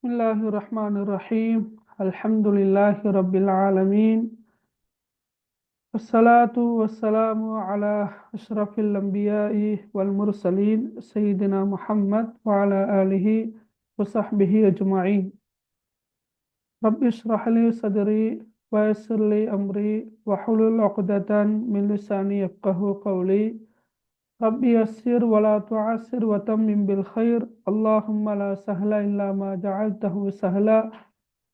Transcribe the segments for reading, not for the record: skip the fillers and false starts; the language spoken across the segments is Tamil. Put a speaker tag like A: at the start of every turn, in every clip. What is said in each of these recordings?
A: Bismillahirrahmanirrahim. Alhamdulillahi Rabbil Alameen. Wassalatu wassalamu ala ashrafil anbiya'i wal mursaleen Sayyidina Muhammad wa ala alihi wa sahbihi ajma'in. Rabbi shrah li sadri wa yassir li amri wa hlul 'uqdatan min lisani yafqahu qawli. Rabbi yassir wa la tu'assir wa tammim bil khair. Allahumma la sahla illa ma ja'altahu sahla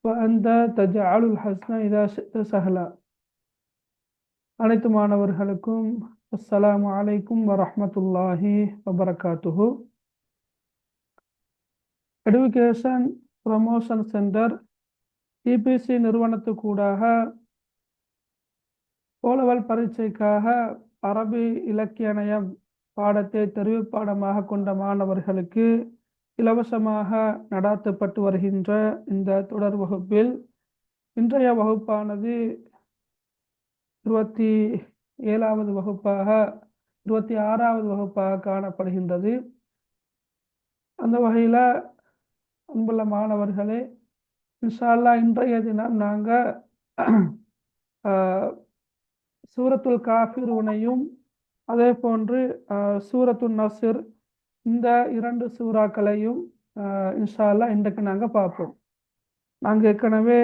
A: wa anta taj'alul hasna idha shi'ta sahla. அனைத்து மாணவர்களுக்கும் அஸ்ஸலாமு அலைக்கும் வரஹ்மத்துல்லாஹி வபரகாத்துஹு. எடுகேஷன் ப்ரமோஷன் சென்டர் இபிசி நிறுவனத்துக்கூடாக ஓலவல் பரீட்சைக்காக அரபி இலக்கியநயம் பாடத்தை தெரிவு பாடமாக கொண்ட மாணவர்களுக்கு இலவசமாக நடாத்தப்பட்டு வருகின்ற இந்த தொடர் வகுப்பில் இன்றைய வகுப்பானது 27வது வகுப்பாக 26வது வகுப்பாக காணப்படுகின்றது. அந்த வகையில் அன்புள்ள மாணவர்களே, இன்ஷா அல்லாஹ் இன்றைய தினம் நாங்கள் சூரத்துல் காஃபிரூனையும் அதே போன்று சூரத்துல் நஸ்ர் இந்த 2 சூறாக்களையும் இன்ஷா அல்லாஹ் இன்றைக்கு நாங்கள் பார்ப்போம். நாங்கள் ஏற்கனவே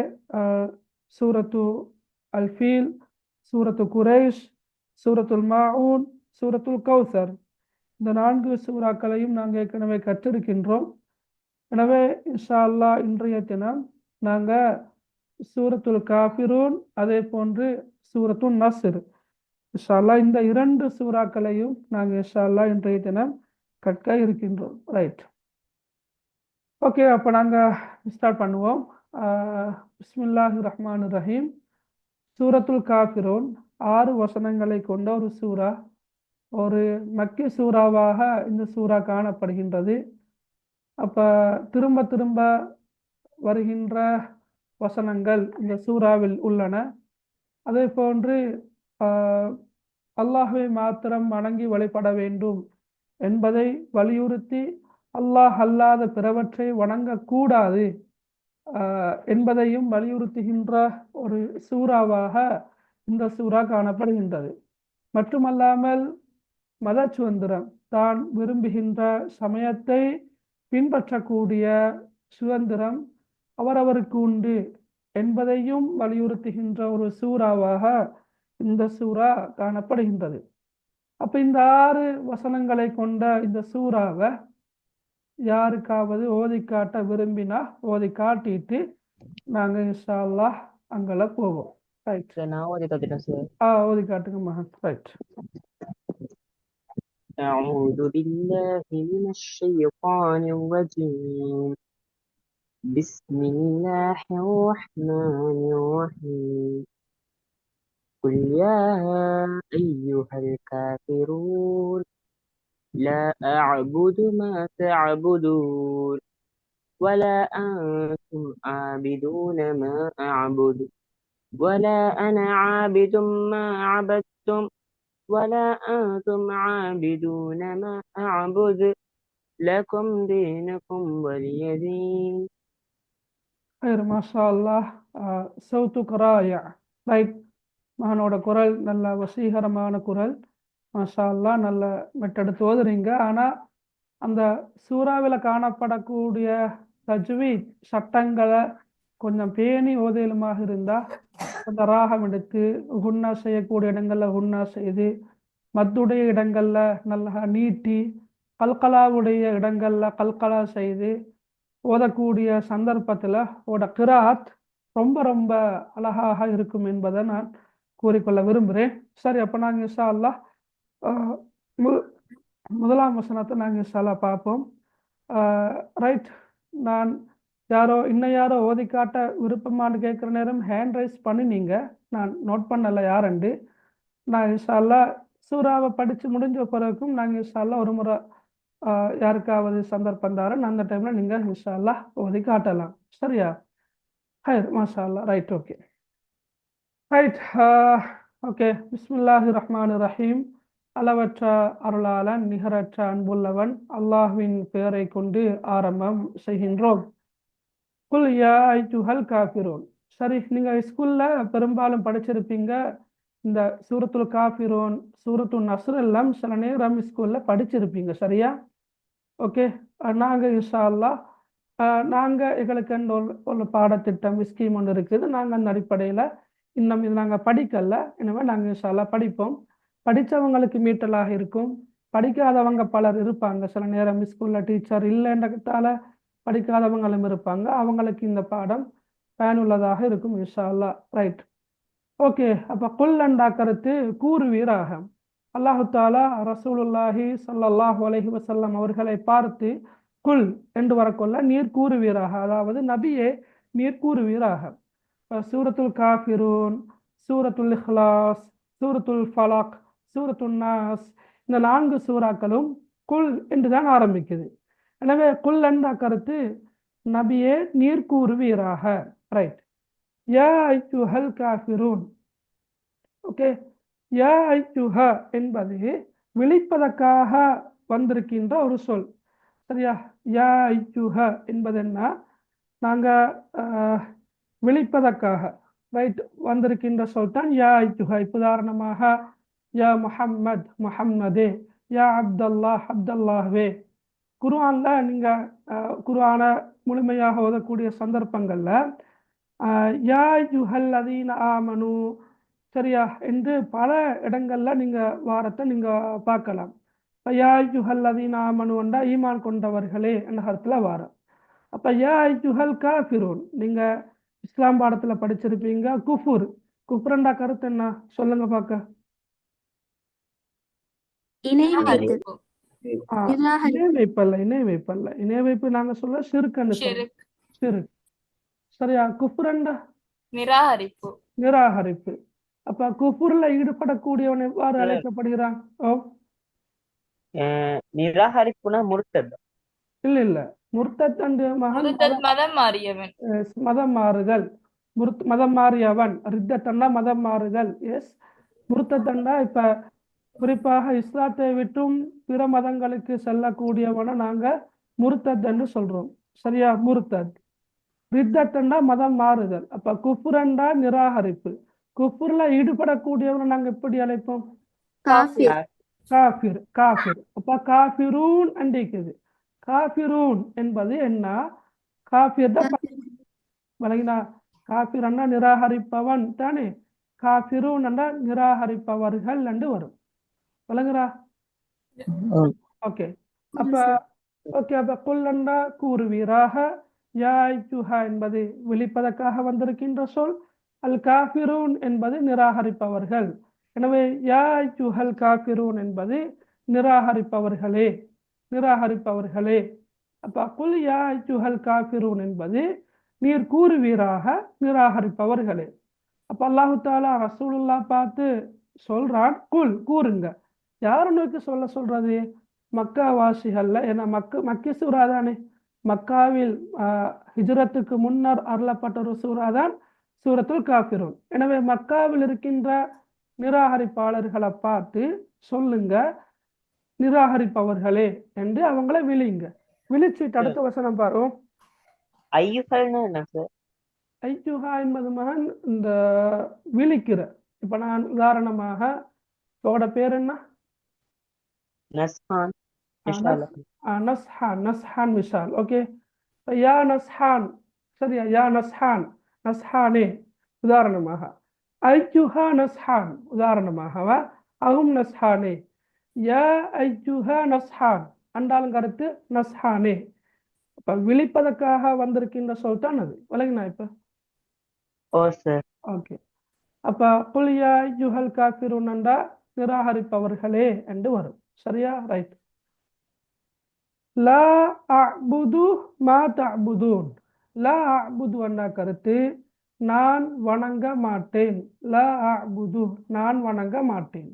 A: சூரத்து அல் ஃபீல், சூரத்து குரைஷ், சூரத்துல் மாஊன், சூரத்துல் கௌசர் இந்த 4 சூறாக்களையும் நாங்கள் ஏற்கனவே கற்றிருக்கின்றோம். எனவே இன்ஷா அல்லாஹ் இன்றைய தினம் நாங்கள் சூரத்துல் காஃபிரூன் அதே போன்று சூரத்துல் நஸ்ர் இன்ஷா அல்லாஹ் இந்த 2 சூறாக்களையும் நாங்கள் இன்ஷா அல்லாஹ் இன்றைய தினம் கற்க இருக்கின்றோம். ரைட், ஓகே, அப்போ நாங்கள் ஸ்டார்ட் பண்ணுவோம். பிஸ்மில்லாஹிர் ரஹ்மானிர் ரஹீம். சூரத்துல் காஃபிரூன் 6 வசனங்களை கொண்ட ஒரு சூரா, ஒரு மக்கி சூறாவாக இந்த சூறா காணப்படுகின்றது. அப்போ திரும்ப திரும்ப வருகின்ற வசனங்கள் இந்த சூறாவில் உள்ளன. அதே போன்று அல்லாஹ்வை மாத்திரம் வணங்கி வழிபட வேண்டும் என்பதை வலியுறுத்தி அல்லாஹ் அல்லாத பிறவற்றை வணங்கக்கூடாது என்பதையும் வலியுறுத்துகின்ற ஒரு சூறாவாக இந்த சூறா காணப்படுகின்றது. மட்டுமல்லாமல் மத சுதந்திரம், தான் விரும்புகின்ற சமயத்தை பின்பற்றக்கூடிய சுதந்திரம் அவரவருக்கு உண்டு என்பதையும் வலியுறுத்துகின்ற ஒரு சூறாவாக இந்த சூறா காணப்படுகின்றது. அப்போ இந்த 6 வசனங்களை கொண்ட இந்த சூறாவை யாருக்காவது ஓதி காட்ட விரும்பினா ஓதி காட்டிட்டு நாங்கள் இன்ஷா அல்லாஹ் அங்கே போவோம். ரைட்,
B: நான் ஓதி காட்டுறேன் சார்.
A: ஓதி காட்டுங்க மகன். ரைட்.
B: أعوذ بالله من الشيطان الرجيم. بسم الله الرحمن الرحيم. قل يا أيها الكافرون لا أعبد ما تعبدون ولا أنتم عابدون ما أعبد ولا أنا عابد ما عبدتم ولا أنتم عابدون ما أعبد لكم دينكم ولي دين.
A: மாஷா அல்லாஹ். சௌத்து கராயா. ரைட், மகனோட குரல் நல்ல வசீகரமான குரல். மாஷா அல்லாஹ், நல்ல மெட்டெடுத்து ஓதுறீங்க. ஆனால் அந்த சூறாவில் காணப்படக்கூடிய தஜ்வீத் சட்டங்களை கொஞ்சம் பேணி ஓதையிலுமாக இருந்தால் அந்த ராகம் எடுத்து ஹுன்னா செய்யக்கூடிய இடங்களில் ஹுன்னா செய்து, மத்துடைய இடங்களில் நல்லா நீட்டி, கல்கலாவுடைய இடங்களில் கல்கலா செய்து ஓதக்கூடிய சந்தர்ப்பத்தில் ஓட கிராத் ரொம்ப ரொம்ப அழகாக இருக்கும் என்பதை நான் கூறிக்கொள்ள விரும்புகிறேன். சரி, அப்போ நாங்கள் இன்ஷா அல்லாஹ் முதலாம் வசனத்தை நாங்கள் இன்ஷா அல்லாஹ் பார்ப்போம். ரைட், நான் யாரோ ஓதி காட்ட விருப்பமானு கேட்குற நேரம் ஹேண்ட் ரைஸ் பண்ணினீங்க, நான் நோட் பண்ணலை யாருண்டு. நான் இன்ஷா அல்லாஹ் சூறாவை படித்து முடிஞ்ச பிறகும் நாங்கள் இன்ஷா அல்லாஹ் ஒரு முறை யாருக்காவது சந்தர்ப்பம் தாரன், அந்த டைமில் நீங்கள் இன்ஷா அல்லாஹ் ஓதி காட்டலாம். சரியா? ஹைர், மாஷா அல்லாஹ். Right, okay. Right, okay. பிஸ்மில்லாஹிர் ரஹ்மானிர் ரஹீம். அளவற்ற அருளாளன் நிகரற்ற அன்புள்ளவன் அல்லாஹ்வின் பெயரை கொண்டு ஆரம்பம் செய்கின்றோம். குல் யா ஐயுஹல் காஃபிரூன். சரி, நீங்க ஸ்கூல்ல பெரும்பாலும் படிச்சிருப்பீங்க இந்த சூரத்துல் காஃபிரூன், சூரத்துல் நஸ்ர் எல்லாம் சில நேரம் ஸ்கூல்ல படிச்சிருப்பீங்க. சரியா? ஓகே. நாங்கள் இன்ஷா அல்லாஹ் நாங்கள் எங்களுக்கு ஒரு பாடத்திட்டம் ஸ்கீம் ஒன்று இருக்குது. நாங்கள் அந்த அடிப்படையில் இன்னும் இது நாங்கள் படிக்கல. எனவே நாங்கள் இன்ஷா அல்லாஹ் படிப்போம். படித்தவங்களுக்கு மீட்டலாக இருக்கும், படிக்காதவங்க பலர் இருப்பாங்க. சில நேரம் ஸ்கூலில் டீச்சர் இல்லைன்றதால படிக்காதவங்களும் இருப்பாங்க. அவங்களுக்கு இந்த பாடம் பயனுள்ளதாக இருக்கும் இன்ஷா அல்லாஹ். ரைட். ஓகே. அப்போ குல் என்ற கருத்து கூறுவீராக. அல்லாஹு தாலா ரசூலுல்லாஹி ஸல்லல்லாஹு அலைஹி வஸல்லம் அவர்களை பார்த்து குல் என்று வரக்கொள்ள நீர் கூறுவீராக, அதாவது நபியே நீர் கூறுவீராக. சூரத்துல் காஃபிரூன், சூரத்துல் இஹ்லாஸ், சூரத்துல் ஃபலக், சூரத்துல் நாஸ், இந்த 4 சூறாக்களும் குல் என்று தான் ஆரம்பிக்குது. எனவே குல் என்ற கருத்து நபியே நீர் கூறுவீராக. ரைட். யா ஐயுஹல் காஃபிரூன். ஓகே. யா ஐயுஹ என்பது விழிப்பதற்காக வந்திருக்கின்ற ஒரு சொல். சரியா? யா ஐயுஹ என்பது என்ன? நாங்கள் விழிப்பதற்காக ரைட் வந்திருக்கின்ற சொல் தான் யா ஐயுஹ. உதாரணமாக யா முஹம்மத் முஹம்மதே, யா அப்தல்லாஹ் அப்தல்லாஹ்வே. குர்ஆன்ல நீங்கள் குர்ஆனை முழுமையாக ஓதக்கூடிய சந்தர்ப்பங்களில் யா யுஹல் அதீன ஆமனு, சரியா, என்று பல இடங்கள்ல நீங்கள் வாரத்தை நீங்கள் பார்க்கலாம். யா யுஹல் அதீன ஆமனுண்டா ஈமான் கொண்டவர்களே என்ற கருத்தில் வாரம். அப்போ யா யுஹல் காஃபிரூன் நீங்கள் இஸ்லாம் பாடத்தில் படிச்சிருப்பீங்க. குஃபுர், குஃப்ரண்டா கருத்து என்ன சொல்லுங்க பார்க்க.
C: இணை வைத்தல்,
A: இணை வைப்பல்ல, இணை வைப்பல்ல, இணை வைப்பு நாங்க சொல்ல ஷிர்க்னு சொல்றோம். ஷிர்க். சரியா? குஃப்ரண்டா
D: நிராகரிப்பு.
A: நிராகரிப்பு. அப்ப குஃபுர்ல ஈடுபடக்கூடியவன் எவ்வாறு அழைக்கப்படுகிறான்? ஓ,
B: நிராகரிப்புனா முர்த்தத்.
A: இல்ல முர்த்தத் என்று
D: மதம் மாறியவன்,
A: மதம் மாறுதல். மதம் மாறியவன். ரித்தத்தண்டா மதம் மாறுதல். எஸ். முர்த்தத்தண்டா இப்ப குறிப்பாக இஸ்லாத்தை விட்டும் பிற மதங்களுக்கு செல்லக்கூடியவனை நாங்க முர்த்தத் என்று சொல்றோம். சரியா? முர்த்தத். ரித்தத்தண்டா மதம் மாறுதல். அப்ப குஃபுரண்டா நிராகரிப்பு. குஃபுர்ல ஈடுபடக்கூடியவனை நாங்க எப்படி அழைப்போம்?
C: காஃபிர்.
A: காஃபிர். காஃபிர். அப்ப காஃபிரூன் அண்டிக்குது. காஃபிரூன் என்பது என்ன? காஃபிர் தான் வழங்கினா. காஃபிர் அண்ணா நிராகரிப்பவன் தானே. காஃபிரூன் அண்ணா நிராகரிப்பவர்கள் என்று வரும். விளங்குறா? ஓகே. அப்ப ஓகே. அப்ப குல்லண்டா கூறுவீராக. யா ஐயுஹா என்பது விழிப்பதற்காக வந்திருக்கின்ற சொல். அல் காஃபிரூன் என்பது நிராகரிப்பவர்கள். எனவே யா ஐயுஹல் காஃபிரூன் என்பது நிராகரிப்பவர்களே, நிராகரிப்பவர்களே. அப்ப குல் யா ஐயுஹல் காஃபிரூன் என்பது நீர் கூறுவீராக நிராகரிப்பவர்களே. அப்ப அல்லாஹு தாலா ரசூலுல்லாஹ் பார்த்து சொல்றான் குல் கூறுங்க. யாரை நோக்கி சொல்றது? மக்காவாசிகள்ல. ஏன்னா மக்கி சூறா தானே. மக்காவில் ஹிஜ்ரத்துக்கு முன்னர் அருளப்பட்ட ஒரு சூறா தான் சூரத்துல் காஃபிரூன். எனவே மக்காவில் இருக்கின்ற நிராகரிப்பாளர்களை பார்த்து சொல்லுங்க நிராகரிப்பவர்களே என்று அவங்கள விழிங்க. விழிச்சிட்டு அடுத்த வசனம் பாருவோம்.
B: ஐயுஹல்னா என்ன சார்?
A: ஐயுஹா என்பது மகன் இந்த விழிக்கிற. இப்ப நான் உதாரணமாக உங்களோட பேர் என்ன?
B: நஸ்ஹான்.
A: நஸ்ஹான். நஸ்ஹான் மிஷால். ஓகே. யா நஸ்ஹான். சரியா? யா நஸ்ஹான். நஸ்ஹானே உதாரணமாக. ஐயுஹா நஸ்ஹான் உதாரணமாகவா. அஹும் நஸ்ஹானே. யா ஐயுஹா நஸ்ஹான் அண்டாலும் கருத்து நஸ்ஹானே. அப்ப விழிப்பதற்காக வந்திருக்கின்ற சொல் தான் அது. விளங்கினா இப்ப?
B: ஓ சார்.
A: ஓகே. அப்ப குல் யா ஐயுஹல் காஃபிரூன் என்றா நிராகரிப்பவர்களே என்று வரும். சரியா? ரைட். லா அஅ்புது மா தஅ்புதூன். லா அஅ்புது என்ற கருத்து நான் வணங்க மாட்டேன். லா அஅ்புது நான் வணங்க மாட்டேன்.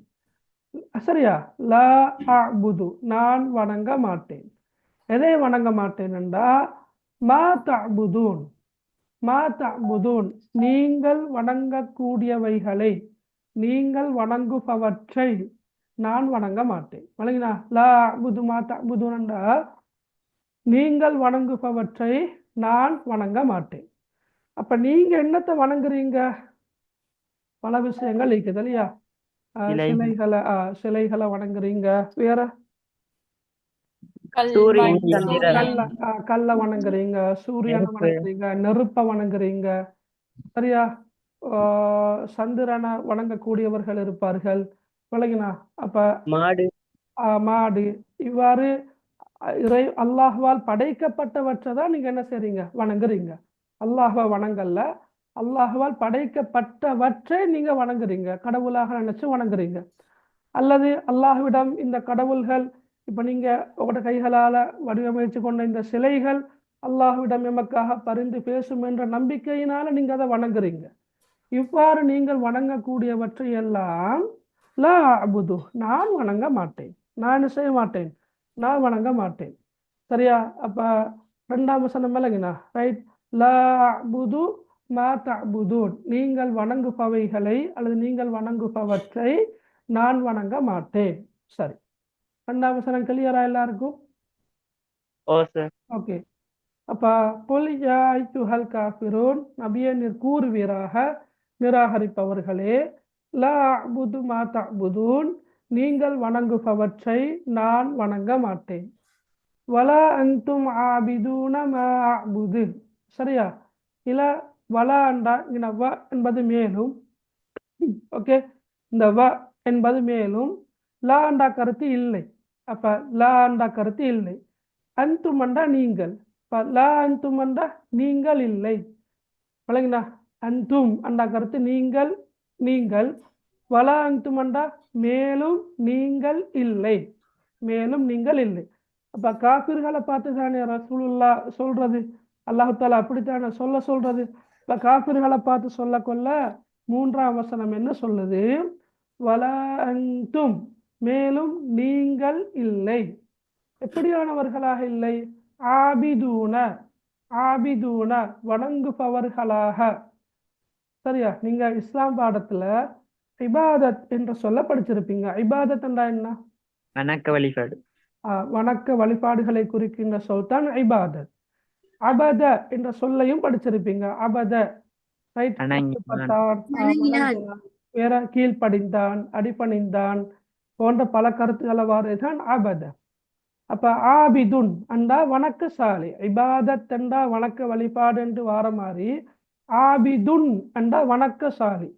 A: சரியா? லா அஅ்புது நான் வணங்க மாட்டேன். எதை வணங்க மாட்டேன் என்றா மா தஅ்புதூன். மா தஅ்புதூன் நீங்கள் வணங்கக்கூடியவைகளை, நீங்கள் வணங்குபவற்றை நான் வணங்க மாட்டேன். வணங்கினா? லா அஅ்புது மா தஅ்புதூன் என்றா நீங்கள் வணங்குபவற்றை நான் வணங்க மாட்டேன். அப்ப நீங்க என்னத்தை வணங்குறீங்க? பல விஷயங்கள் இருக்குது இல்லையா? சிலைகளை வணங்குறீங்க. வேற
B: சூரியன்,
D: மண்,
B: சந்திரன்,
D: சூரியன்,
A: கல்லை வணங்குறீங்க, சூரியனை
B: நெருப்பு,
A: வணங்குறீங்க, நெருப்பை வணங்குறீங்க. சரியா? சந்திரனை வணங்கக்கூடியவர்கள் இருப்பார்கள். விளங்கினா? அப்ப
B: மாடு,
A: மாடு, இவ்வாறு அல்லாஹ்வால் படைக்கப்பட்டவற்றை தான் நீங்க என்ன செய்றீங்க? வணங்குறீங்க. அல்லாஹ்வை வணங்கல்ல, அல்லாஹ்வால் படைக்கப்பட்டவற்றை நீங்க வணங்குறீங்க, கடவுளாக நினைச்சு வணங்குறீங்க. அல்லது அல்லாஹ்விடம் இந்த கடவுள்கள், இப்ப நீங்க உங்களோட கைகளால வடிவமைச்சு கொண்ட இந்த சிலைகள் அல்லாஹ்விடம் எமக்காக பரிந்து பேசும் என்ற நம்பிக்கையினால நீங்க அதை வணங்குறீங்க. இவ்வாறு நீங்கள் வணங்கக்கூடியவற்றை எல்லாம் லா அபுது, நான் வணங்க மாட்டேன், நான் செய்ய மாட்டேன், நான் வணங்க மாட்டேன். சரியா? அப்ப 2ஆம் வசனம் விளங்கினா? ரைட். லா அபுது மா தஅபுதூன், நீங்கள் வணங்குபவைகளை அல்லது நீங்கள் வணங்குபவற்றை நான் வணங்க மாட்டேன். சரி, 2ஆம் வசனம் கிளியரா எல்லாருக்கும்?
B: ஓ சார்.
A: ஓகே. அப்ப குல் யா அய்யுஹல் காஃபிரூன், நபியே நீர் கூறுவீராக, நிராகரிப்பவர்களே, லா அபுது மா தஅபுதூன், நீங்கள் வணங்குபவற்றை நான் வணங்க மாட்டேன். வலா அன்தும் ஆபிதூன மா அபுது. சரியா? இல்ல வலா அண்டா இங்க வ என்பது மேலும். ஓகே, இந்த வ என்பது மேலும், லா அண்டா கருத்து இல்லை. அப்ப லா அண்டா கருத்து இல்லை. அன்தும் அண்டா நீங்கள். லா அன்தும் அண்டா நீங்கள் இல்லை. வழங்கினா? அன்தும் அண்டா கருத்து நீங்கள், நீங்கள். வலா அன்தும் அண்டா மேலும் நீங்கள் இல்லை, மேலும் நீங்கள் இல்லை. அப்ப காபிர்களை பார்த்து தானே ரசூலுல்லா சொல்றது, அல்லாஹ் தாலா அப்படித்தானே சொல்றது. இப்ப காபிர்களை பார்த்து சொல்ல கொள்ள 3ஆம் வசனம் என்ன சொல்லுது? வலா அன்தும், மேலும் நீங்கள் இல்லை. எப்படியானவர்களாக இல்லை? ஆபிதூன, ஆபிதூன வணங்குபவர்களாக. சரியா? நீங்க இஸ்லாம் பாடத்துல இபாதத் என்ற சொல்ல படிச்சிருப்பீங்க. இபாதத் என்றா என்ன?
B: வணக்க வழிபாடு.
A: வணக்க வழிபாடுகளை குறிக்கின்ற சொல் தான் இபாதத். அபத என்ற சொல்லையும் படிச்சிருப்பீங்க. அபத, ரைட்.
C: வணங்கினான்.
A: வேற கீழ்ப்படிந்தான், அடிபணிந்தான் போன்ற பல கருத்துக்களை வாருதான் அபத. அப்ப ஆபிதுன் அண்டா வணக்கசாலி, இபாதத் என்றா வணக்க வழிபாடு என்று வார மாதிரி ஆபிதுன் அண்டா வணக்கசாலி.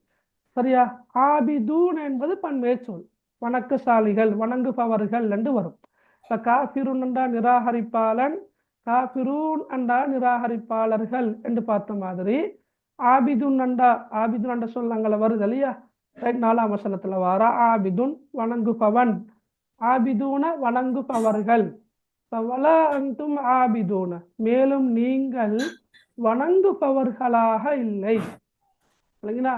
A: சரியா? ஆபிதூன் என்பது பன்மை சொல், வணக்கசாலிகள், வணங்குபவர்கள் என்று வரும். இப்ப காஃபிருன் என்றா நிராகரிப்பாளன், காஃபிரூன் என்றா நிராகரிப்பாளர்கள் என்று பார்த்த மாதிரி ஆபிதுன் அண்டா, ஆபிதுன் என்ற சொல் அங்கே வருது இல்லையா? 4ஆம் வசனத்துல வார ஆபிதுன் வணங்குபவன், ஆபிதூன வணங்குபவர்கள். வலா அன்தும் ஆபிதூன, மேலும் நீங்கள் வணங்குபவர்களாக இல்லை. இல்லைங்களா?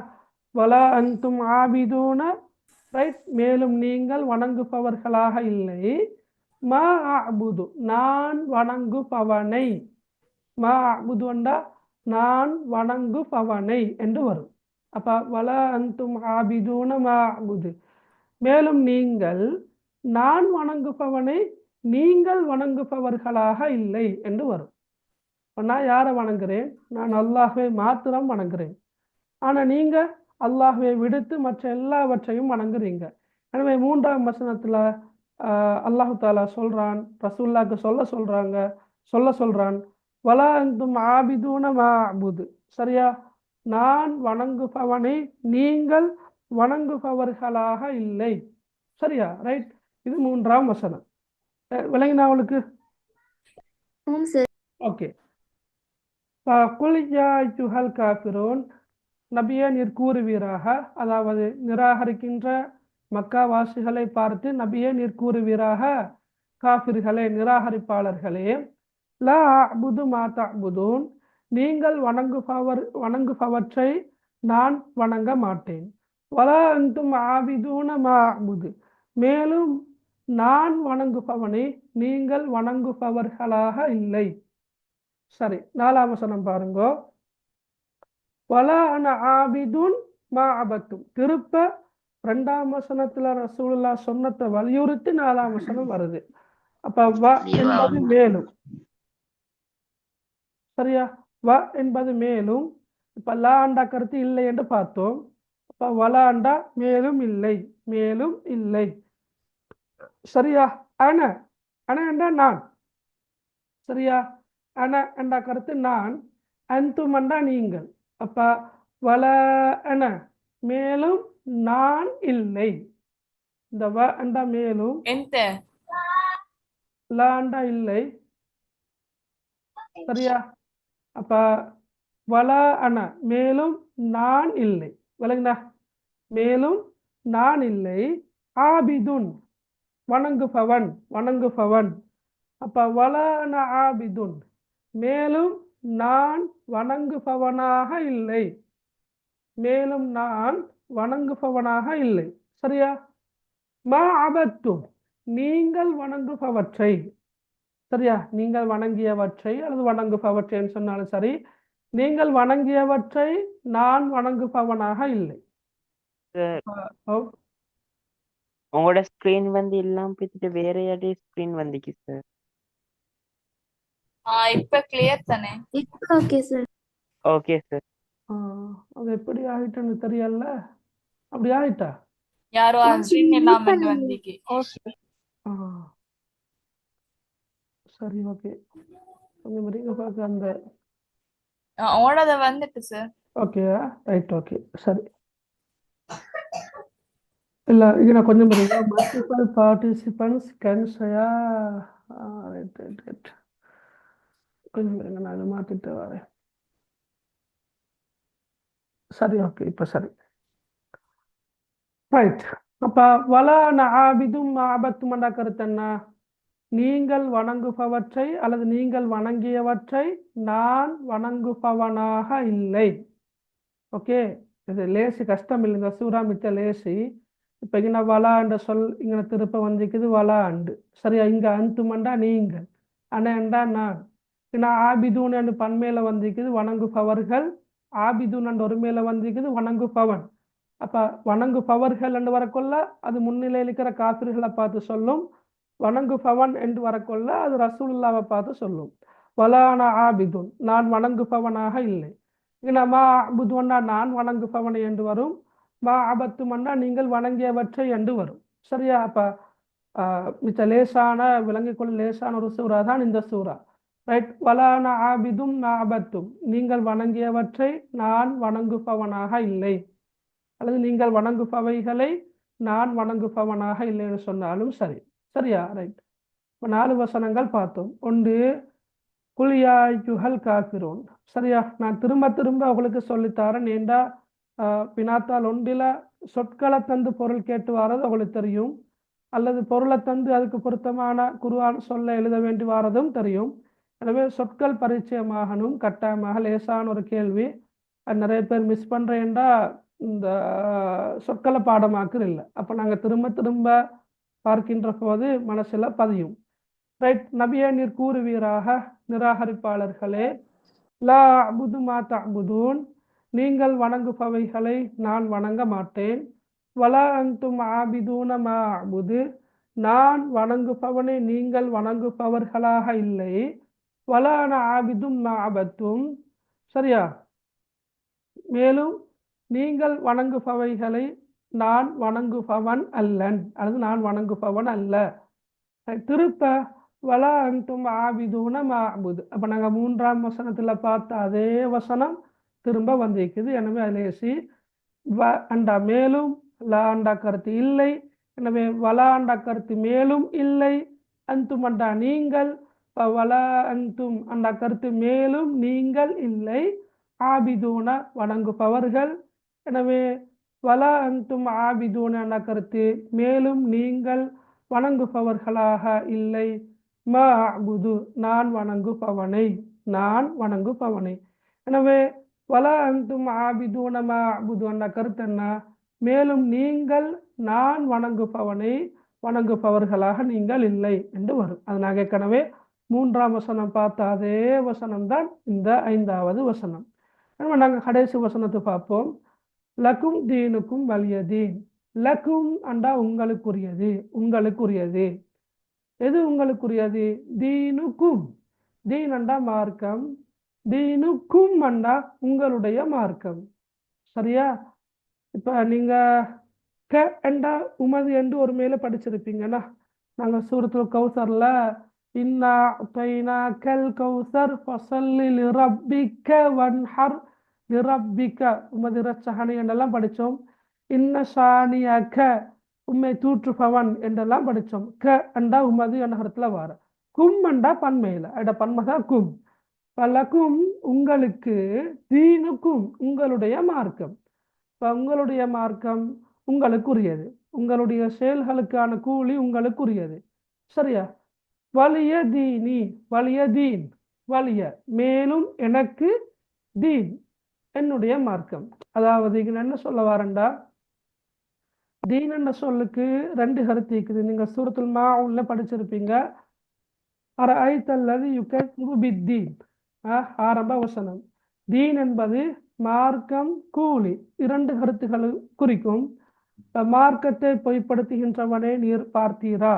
A: வலா அன்தும் ஆபிதூன, ரைட், மேலும் நீங்கள் வணங்குபவர்களாக இல்லை. மா அபுது, நான் வணங்குபவனை. மா அபுது என்றா நான் வணங்குபவனை என்று வரும். அப்ப வலா அன்தும் ஆபிதூன மா அபுது, மேலும் நீங்கள் நான் வணங்குபவனை நீங்கள் வணங்குபவர்களாக இல்லை என்று வரும். நான் யாரை வணங்குறேன்? நான் அல்லாஹ்வை மாத்திரம் வணங்குறேன். ஆனா நீங்க அல்லாஹ்வை விடுத்து மற்ற எல்லாவற்றையும் வணங்குறீங்க. எனவே 3ஆம் வசனத்துல அல்லாஹு தாலா சொல்றான், ரசூலுல்லாஹ்க்கு சொல்றான், வலா அன்தும் ஆபிதூன மா அபுது. சரியா? நான் வணங்குபவனை நீங்கள் வணங்குபவர்களாக இல்லை. சரியா? ரைட். இது 3ஆம் வசனம். விளங்கினா அவளுக்கு? ஓகே. குல் யா அய்யுஹல் காஃபிரூன், நபியே நீர் கூறுவீராக, அதாவது நிராகரிக்கின்ற மக்காவாசிகளை பார்த்து நபியே நீர் கூறுவீராக, காஃபிர்களே, நிராகரிப்பாளர்களே, லா அபுது மா தஅபுதூன், நீங்கள் வணங்குபவற்றை நான் வணங்க மாட்டேன். வலா அன்தும் ஆபிதூன மா அபுது, மேலும் நான் வணங்குபவனை நீங்கள் வணங்குபவர்களாக இல்லை. சரி, 4ஆம் வசனம் பாருங்க. வலா அன ஆபிதுன் மா அபத்தும், திருப்ப 2ஆம் வசனத்துல ரசூலுல்லாஹ் சொன்னதை வலியுறுத்தி 4ஆம் வசனம் வருது. அப்ப வ என்பது மேலும். சரியா? வ என்பது மேலும். இப்ப லா அண்டா கருத்து இல்லை என்று பார்த்தோம். அப்ப வலா அண்டா மேலும் இல்லை, மேலும் இல்லை. சரியா? அன அன என்றா நான். சரியா? அன என்ற கருத்து நான், அந்தும் என்றா நீங்கள். அப்ப வல அன மேலும் நான் இல்லை. இந்த வ என்றா மேலும்,
D: ఎంత
A: லா என்றா இல்லை. சரியா? அப்ப வல அன மேலும் நான் இல்லை. விளங்குதா? மேலும் நான் இல்லை. ஆபிதுன் வணங்குபவன், வணங்குபவன். அப்ப வல அன ஆபிதுன் மேலும் நான் வணங்குபவனாக இல்லை, மேலும் நான் வணங்குபவனாக இல்லை. சரியா? மா அபத்தும் நீங்கள் வணங்குபவற்றை. சரியா? நீங்கள் வணங்கியவற்றை அல்லது வணங்குபவற்றைன்னு சொன்னாலும் சரி, நீங்கள் வணங்கியவற்றை நான் வணங்குபவனாக இல்லை.
B: சார்
A: ஓ,
B: உங்களோட ஸ்கிரீன் வந்து இல்லாம போயிட்டு வேற யாருடைய ஸ்கிரீன் வந்துச்சு சார்.
D: இப்ப கிளியர் தானே?
C: இப்போ ஓகே சார்.
B: Okay sir.
A: அது எப்படி ஆயிட்டுன்னு தெரியல. அப்படி ஆயிட்டா?
D: யாரோ ஸ்கிரீன் இல்லாம வந்தீங்க.
A: ஆ, சரி, ஓகே. கொஞ்சம் முறையாக பார்க்க அந்த
D: உங்களோட வந்துட்டு சார்.
A: ஓகே, ரைட், ஓகே, சரி. இல்லை, இது நான் கொஞ்சம் முறையாக multiple participants can share. Right, right, right. கொஞ்சம் முறைங்க, நான் இதை மாற்றிட்டு வரேன். சரி, ஓகே, இப்போ சரி. ரைட். அப்ப வலா நஆபிதும் மாஅபத்தும் என்ற கருத்து என்ன? நீங்கள் வணங்குபவற்றை அல்லது நீங்கள் வணங்கியவற்றை நான் வணங்குபவனாக இல்லை. ஓகே, இது லேசி கஷ்டம் இல்லை. இந்த சூறா மிச்ச லேசி. இப்போ இங்கே வலா என்ற சொல் இங்கே திருப்ப வந்திருக்குது வலா அண்டு. சரியா? இங்கே அந்துமண்டா நீங்கள், அனண்டா நான். ஏன்னா ஆபிதூன் என்று பன்மேல வந்திருக்குது வணங்குபவர்கள், ஆபிதூன் என்ற ஒரு மேல வந்திருக்குது வணங்குபவன். அப்ப வணங்குபவர்கள் என்று வரக்கொள்ள அது முன்னிலையில் இருக்கிற காபிர்களை பார்த்து சொல்லும், வணங்குபவன் என்று வரக்கொள்ள அது ரசூலுல்லாவை பார்த்து சொல்லும். வலான ஆபிதுன் நான் வணங்குபவனாக இல்லை. மா அபுதுவன்னா நான் வணங்குபவனை என்று வரும். மா அபத்துமன்னா நீங்கள் வணங்கியவற்றை என்று வரும். சரியா? அப்ப மிச்ச லேசான விளங்கிக் கொள்ள லேசான ஒரு சூறா தான் இந்த சூறா. ரைட். வலான ஆபிதும் மா அபத்தும் நீங்கள் வணங்கியவற்றை நான் வணங்குபவனாக இல்லை, அல்லது நீங்கள் வணங்குபவைகளை நான் வணங்குபவனாக இல்லைன்னு சொன்னாலும் சரி. சரியா? ரைட். இப்போ 4 வசனங்கள் பார்த்தோம். ஒன்று குலியா யுஹல் காஃபிரூன். சரியா? நான் திரும்ப திரும்ப உங்களுக்கு சொல்லித்தரேன். ஏண்டா பினாத்தால் ஒன்றில் சொற்களை தந்து பொருள் கேட்டு வாரது உங்களுக்கு தெரியும், அல்லது பொருளை தந்து அதுக்கு பொருத்தமான குர்ஆன் சொல்ல எழுத வேண்டி வாரதும் தெரியும். எனவே சொற்கள் பரிச்சயமாகணும் கட்டாயமாக. லேசான ஒரு கேள்வி, அது நிறைய பேர் மிஸ் பண்ணுறேன்டா இந்த சொற்களை பாடமாக்குற இல்லை. அப்போ நாங்கள் திரும்ப திரும்ப பார்க்கின்ற போது மனசில் பதியும். ரைட். நபியே நீர் கூறுவீராக, நிராகரிப்பாளர்களே, லா அபுது மா தஅபுதூன் நீங்கள் வணங்குபவைகளை நான் வணங்க மாட்டேன். வலா அன்தும் ஆபிதூன மா அபுது நான் வணங்குபவனை நீங்கள் வணங்குபவர்களாக இல்லை. வலான ஆபிதும் மா அபத்தும். சரியா? மேலும் நீங்கள் வணங்குபவைகளை நான் வணங்குபவன் அல்லன், அல்லது நான் வணங்குபவன் அல்ல. திருப்ப வலா அன்தும் ஆபிதூன மா அபுது. அப்போ நாங்கள் 3ஆம் வசனத்தில் பார்த்த அதே வசனம் திரும்ப வந்திருக்குது. எனவே அலேசி வ அண்டா மேலும், லா அண்டா கருத்து இல்லை. எனவே வலா அண்டா கருத்து மேலும் இல்லை, அந்தும் அண்டா நீங்கள், வலா அந்தும் அண்டா கருத்து மேலும் நீங்கள் இல்லை, ஆபிதூன வணங்குபவர்கள். எனவே வலா அந்தும் ஆபிதூன அண்டா கருத்து மேலும் நீங்கள் வணங்குபவர்களாக இல்லை. மா அபுது நான் வணங்குபவனை, நான் வணங்குபவனை. எனவே வலா அந்தும் ஆபிதூன மா அபுது என்ற கருத்து என்ன? மேலும் நீங்கள் நான் வணங்குபவனை வணங்குபவர்களாக நீங்கள் இல்லை என்று வரும். அது நாங்கள் ஏற்கனவே 3ஆம் வசனம் பார்த்த அதே வசனம்தான் இந்த 5வது வசனம். நாங்கள் கடைசி வசனத்தை பார்ப்போம். லக்கும் தீனுக்கும் வலியதீன். லக்கும் அண்டா உங்களுக்குரியது, உங்களுக்குரியது. எது உங்களுக்குரியது? தீனுக்கும். தீன் அண்டா மார்க்கம், தீனுக்கும் அண்டா உங்களுடைய மார்க்கம். சரியா? இப்ப நீங்க க என்றா உமது என்று ஒரு மேல படிச்சிருப்பீங்கன்னா, நாங்க சூரத்துல் கௌசர்ல இன்னா அத்தைனா கல் கௌசர் ஃபஸல்லி லிரப்பிக்க வன்ஹர் லிரப்பிக்க உமது இரட்சகனே என்றெல்லாம் படிச்சோம். இன்ன ஷானியக உம்மை தூற்றுபவன் என்றெல்லாம் படிச்சோம். க அண்டா உமது என்ற கருத்துல வார, கும் அண்டா பன்மையில அட பன்மதா கும். பலக்கும் உங்களுக்கு, தீனுக்கும் உங்களுடைய மார்க்கம். இப்ப உங்களுடைய மார்க்கம் உங்களுக்குரியது, உங்களுடைய செயல்களுக்கான கூலி உங்களுக்குரியது. சரியா? வலிய தீனி, வலிய தீன், வலிய மேலும் எனக்கு, தீன் என்னுடைய மார்க்கம். அதாவது இங்க என்ன சொல்ல வரேன்டா, தீன் என்ற சொல்லுக்கு ரெண்டு கருத்து இருக்குது. நீங்க சூரத்துல் மாஉன்ல படிச்சிருப்பீங்க. அரஐத்தல்லதி யுகஸ்ஸிபு பித்தீன், ஆரம்ப வசனம். தீன் என்பது மார்க்கம், கூலி, இரண்டு கருத்துக்களை குறிக்கும். மார்க்கத்தை பொய்ப்படுத்துகின்றவனே நீர் பார்த்தீரா,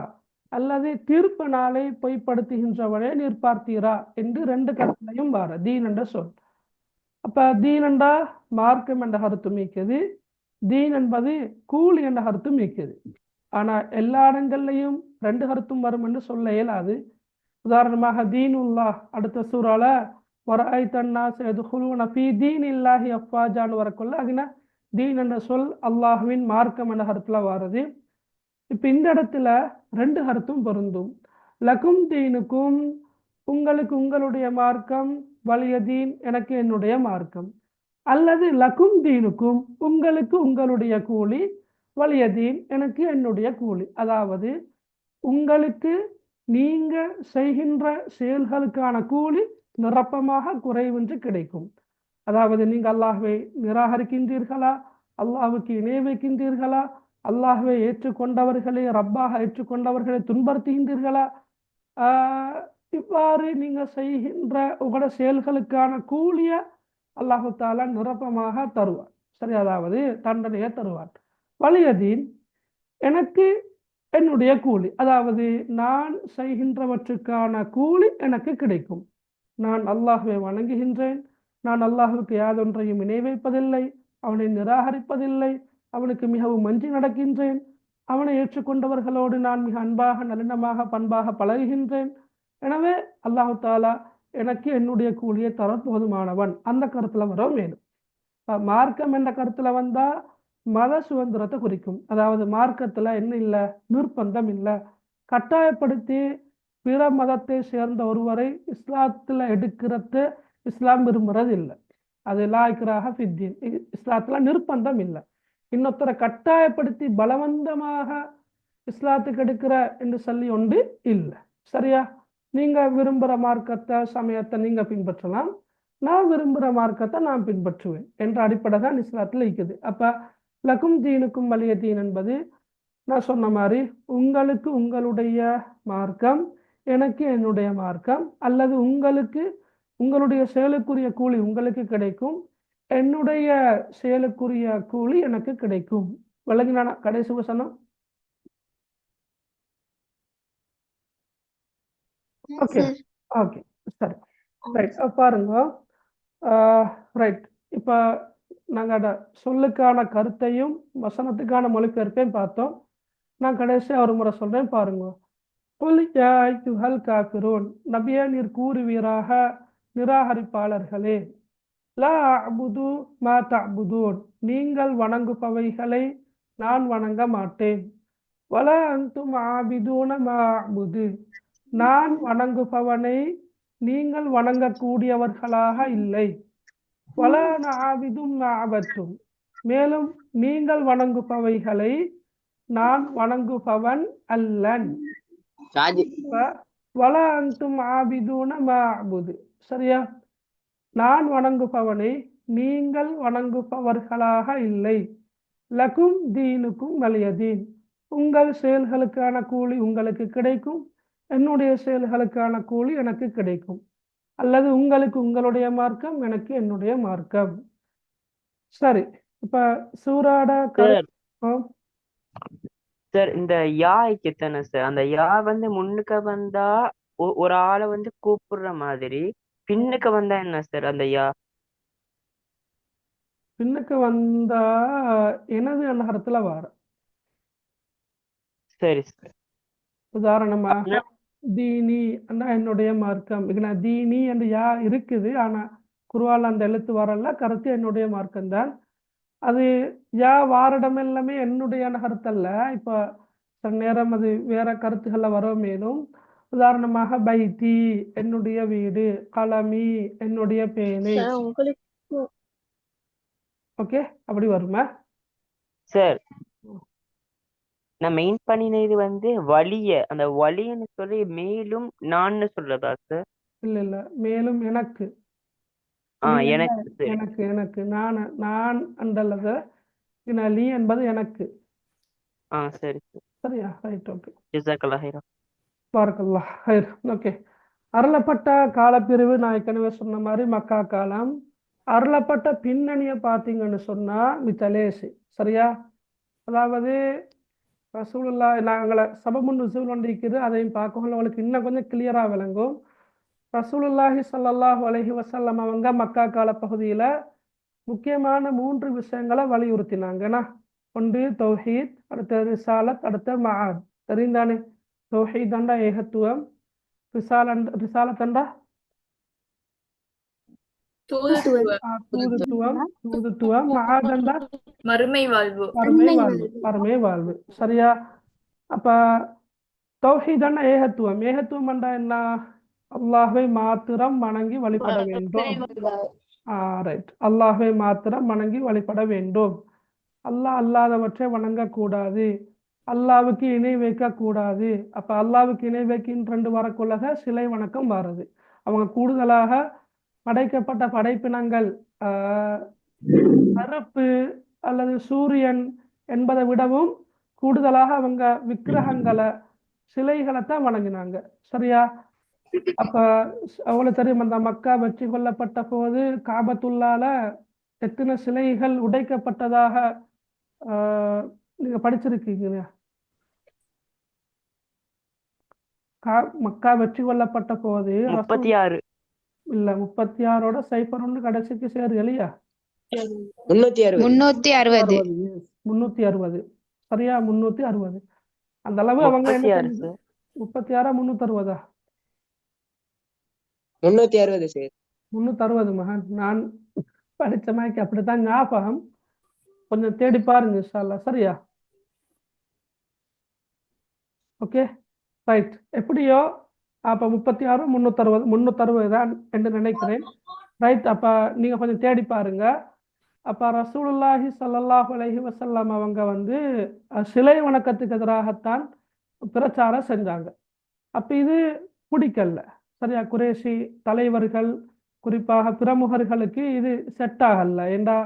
A: அல்லது தீர்ப்பு நாளை பொய்ப்படுத்துகின்றவனே நீர் பார்த்தீரா என்று ரெண்டு கருத்தையும் வார தீன் என்ற சொல். அப்ப தீன் என்றா மார்க்கம் என்ற கருத்தும் மிக்கது, தீன் என்பது கூலி என்ற கருத்தும் மிக்கது. ஆனா எல்லா இடங்கள்லையும் ரெண்டு கருத்தும் வரும் என்று சொல்ல இயலாது. உதாரணமாக தீனுல்லா அடுத்த சூறால வரஐத்தன்னா யதுகுலூன ஃபீ தீனில்லாஹி அஃப்வாஜான்னு வரக்குள்ள அதுனா தீன் என்ற சொல் அல்லாஹ்வின் மார்க்கம் என்ற கருத்துல வாருது. இப்ப இந்த இடத்துல ரெண்டு கருத்தும் பொருந்தும். லகும் தீனுக்கும் உங்களுக்கு உங்களுடைய மார்க்கம், வலிய தீன் எனக்கு என்னுடைய மார்க்கம். அல்லது லகும் தீனுக்கும் உங்களுக்கு உங்களுடைய கூலி, வலிய தீன் எனக்கு என்னுடைய கூலி. அதாவது உங்களுக்கு நீங்க செய்கின்ற செயல்களுக்கான கூலி நிரப்பமாக குறைவின்றி கிடைக்கும். அதாவது நீங்க அல்லாஹ்வை நிராகரிக்கின்றீர்களா, அல்லாஹ்வுக்கு இணை வைக்கின்றீர்களா, அல்லாஹ்வை ஏற்றுக்கொண்டவர்களை, ரப்பாக ஏற்றுக்கொண்டவர்களை துன்புறுத்துகின்றீர்களா, இவ்வாறு நீங்க செய்கின்ற உங்களோட செயல்களுக்கான கூலிய அல்லாஹு தாலா நிரப்பமாக தருவார். சரி, அதாவது தண்டனையை தருவார். வலியதீன் எனக்கு என்னுடைய கூலி, அதாவது நான் செய்கின்றவற்றுக்கான கூலி எனக்கு கிடைக்கும். நான் அல்லாஹ்வை வணங்குகின்றேன், நான் அல்லாஹ்வுக்கு யாதொன்றையும் இணை வைப்பதில்லை, அவனை நிராகரிப்பதில்லை, அவனுக்கு மிகவும் மஞ்சி நடக்கின்றேன், அவனை ஏற்றுக்கொண்டவர்களோடு நான் மிக அன்பாக, நளினமாக, பண்பாக பழகுகின்றேன். எனவே அல்லாஹு தாலா எனக்கு என்னுடைய கூலியை தர போதுமானவன். அந்த கருத்துல வர மேலும் மார்க்கம் என்ற கருத்துல வந்தா மத சுதந்திரத்தை குறிக்கும். அதாவது மார்க்கத்துல என்ன இல்லை, நிர்பந்தம் இல்லை. கட்டாயப்படுத்தி பிற மதத்தை சேர்ந்த ஒருவரை இஸ்லாத்துல எடுக்கிறது இஸ்லாம் விரும்புறது இல்லை. அது லா இக்ராஹ ஃபித்தீன், இஸ்லாத்துல நிர்பந்தம் இல்லை. இன்னொருத்தரை கட்டாயப்படுத்தி பலவந்தமாக இஸ்லாத்துக்கு எடுக்கிற என்று சொல்லி ஒன்று இல்லை. சரியா? நீங்க விரும்புகிற மார்க்கத்தை, சமயத்தை நீங்க பின்பற்றலாம், நான் விரும்புகிற மார்க்கத்தை நான் பின்பற்றுவேன் என்ற அடிப்படை தான் இஸ்லாத்துல இருக்குது. அப்ப லகும் தீனுக்கும் வலிய தீன் என்பது நான் சொன்ன மாதிரி உங்களுக்கு உங்களுடைய மார்க்கம், எனக்கு என்னுடைய மார்க்கம். அல்லது உங்களுக்கு உங்களுடைய செயலுக்குரிய கூலி உங்களுக்கு கிடைக்கும், என்னுடைய செயலுக்குரிய கூலி எனக்கு கிடைக்கும். விளங்கினா கடைசி வசனம்? ஓகே ஓகே சரி, ரைட். பாருங்க, ரைட். இப்போ நாங்கள் அதை சொல்லுக்கான கருத்தையும் வசனத்துக்கான மொழிபெயர்ப்பையும் பார்த்தோம். நான் கடைசியாக ஒரு முறை சொல்றேன், பாருங்க. குல் யா அய்யுஹல் காஃபிரூன், நபியே நீர் கூறுவீராக, நிராகரிப்பாளர்களே, லா அஅ்புது மா தஅ்புதூன், நீங்கள் வணங்குபவைகளை நான் வணங்க மாட்டேன். வலா அன்தும் ஆபிதூன மா அஅ்புது, நான் வணங்குபவனை நீங்கள் வணங்கக்கூடியவர்களாக இல்லை. வலா நஆபிதும் மா அபத்தும், மேலும் நீங்கள் வணங்குபவைகளை நான் வணங்குபவன் அல்லன். வலா அன்தும் ஆபிதூன மா அஅ்புது, சரியா? நான் வணங்குபவனை நீங்கள் வணங்குபவர்களாக இல்லை. லகும் தீனுக்கும் வலிய தீன், உங்கள் செயல்களுக்கான கூலி உங்களுக்கு கிடைக்கும், என்னுடைய செயல்களுக்கான கூலி எனக்கு கிடைக்கும். அல்லது உங்களுக்கு உங்களுடைய மார்க்கம், எனக்கு என்னுடைய மார்க்கம். சரி, இப்ப சூராட
B: சார் இந்த யா எத்தனை சார்? அந்த யா வந்து முன்னுக்கு வந்தா ஒரு ஆளை வந்து கூப்பிடுற மாதிரி, பின்னுக்கு வந்தா என்ன சார் அந்த யா?
A: பின்னுக்கு வந்தா எனது என்ற அர்த்தத்துல வார.
B: சரி சார்.
A: உதாரணமாக
B: அப்படின்னா
A: தீனி அண்ணா என்னுடைய மார்க்கம். இதுனா தீனி என்று யா இருக்குது, ஆனா குர்ஆன்ல அந்த எழுத்து வரல. கருத்து என்னுடைய மார்க்கம் தான். அது யா வாரிடம் எல்லாமே என்னுடைய கருத்தல்ல. இப்போ சில நேரம் அது வேற கருத்துக்கள்ல வர மேலும். உதாரணமாக பைத்தி என்னுடைய வீடு, கலமி என்னுடைய பேனை.
C: சார் உங்களுக்கு
A: ஓகே, அப்படி வருமா?
B: சார் நான் மெயின் பண்ணின இது வந்து வலிய, அந்த வலியன்னு சொல்லி மேலும் நான்னு சொல்றதா சார்?
A: இல்ல இல்ல, மேலும் எனக்கு லீ என்றால்
B: எனக்கு சரி.
A: எனக்கு நான் அண்டல்லது. லீ என்பது எனக்கு.
B: சரி சார்.
A: சரியா? Right, okay.
B: ஜஸாக்கல்லாஹ் ஹைரா.
A: பாரக்கல்லாஹ் ஹைர். ஓகே. அருளப்பட்ட காலப்பிரிவு நான் ஏற்கனவே சொன்ன மாதிரி மக்கா காலம். அருளப்பட்ட பின்னணியை பார்த்தீங்கன்னு சொன்னா மித்தலேசி. சரியா? அதாவது ரசூலுல்லாஹ் நாங்களை சபபுன் நுஸூல் ஒன்று இருக்குது, அதையும் பார்க்கணும், உங்களுக்கு இன்னும் கொஞ்சம் கிளியரா விளங்கும். ரசூலுல்லாஹி ஸல்லல்லாஹு அலைஹி வஸல்லம் அவங்க மக்கா கால பகுதியில முக்கியமான 3 விஷயங்களை வலியுறுத்தினாங்கன்னா, ஒன்று தௌஹீத், அடுத்த ரிசாலத், அடுத்த மஆத். தெரிந்தானே? தௌஹீத் அண்டா ஏகத்துவம், ரிசாலத் அண்டா
D: தூதுத்துவம்,
A: தூதுத்துவம், மஆத் அண்டா
D: மறுமை வாழ்வு.
A: பரமே வாழ்வு. சரியா? அப்ப தௌஹீத் அண்டா ஏகத்துவம். ஏகத்துவம் அண்டா என்ன? அல்லாஹ்வை மாத்திரம் வணங்கி வழிபட வேண்டும். ரைட், அல்லாஹ்வை மாத்திரம் வணங்கி வழிபட வேண்டும். அல்லாஹ் அல்லாதவற்றை வணங்கக்கூடாது, அல்லாவுக்கு இணை வைக்க கூடாது. அப்ப அல்லாவுக்கு இணை வைக்கின்ற 2 வரக்குள்ளக சிலை வணக்கம் வருது. அவங்க கூடுதலாக படைக்கப்பட்ட படைப்பினங்கள் கருப்பு அல்லது சூரியன் என்பதை விடவும் கூடுதலாக அவங்க விக்கிரகங்களை, சிலைகளை தான் வணங்கினாங்க. சரியா? அப்ப அவங்களுக்கு தெரியும், அந்த மக்கா வெற்றி கொள்ளப்பட்ட போது காபத்துல்லால எத்தனை சிலைகள் உடைக்கப்பட்டதாக நீங்க படிச்சிருக்கீங்க. மக்கா வெற்றி கொள்ளப்பட்ட போது
B: 36
A: இல்ல 36ஓட 01 கடைசிக்கு சேரு இல்லையா?
C: 360.
A: 360. சரியா? 360. அந்த அளவு அவங்க என்ன
B: 36 சார்.
A: 36 360.
E: 360 சார்.
A: 360 மகன். நான் படிச்ச மாதிரி அப்படித்தான் ஞாபகம். கொஞ்சம் தேடி பாருங்க இன்ஷா அல்லாஹ். சரியா? Okay, right. எப்படியோ அப்ப 36 360 தான் என்று நினைக்கிறேன். ரைட். அப்ப நீங்க கொஞ்சம் தேடி பாருங்க. அப்ப ரசூலுல்லாஹி ஸல்லல்லாஹு அலைஹி வஸல்லம் அவங்க வந்து சிலை வணக்கத்துக்கு எதிராகத்தான் பிரச்சாரம் செஞ்சாங்க. அப்ப இது பிடிக்கல. சரியா? குறைஷி தலைவர்கள், குறிப்பாக பிரமுகர்களுக்கு இது செட் ஆகல. ஏண்டா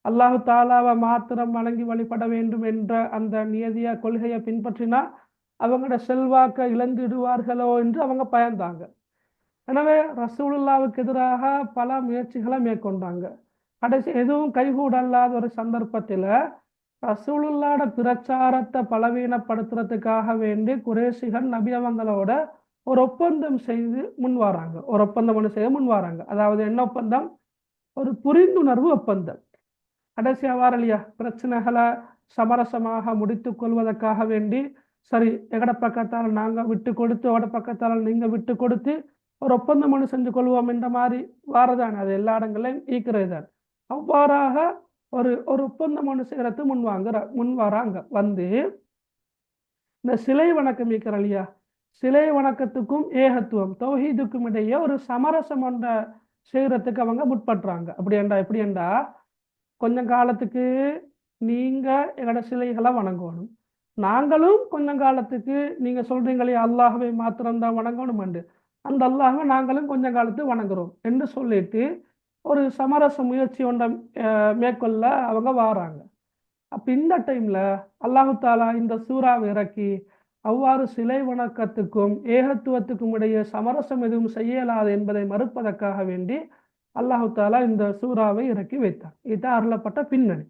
A: அல்லாஹு தாலாவை மாத்திரம் வணங்கி வழிபட வேண்டும் என்ற அந்த நியதிய கொள்கையை பின்பற்றினா அவங்களோட செல்வாக்கை இழந்துடுவார்களோ என்று அவங்க பயந்தாங்க. எனவே ரசூலுல்லாவுக்கு எதிராக பல முயற்சிகளை மேற்கொண்டாங்க. கடைசி எதுவும் கைகூடல்லாத ஒரு சந்தர்ப்பத்தில் ரசூலுல்லாட பிரச்சாரத்தை பலவீனப்படுத்துறதுக்காக வேண்டி குறைஷிகள் நபி அவங்களோட ஒரு ஒப்பந்தம் செய்து முன்வராங்க. அதாவது என்ன ஒப்பந்தம்? ஒரு புரிந்துணர்வு ஒப்பந்தம். கடைசியா வார இல்லையா, பிரச்சனைகளை சமரசமாக முடித்து கொள்வதற்காக வேண்டி, சரி எங்கட பக்கத்தால் நாங்க விட்டு கொடுத்து, அவட பக்கத்தால் நீங்க விட்டு கொடுத்து ஒரு ஒப்பந்தம் ஒன்று செஞ்சு கொள்வோம் என்ற மாதிரி வாரதான். அது எல்லா இடங்களையும் ஈக்கிறது தான். அவ்வாறாக ஒரு ஒப்பந்தம் ஒன்று செய்யறது முன்வராங்க. வந்து இந்த சிலை வணக்கம் ஈக்கிற இல்லையா, சிலை வணக்கத்துக்கும் ஏகத்துவம் தௌஹீதுக்கும் இடையே ஒரு சமரசம் ஒன்ற செய்யறதுக்கு அவங்க முற்படுறாங்க. எப்படி என்றா கொஞ்சம் காலத்துக்கு நீங்க எங்களோட சிலைகளை வணங்கணும், நாங்களும் கொஞ்சம் காலத்துக்கு நீங்க சொல்றீங்களே அல்லாஹ்வை மாத்திரம்தான் வணங்கணும் என்று, அந்த அல்லாஹ்வை நாங்களும் கொஞ்சம் காலத்துக்கு வணங்குறோம் என்று சொல்லிட்டு ஒரு சமரச முயற்சி ஒன்றை மேற்கொள்ள அவங்க வாராங்க. அப்ப இந்த டைம்ல அல்லாஹு தாலா இந்த சூறாவை இறக்கி அவ்வாறு சிலை வணக்கத்துக்கும் ஏகத்துவத்துக்கும் இடையே சமரசம் எதுவும் செய்யலாது என்பதை மறுப்பதற்காக வேண்டி அல்லாஹு தாலா இந்த சூறாவை இறக்கி வைத்தார். இதுதான் அருளப்பட்ட பின்னணி.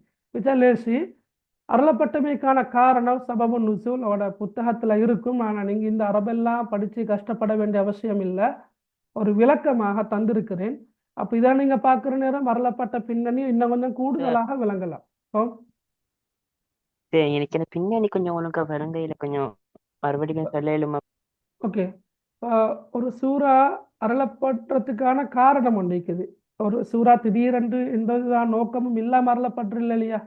A: லேசி அருளப்பட்டமைக்கான காரணம் சபபுன் நுஸூல் அவட புத்தகத்துல இருக்கும். ஆனா நீங்க இந்த அரபெல்லாம் படிச்சு கஷ்டப்பட வேண்டிய அவசியம் இல்லை. ஒரு விளக்கமாக தந்திருக்கிறேன். அப்ப இதை நீங்க பார்க்குற நேரம் வரலப்பட்ட பின்னணி இன்னும் கொஞ்சம் கூடுதலாக விளங்கலாம். ஓ
B: சரி, எனக்கு என்ன பின்னாடி கொஞ்சம் ஒழுங்கா வருங்கையில கொஞ்சம் மறுபடியும் சொல்லலுமா?
A: ஓகே. ஒரு சூறா அருளப்படுறதுக்கான காரணம் ஒன்று இருக்குது. ஒரு சூறா திடீரென்று எந்த விதமான நோக்கமும் இல்லாம அருளப்பட்டிருஇல்லை இல்லையா?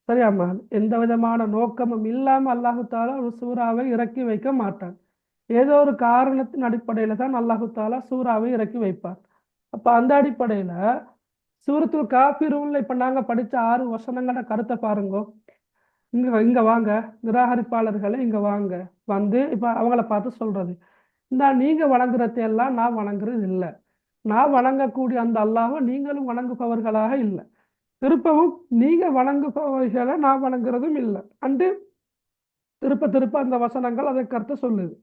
A: சரியாம்மா, எந்த விதமான நோக்கமும் இல்லாம அல்லாஹு தாலா ஒரு சூறாவை இறக்கி வைக்க மாட்டான். ஏதோ ஒரு காரணத்தின் அடிப்படையில தான் அல்லாஹு தாலா சூறாவை இறக்கி வைப்பார். அப்ப அந்த அடிப்படையில சூரத்துல் காஃபிரூன்ல இப்ப நாங்க படிச்ச 6 வசனங்களோட கருத்தை பாருங்க. இங்க வாங்க, நிராகரிப்பாளர்களே இங்க வாங்க. வந்து இப்ப அவங்கள பார்த்து சொல்றது, நீங்க வணங்குறதையெல்லாம் நான் வணங்குறது இல்லை. நான் வணங்கக்கூடிய அந்த அல்லாஹ்வை நீங்களும் வணங்குபவர்களாக இல்லை. திருப்பவும் நீங்க வணங்குபவர்களை நான் வணங்குறதும் இல்லை அண்டு திருப்ப திருப்ப அந்த வசனங்கள் அதை கருத்து சொல்லுது.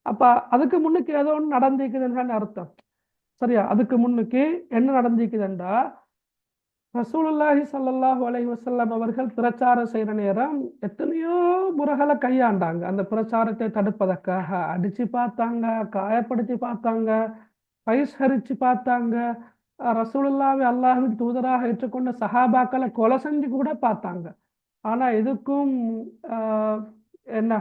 A: அப்ப அதுக்கு முன்னுக்கு ஏதோ ஒன்று நடந்திருக்குதுன்னு அர்த்தம். சரியா? அதுக்கு முன்னுக்கு என்ன நடந்திருக்குதுன்றா, ரசூலுல்லாஹி ஸல்லல்லாஹு அலைஹி வஸல்லம் அவர்கள் பிரச்சாரம் செய்யற நேரம் எத்தனையோ முறைகளை கையாண்டாங்க. அந்த பிரச்சாரத்தை தடுப்பதற்காக அடிச்சு பார்த்தாங்க, காயப்படுத்தி பார்த்தாங்க, பைசரிச்சு பார்த்தாங்க. ரசூலுல்லாஹி அல்லாஹ்வின் தூதராக ஏற்றுக்கொண்ட சஹாபாக்களை கொலை செஞ்சு கூட பார்த்தாங்க. ஆனா எதுக்கும் என்ன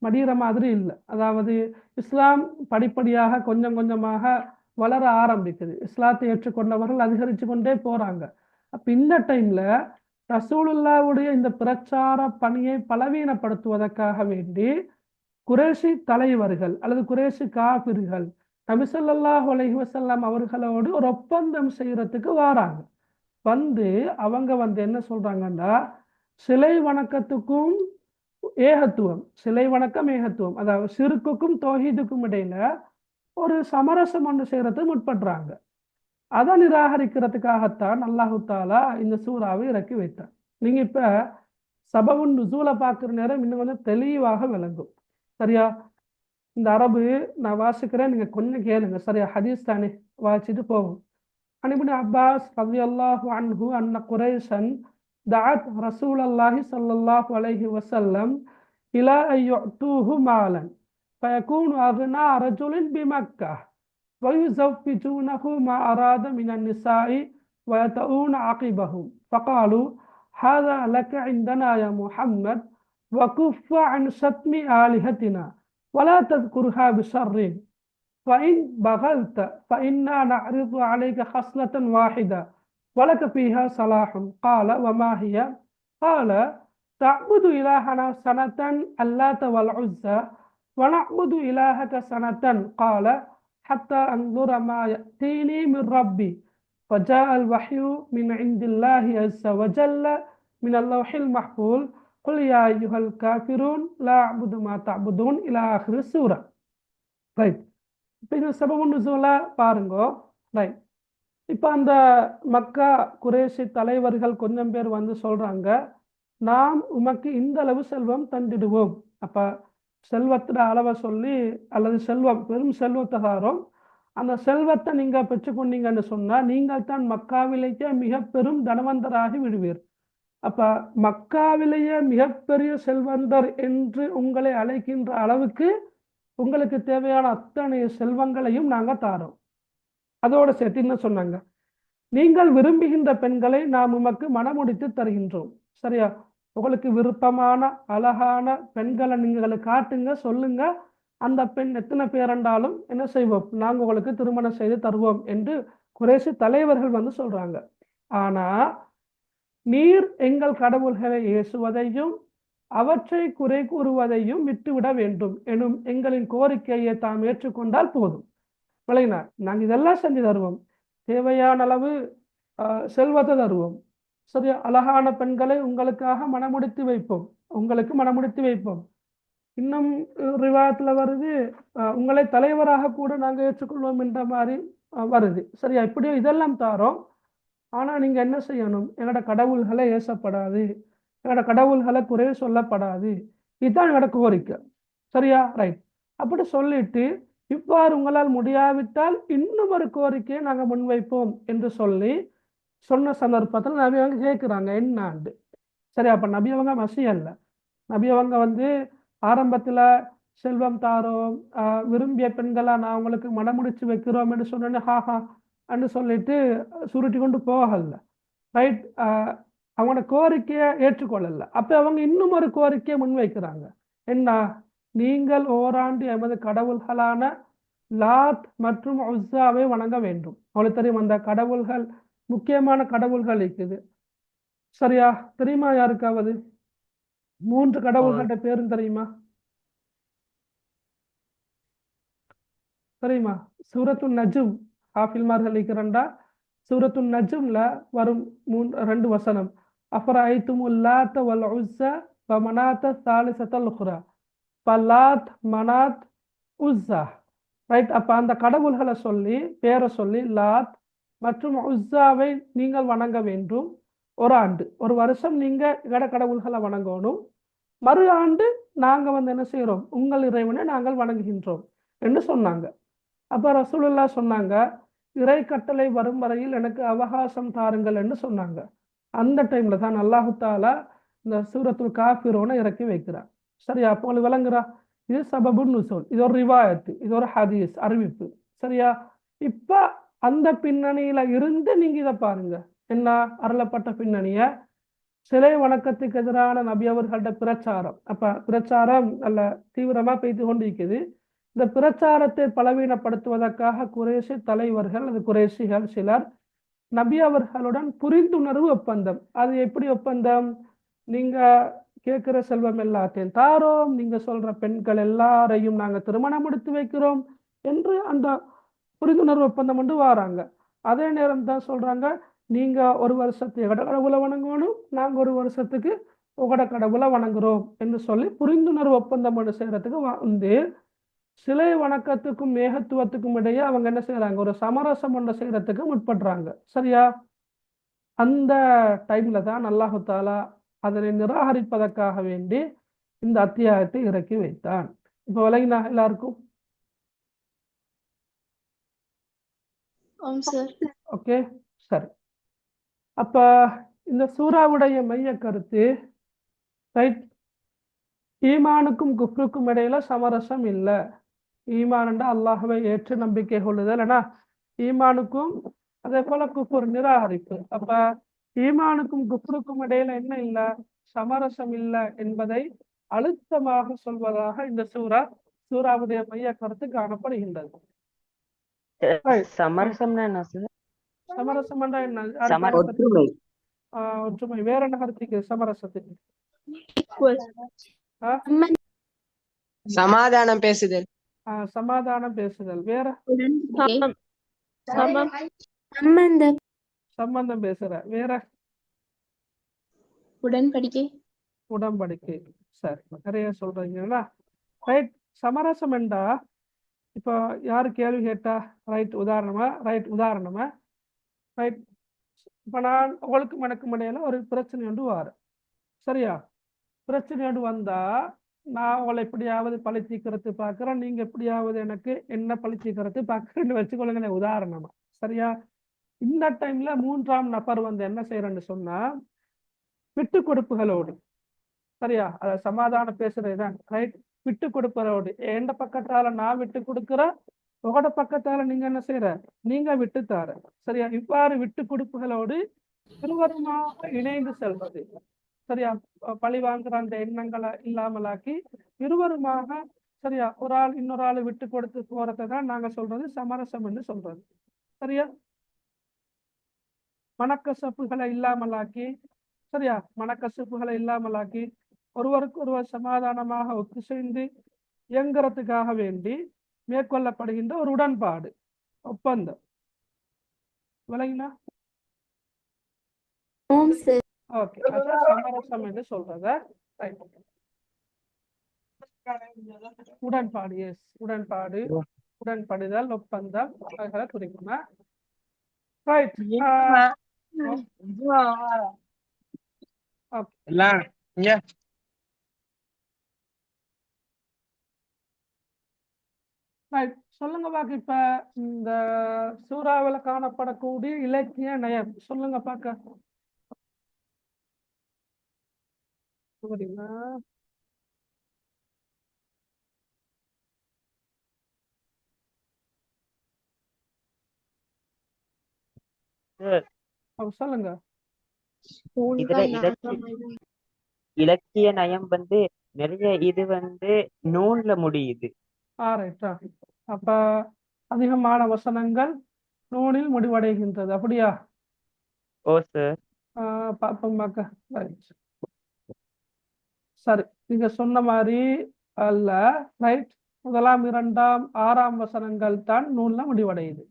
A: மடிகிற மாதிரி இல்லை. அதாவது இஸ்லாம் படிப்படியாக கொஞ்சம் கொஞ்சமாக வளர ஆரம்பிக்குது. இஸ்லாத்தை ஏற்றுக்கொண்டவர்கள் அதிகரித்து கொண்டே போறாங்க. அப்ப இந்த டைம்ல ரசூலுல்லாவுடைய இந்த பிரச்சார பணியை பலவீனப்படுத்துவதற்காக வேண்டி குறைஷி தலைவர்கள் அல்லது குறைஷி காபிர்கள் நபி ஸல்லல்லாஹு அலைஹி வஸல்லம் அவர்களோடு ஒரு ஒப்பந்தம் செய்யறதுக்கு வாராங்க. வந்து அவங்க என்ன சொல்றாங்கன்னா, சிலை வணக்கத்துக்கும் ஏகத்துவம், சிலை வணக்கம் ஏகத்துவம், அதாவது ஷிர்க்குக்கும் தௌஹீதுக்கும் இடையில ஒரு சமரசம் ஒன்று செய்யறதுக்கு முற்படுறாங்க. அதை நிராகரிக்கிறதுக்காகத்தான் அல்லாஹு தாலா இந்த சூறாவை இறக்கி வைத்தார். நீங்க இப்ப சபவுன் நுசூல பார்க்குற நேரம் இன்னும் கொஞ்சம் தெளிவாக விளங்கும். சரியா? இந்த அரபு நான் வாசிக்கிறேன், நீங்க கொஞ்சம் கேளுங்க. சரியா? ஹதீஸ் தானே, வாசிச்சுட்டு போவோம். அனிபுன் அப்பாஸ் ரலியல்லாஹு அன்ஹு அன்ன குரைஷன் தஅத் ரசூலல்லாஹி ஸல்லல்லாஹு அலைஹி வஸல்லம் இலா அய்யுதூஹு மாலன் ஃபயகூனு அக்னா ரஜுலின் பிமக்கா ويزوجونه ما أراد من النساء ويطؤون عقبهم فقالوا هذا لك عندنا يا محمد وكف عن شتم آلهتنا ولا تذكرها بشر فإن بغلت فإنا نعرض عليك خصلة واحدة ولك فيها صلاح. قال وما هي؟ قال تعبد إلهنا سنة اللات والعزى ونعبد إلهك سنة. قال حتى أنظر ما يأتيني من ربي فجاء الوحي من عند الله عز وجل من اللوح المحفوظ قل يا أيها الكافرون لا أعبد ما تعبدون إلى آخر السورة. ரைட். இப்போ இந்த சபபுன் நுசூல பாருங்க. ரைட். இப்போ அந்த மக்கா குறைஷி தலைவர்கள் கொஞ்சம் பேர் வந்து சொல்றாங்க, நாம் உமக்கு இந்த அளவு செல்வம் தந்திடுவோம். அப்ப செல்வத்திட அளவை சொல்லி, அல்லது செல்வம் பெரும் செல்வத்தை தாரோம், அந்த செல்வத்தை நீங்க பெற்றுக்கொண்டீங்கன்னு சொன்னா நீங்கள் தான் மக்காவிலேயே மிக பெரும் தனவந்தராகி விடுவீர். அப்ப மக்காவிலேயே மிகப்பெரிய செல்வந்தர் என்று உங்களை அழைக்கின்ற அளவுக்கு உங்களுக்கு தேவையான அத்தனை செல்வங்களையும் நாங்க தாரோம். அதோட சேர்த்து என்ன சொன்னாங்க, நீங்கள் விரும்புகின்ற பெண்களை நாம் உமக்கு மனமுடித்து தருகின்றோம். சரியா? உங்களுக்கு விருப்பமான அழகான பெண்களை நீங்களை காட்டுங்க, சொல்லுங்க, அந்த பெண் எத்தனை பேரண்டாலும் என்ன செய்வோம், நாங்க உங்களுக்கு திருமணம் செய்து தருவோம் என்று குறைஷி தலைவர்கள் வந்து சொல்றாங்க. ஆனா நீர் எங்கள் கடவுள்களை ஏசுவதையும் அவற்றை குறை கூறுவதையும் விட்டுவிட வேண்டும் எனும் எங்களின் கோரிக்கையை தாம் ஏற்றுக்கொண்டால் போதும். விளையினார், நாங்க இதெல்லாம் செஞ்சு தருவோம், தேவையான அளவு செல்வத்தை தருவோம். சரியா? அழகான பெண்களை உங்களுக்காக மனமுடித்து வைப்போம், உங்களுக்கு மனமுடித்து வைப்போம். இன்னும் ரிவாயத்துல வருது, உங்களை தலைவராக கூட நாங்க ஏற்றுக்கொள்வோம் என்ற மாதிரி வருது. சரியா? இப்படியோ இதெல்லாம் தாரோம். ஆனா நீங்க என்ன செய்யணும், எங்களோட கடவுள்களை ஏசப்படாது, எங்களோட கடவுள்களை குறை சொல்லப்படாது, இதுதான் எங்களோட கோரிக்கை. சரியா? ரைட். அப்படி சொல்லிட்டு, இவ்வாறு உங்களால் முடியாவிட்டால் இன்னும் ஒரு கோரிக்கையை நாங்க முன்வைப்போம் என்று சொல்லி சொன்ன சந்தர்ப்பத்தில் நபி அவங்க கேட்குறாங்க என்னாண்டு. சரி, அப்ப நபி அவங்க மசி அல்ல. நபி அவங்க ஆரம்பத்துல செல்வம் தாரோம், விரும்பிய பெண்களா நான் உங்களுக்கு மனமுடிச்சு வைக்கிறோம் என்று சொன்னோன்னே ஹாஹா என்று சொல்லிட்டு சுருட்டி கொண்டு போகல. ரைட். அவங்களோட கோரிக்கையை ஏற்றுக்கொள்ளல. அப்ப அவங்க இன்னும் ஒரு கோரிக்கையை முன்வைக்கிறாங்க. என்ன? நீங்கள் ஓராண்டு எமது கடவுள்களான லாத் மற்றும் உஸ்ஸாவை வணங்க வேண்டும். அவளுக்கு தெரியும் அந்த கடவுள்கள், முக்கியமான கடவுள்கள் இருக்குது. சரியா? தெரியுமா யாருக்காவது? 3 கடவுள்களோட பேரும் தெரியுமா? தெரியுமா? சூரத்து நஜும் ஹாஃபில்மார்கள் இருக்கிறண்டா. சூரத்து நஜும்ல வரும் 2 வசனம். அஃபரஐத்துமுல் லாத்த வல் உஸ்ஸா வ மனாத்த சாலிசத்தல் உக்ரா. பல்லாத், மனாத், உஸ்ஸா. ரைட். அப்ப அந்த கடவுள்களை சொல்லி, பேரை சொல்லி, லாத் மற்றும் உஸ்ஸாவை நீங்கள் வணங்க வேண்டும். ஒரு ஆண்டு, ஒரு வருஷம் நீங்க இட கடவுள்களை வணங்கணும். மறு ஆண்டு நாங்க என்ன செய்யறோம்? உங்கள் இறைவனை நாங்கள் வணங்குகின்றோம் என்று சொன்னாங்க. அப்ப ரசூலுல்லாஹ் சொன்னாங்க, இறை கட்டளை வரும் வரையில் எனக்கு அவகாசம் தாருங்கள் என்று சொன்னாங்க. அந்த டைம்ல தான் அல்லாஹு தாலா இந்த சூரத்துல் காஃபிரூனை இறக்கி வைக்கிறார். சரியா? அப்போ உங்களுக்கு விளங்குறா? இது சபபுன் நுசூல், இது ஒரு ரிவாயத்து, இது ஒரு ஹதீஸ் அறிவிப்பு. சரியா? இப்ப அந்த பின்னணியில இருந்து நீங்க இதை பாருங்க. என்ன அருளப்பட்ட பின்னணிய? சிலை வணக்கத்துக்கு எதிரான நபி அவர்கள்ட்ட பிரச்சாரம். அப்ப பிரச்சாரம் நல்ல தீவிரமா பெய்து கொண்டிருக்குது. இந்த பிரச்சாரத்தை பலவீனப்படுத்துவதற்காக குறைஷி தலைவர்கள், அது குறைஷிகள் சிலர் நபி அவர்களுடன் புரிந்துணர்வு ஒப்பந்தம். அது எப்படி ஒப்பந்தம்? நீங்க கேட்கிற செல்வம் எல்லாத்தையும் தாரோம், நீங்க சொல்ற பெண்கள் எல்லாரையும் நாங்க திருமணம் எடுத்து வைக்கிறோம் என்று அந்த புரிந்துணர்வு ஒப்பந்தம் கொண்டு வராங்க. அதே நேரம் தான் சொல்றாங்க, நீங்க ஒரு வருஷத்துக்கு எகட கடவுளை வணங்கணும், நாங்க ஒரு வருஷத்துக்கு உகட கடவுளை வணங்குறோம் என்று சொல்லி புரிந்துணர்வு ஒப்பந்தம் ஒன்று செய்யறதுக்கு வந்து சிலை வணக்கத்துக்கும் மேகத்துவத்துக்கும் இடையே அவங்க என்ன செய்யறாங்க? ஒரு சமரசம் ஒன்று செய்யறதுக்கு முற்படுறாங்க. சரியா? அந்த டைம்ல தான் அல்லாஹு தாலா அதனை நிராகரிப்பதற்காக வேண்டி இந்த அத்தியாயத்தை இறக்கி வைத்தான். இப்ப விளங்கினா எல்லாருக்கும்? ஓகே, சரி. அப்ப இந்த சூறாவுடைய மைய கருத்து, ரைட், ஈமானுக்கும் குஃப்ருக்கும் இடையில சமரசம் இல்லை. ஈமான்டா அல்லாஹ்வை ஏற்று நம்பிக்கை கொள்ளுதல், ஏன்னா ஈமானுக்கும் அதே போல குஃபுர் நிராகரிப்பு. அப்ப ஈமானுக்கும் குஃப்ருக்கும் இடையில என்ன இல்லை? சமரசம் இல்லை என்பதை அழுத்தமாக சொல்வதாக இந்த சூறாவுடைய மைய கருத்து காணப்படுகின்றது.
B: சமரசம்னா என்ன சார்?
A: சமரசம் என்றா என்ன?
C: ஒற்றுமை.
A: ஒற்றுமை. வேற என்ன கருத்துக்கு சமரசத்துக்கு?
C: சமாதானம் பேசுதல்.
A: சமாதானம் பேசுதல். வேற சம்பந்தம் பேசுற. வேற உடன்படிக்கை. சரி, நிறைய சொல்றீங்களா? ரைட். சமரசம் என்றா இப்போ யாரு கேள்வி கேட்டா? ரைட், உதாரணமா ரைட், இப்ப நான் உங்களுக்கும் எனக்கும் இடையில ஒரு பிரச்சனை ஒன்று வாரு. சரியா? பிரச்சனையோடு வந்தா நான் உங்களை எப்படியாவது பழிச்சிக்கிறது பார்க்குறேன், நீங்க எப்படியாவது எனக்கு என்ன பழிச்சிக்கிறது பார்க்குறேன்னு வச்சுக்கொள்ளுங்க உதாரணமா. சரியா? இந்த டைம்ல 3ஆம் நபர் என்ன செய்யறேன்னு சொன்னா, விட்டு கொடுப்புகளோடு, சரியா, அத சமாதானம் பேசுறதுதான். ரைட். விட்டு கொடுப்பதோடு, எந்த பக்கத்தால நான் விட்டு கொடுக்குறேன், உங்களோட பக்கத்தால நீங்க என்ன செய்யற? நீங்க விட்டு தார. சரியா? இவ்வாறு விட்டு கொடுப்புகளோடு இருவருமாக இணைந்து செல்வது. சரியா? பழி வாங்குற அந்த எண்ணங்களை இல்லாமலாக்கி இருவருமாக, சரியா, ஒரு ஆள் இன்னொரு ஆள் விட்டு கொடுத்து போறதை தான் நாங்க சொல்றது சமரசம் என்று சொல்றது. சரியா? மனக்கசப்புகளை இல்லாமலாக்கி, சரியா, மனக்கசப்புகளை இல்லாமலாக்கி ஒருவருக்கு ஒருவர் சமாதானமாக ஒத்து சேர்ந்து இயங்குறதுக்காக வேண்டி மேற்கொள்ளப்படுகின்ற ஒரு உடன்பாடு, ஒப்பந்தம். விளங்கினா? ஓகே, அதான் சமரசம் என்று சொல்றத. உடன்பாடு. எஸ், உடன்பாடு, உடன்படுதல், ஒப்பந்தம், அதுகளை குறிக்குமா? ரைட். சொல்லுங்க பாக்க. இப்ப இந்த சூறாவில காணப்படக்கூடிய இலக்கிய நயம் சொல்லுங்க பாக்க.
B: சார்
A: சொல்லுங்க.
B: இதுல இலக்கிய நயம் வந்து நிறைய இது வந்து நூல்ல முடியுது.
A: ரைட்டா. அப்ப அதிகமான வசனங்கள் நூனில் முடிவடைகின்றது, அப்படியா?
B: ஓ சார்.
A: பார்ப்போம் பார்க்க. ரைட், சரி. நீங்க சொன்ன மாதிரி அல்ல. ரைட், முதலாம் இரண்டாம் ஆறாம் வசனங்கள் தான் நூல்ல முடிவடையுது,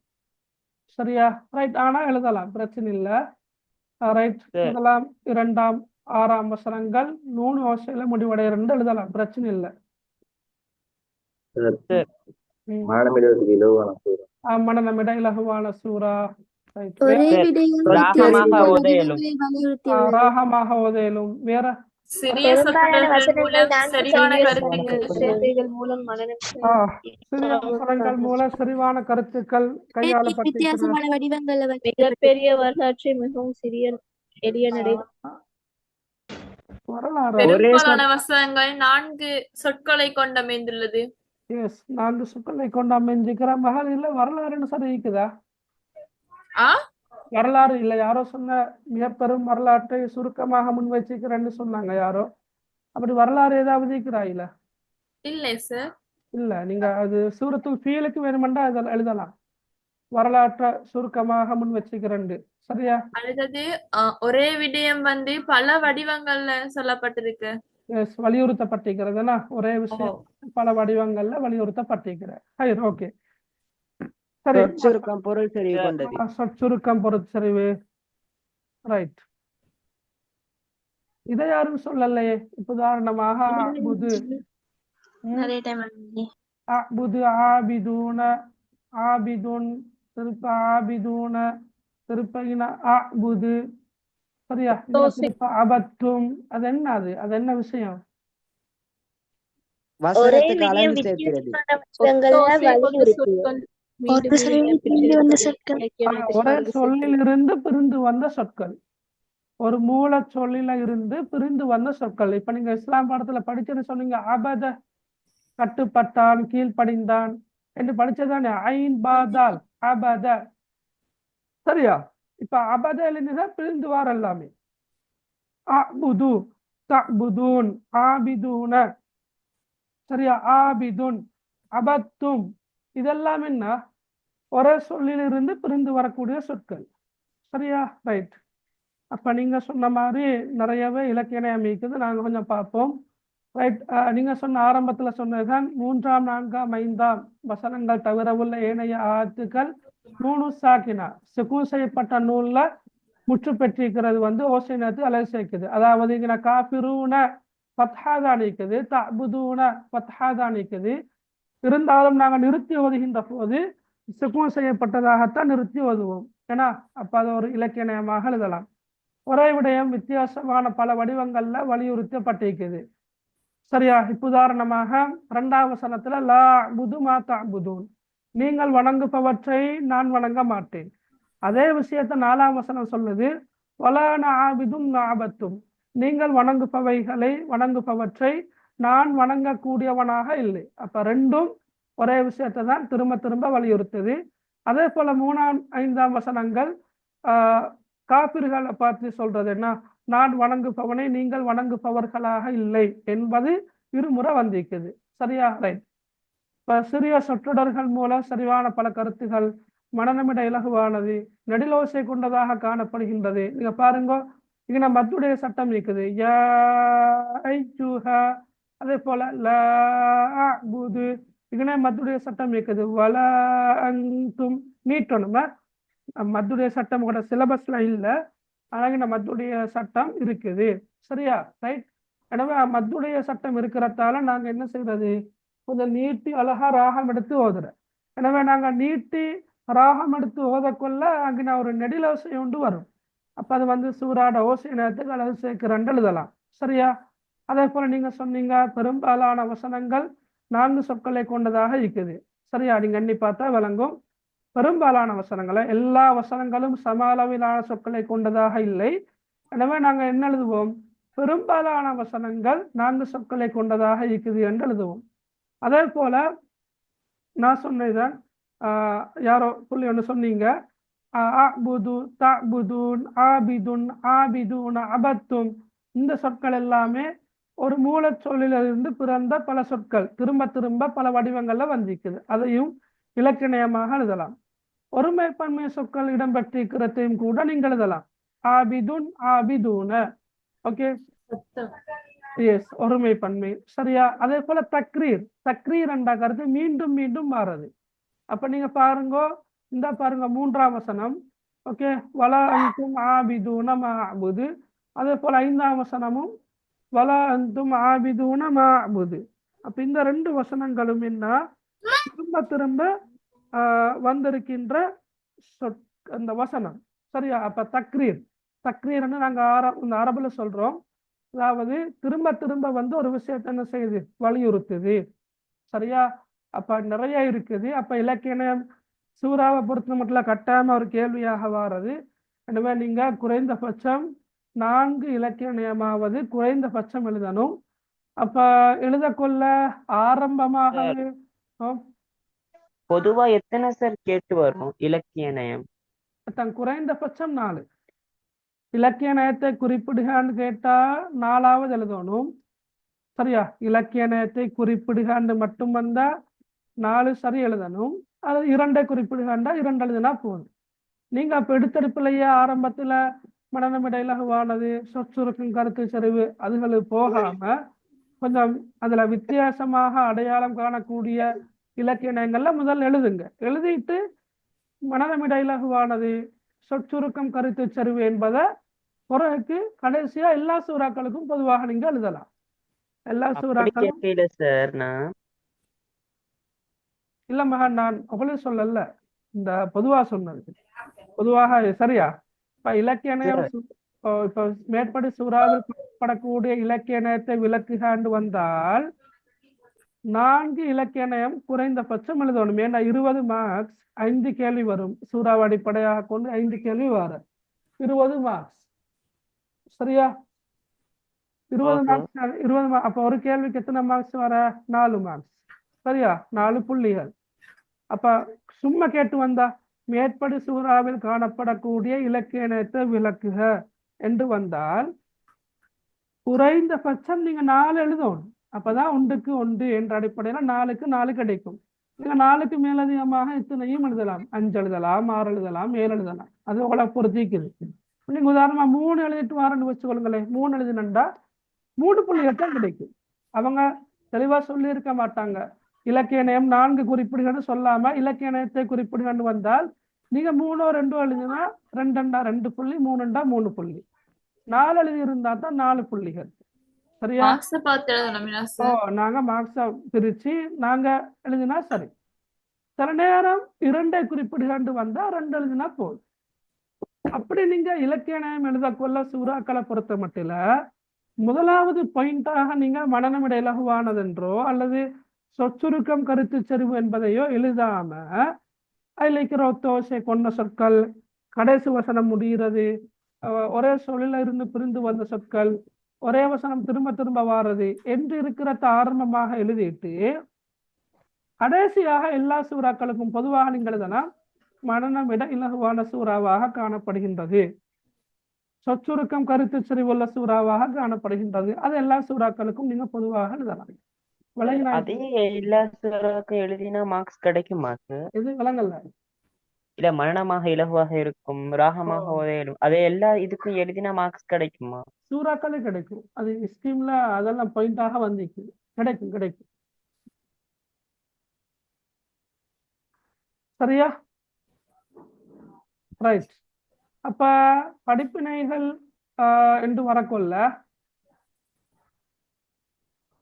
A: சரியா? ரைட், ஆனா எழுதலாம், பிரச்சனை இல்லை. ரைட்,
B: சரி.
A: முதலாம் இரண்டாம் ஆறாம் வசனங்கள் நூன் ஓசையில முடிவடைகிறது எழுதலாம், பிரச்சனை இல்லை.
B: சரி.
A: மனநமிட இலகுவான சூரா. ரைட்,
E: ஒரே
B: சரி.
E: விடயம்
B: ராகமாக
E: வித்தியாசமான
B: ஓதையலும்.
E: வடிவங்களை வலியுறுத்தியுள்ளது.
A: ராகமாக ஓதையிலும். வேற
D: சிறிய
F: பெரும்பாலான
D: சொற்றொடர்கள்
F: வசனங்கள்
D: மூலம்
F: நான்கு
D: சரிவான
F: சிறிய
D: கருத்துக்கள்
F: சேர்க்கைகள் மூலம் மனநம்
A: சிறிய வசனங்கள் மூலம் செறிவான கருத்துக்கள் கையாளப்பட்டிருக்கிறது.
E: வித்தியாசமான வடிவங்களை
F: மிகப்பெரிய வரலாற்றை மிகவும் எளிய நடை
A: வரலாறு.
D: பெரும்பாலான வசனங்கள் 4 சொற்களை கொண்டு அமைந்துள்ளது.
A: எஸ், 4 சொற்களை கொண்டு அமைஞ்சிக்கிற மகள் இல்ல. வரலாறுன்னு சரி இருக்குதா?
D: ஆ
A: வரலாறு இல்ல. யாரோ சொன்ன மிக பெரும் வரலாற்றை சுருக்கமாக முன்வச்சிக்கிறேன்னு சொன்னாங்க யாரோ. அப்படி வரலாறு ஏதாவது இருக்கிறாயில?
D: இல்லை சார்.
A: இல்ல. நீங்க அது சூரத்துல் ஃபீலுக்கு வேணுமெண்டா அதில் எழுதலாம், வரலாற்றை சுருக்கமாக முன் வச்சுக்கிறேன், சரியா?
D: அடுத்தது ஒரே விடயம் வந்து பல வடிவங்கள்ல சொல்லப்பட்டிருக்கு.
A: எஸ், வலியுறுத்தப்பட்டிருக்கிறதுனா ஒரே விஷயம் பல வடிவங்கள்ல வலியுறுத்தப்பட்டிருக்கிற. ஓகே, சரி.
C: சொற்சுருக்கம் பொருள் செறிவு கொண்டது.
A: சொற்சுருக்கம் பொருட்செறிவு. ரைட், இதை யாரும் சொல்லலையே. உதாரணமாக அபுது,
F: நிறைய டைம்
A: அபுது, ஆபிதூன, ஆபிதுன், திருப்ப ஆபிதூன, திருப்ப அபுது, சரியா? திருப்ப அபத்தும். அது என்ன? அது என்ன விஷயம்?
C: வசனத்துக்கு அழகு சேர்க்கிறது.
A: ஒரே சொல்லிலிருந்து பிரிந்து வந்த சொற்கள், ஒரு மூல சொல்லில இருந்து பிரிந்து வந்த சொற்கள். இப்ப நீங்க இஸ்லாம் பாடத்துல படிச்சுன்னு சொன்னீங்க, அபத கட்டுப்பட்டான், கீழ்ப்படிந்தான் என்று படிச்சதானே, ஐன் பாதால் அபத, சரியா? இப்ப அபதலிதான் பிரிந்து வார எல்லாமே. அபுது, தபுதூன், ஆபிதூன, சரியா? ஆபிதுன், அபத்தும், இதெல்லாம் என்ன? ஒரே சொல்லிலிருந்து பிரிந்து வரக்கூடிய சொற்கள், சரியா? ரைட். அப்ப நீங்க சொன்ன மாதிரி நிறையவே இலக்கிய அமைக்குது, நாங்க கொஞ்சம் பார்ப்போம். ரைட், நீங்க சொன்ன ஆரம்பத்துல சொன்னதுதான் 3ஆம் 4ஆம் 5ஆம் வசனங்கள் தவிர உள்ள ஏனைய ஆத்துக்கள் நூனு சாக்கினா சுக்கூன் செய்யப்பட்ட நூல்ல முற்று பெற்றிருக்கிறது வந்து ஓசை நேரத்து அழகு சேர்க்குது. அதாவது இங்க காபிரூன பத்ஹாதான் இருக்குது, தபுதூன பத்ஹாதான் இருக்குது. இருந்தாலும் நாங்க நிறுத்தி ஓதுகின்ற போது சுக்கூன் செய்யப்பட்டதாகத்தான் நிறுத்தி ஓதுவோம். ஏன்னா அப்ப அது ஒரு இலக்கிய நயமாக எழுதலாம். ஒரே விடயம் வித்தியாசமான பல வடிவங்கள்ல வலியுறுத்தப்பட்டிருக்குது, சரியா? இப்ப உதாரணமாக 2ஆம் வசனத்துல லா அபுது மா தஅபுதூன், நீங்கள் வணங்குபவற்றை நான் வணங்க மாட்டேன். அதே விஷயத்தை 4ஆம் வசனம் சொல்லுது, வலா நஅபுதும் நஅபத்தும், நீங்கள் வணங்குபவற்றை நான் வணங்கக்கூடியவனாக இல்லை. அப்ப ரெண்டும் ஒரே விஷயத்தை தான் திரும்ப திரும்ப வலியுறுத்துது. அதே போல 3ஆம் 5ஆம் வசனங்கள் காபிர்களை பார்த்து சொல்றது என்ன? நான் வணங்குபவனை நீங்கள் வணங்குபவர்களாக இல்லை என்பது இருமுறை வந்திருக்குது, சரியா? ரைட். இப்ப சிறிய சொற்றொடர்கள் மூலம் சரிவான பல கருத்துகள் மனநமிட இலகுவானது நெடிலோசை கொண்டதாக காணப்படுகின்றது. நீங்க பாருங்க, இங்க மத்துடைய சட்டம் இருக்குது. அதே போல லஅபுது, இங்கே மத்துடைய சட்டம் இருக்குது. வலா அன்தும் நீட்டணுமா? மத்துடைய சட்டம் கூட சிலபஸ்ல இல்ல, ஆனா மத்துடைய சட்டம் இருக்குது, சரியா? ரைட். எனவே மத்துடைய சட்டம் இருக்கிறதால நாங்க என்ன செய்யறது, கொஞ்சம் நீட்டி அழகா ராகம் எடுத்து ஓதுறோம். எனவே நாங்க நீட்டி ராகம் எடுத்து ஓதக்கொள்ள அங்கே ஒரு நெடிலோசை ஒன்று வரும். அப்ப அது வந்து சூறாட ஓசை நேரத்துக்கு அழகு சேர்க்கிறேன் எழுதலாம், சரியா? அதே போல நீங்க சொன்னீங்க பெரும்பாலான வசனங்கள் 4 சொற்களை கொண்டதாக இருக்குது, சரியா? நீங்க எண்ணி பார்த்தா விளங்கும். பெரும்பாலான வசனங்களை, எல்லா வசனங்களும் சம அளவிலான சொற்களை கொண்டதாக இல்லை. எனவே நாங்கள் என்ன எழுதுவோம், பெரும்பாலான வசனங்கள் 4 சொற்களை கொண்டதாக இருக்குது என்று எழுதுவோம். அதே போல நான் சொன்னதுதான் யாரோ சொல்லி ஒன்று சொன்னீங்க, அபுது தபுதுன் ஆபிதுன் ஆபிதுன் அபத்தும் இந்த சொற்கள் எல்லாமே ஒரு மூலச்சொல்லிலிருந்து பிறந்த பல சொற்கள் திரும்ப திரும்ப பல வடிவங்கள்ல வந்திருக்குது. அதையும் இலக்கணயமாக எழுதலாம். ஒருமைப்பன்மை சொற்கள் இடம்பெற்றிருக்கிறதையும் கூட நீங்க எழுதலாம். ஆபிதுன் ஆபிதூன. ஓகே, எஸ், ஒருமைப்பன்மை. சரியா? அதே போல தக்ரீர். தக்ரீர் என்ற கருத்து மீண்டும் மீண்டும் மாறுது. அப்ப நீங்க பாருங்க, இந்த பாருங்க 3ஆம் வசனம். ஓகே, வலா அன்தும் ஆபிதூன மஅபுது. அதே போல 5ஆம் வசனமும் வலா அன்தும் ஆபிதூன மஅபுது. அப்ப இந்த 2 வசனங்களும் என்ன, திரும்ப திரும்ப வந்திருக்கின்ற அந்த வசனம். சரியா? அப்ப தக்ரீர். தக்ரீர்னு நாங்க இந்த அரபுல சொல்றோம். அதாவது திரும்ப திரும்ப வந்து ஒரு விஷயத்தை என்ன செய்யுது, வலியுறுத்துது. சரியா? அப்ப நிறைய இருக்குது. அப்ப இலக்கியம் சூறாவை பொறுத்த மட்டும் கட்டாயமா ஒரு கேள்வியாக வாரது. எனவே நீங்க குறைந்தபட்சம் 4 இலக்கியமாவது குறைந்தபட்சம் எழுதணும். அப்ப எழுதக்கொள்ள ஆரம்பமாகவே
B: பொதுவா எத்தனை சார் கேட்டு வரும் இலக்கிய நயம்?
A: குறைந்தபட்சம் 4. இலக்கிய நயத்தை குறிப்பிடுகான்னு கேட்டா 4ஆவது எழுதணும். சரியா? இலக்கிய நயத்தை குறிப்பிடுகாண்டு மட்டும் வந்தா 4 சரி எழுதணும். அது 2 குறிப்பிடுகாண்டா 2 எழுதினா போதும். நீங்க அப்ப எடுத்தெடுப்பிலேயே ஆரம்பத்துல மனநமிட இலகுவானது, சொற்சுருக்கம், கருத்து செறிவு அதுகளுக்கு போகாம கொஞ்சம் அதுல வித்தியாசமாக அடையாளம் காணக்கூடிய இலக்கிய நயங்கள்ல முதல் எழுதுங்க. எழுதிட்டு மனநமிட இலகுவானது, சொற்சுருக்கம், கருத்து செறிவு என்பதை பிறகு கடைசியா எல்லா சூறாக்களுக்கும் பொதுவாக நீங்க எழுதலாம். எல்லா சூறாக்களும்
B: சார் நான்
A: இல்ல மகன், நான் உங்களுக்கு சொல்லல, இந்த பொதுவா சொன்னது பொதுவாக. சரியா? இப்ப இலக்கிய நயம் இப்ப மேற்படி சூறாவில் படக்கூடிய இலக்கிய நயத்தை விளக்குகாண்டு வந்தால் 4 இலக்கிய நயம் குறைந்தபட்சம் எழுதணும். ஏன்னா 20 மார்க்ஸ், 5 கேள்வி வரும். சூறாவை அடிப்படையாக கொண்டு 5 கேள்வி வரும். 20 மார்க்ஸ். சரியா? 20 மார்க்ஸ். 20 அப்ப ஒரு கேள்விக்கு எத்தனை மார்க்ஸ் வர? 4 மார்க்ஸ். சரியா? 4 புள்ளிகள். அப்ப சும்மா கேட்டு வந்தா மேற்படி சூறாவில் காணப்படக்கூடிய இலக்கிய நயத்தை விளக்குக என்று வந்தால் குறைந்தபட்சம் நீங்க 4 எழுதணும். அப்பதான் 1க்கு 1 என்ற அடிப்படையில 4க்கு 4 கிடைக்கும். நீங்க 4க்கு மேலதிகமாக இத்தனையும் எழுதலாம். 5 எழுதலாம், 6 எழுதலாம், 7 எழுதலாம். அது உங்களை பொறுத்திக்குது. நீங்க உதாரணமா 3 எழுதிட்டு வரேன்னு வச்சுக்கொள்ளுங்களேன். 3 எழுதினண்டா 3 புள்ளிகள் தான் கிடைக்கும். அவங்க தெளிவா சொல்லி இருக்க மாட்டாங்க. இலக்கிய நயம் 4 குறிப்பிடுகன்னு சொல்லாம இலக்கிய நயத்தை குறிப்பிடுகன்னு வந்தால் நீங்க 3 2 எழுதினா 2 புள்ளி, 3 3 புள்ளி, 4 எழுதி இருந்தா தான் 4 புள்ளிகள். சரியா? நாங்க மார்க்ஸ பிரிச்சு நாங்க எழுதினா சரி. சில நேரம் 2 குறிப்பிடுகண்டு வந்தா 2 எழுதினா போதும். அப்படி நீங்க இலக்கிய நயம் எழுதக்கொள்ள சூறாக்களை பொறுத்த மட்டும் முதலாவது பாயிண்டாக நீங்க மனநமிட இலகுவானதென்றோ அல்லது சொற்சுருக்கம், கருத்து செறிவு என்பதையோ எழுதாம அதில் இருக்கிற ஒத்தோசை கொண்ட சொற்கள், கடைசி வசனம் முடிகிறது, ஒரே சொல்லில இருந்து பிரிந்து வந்த சொற்கள், ஒரே வசனம் திரும்ப திரும்ப வாரது என்று இருக்கிறத ஆரம்பமாக எழுதிட்டு கடைசியாக எல்லா சூறாக்களுக்கும் பொதுவாக நீங்கள் எழுதலாம் மனநமிட இலகுவான சூறாவாக காணப்படுகின்றது, சொற்சுருக்கம், கருத்து செறிவுள்ள சூறாவாக காணப்படுகின்றது. அது எல்லா சூறாக்களுக்கும் நீங்க பொதுவாக எழுதலாம்.
B: அதே எல்லா சூறாவுக்கும் எழுதினா மார்க்ஸ் கிடைக்குமா சார்?
A: இது விளங்கல.
B: இல்ல மரணமாக இலகுவாக இருக்கும், ராகமாக அதே எல்லா இதுக்கும் எழுதினா மார்க்ஸ் கிடைக்குமா?
A: சூறாக்களே கிடைக்கும். அது ஸ்கீம்ல அதெல்லாம் பாயிண்டாக வந்துச்சு. கிடைக்கும் கிடைக்கும். சரியா? ரைட். அப்ப படிப்பினைகள் என்று வரக்கொள்ள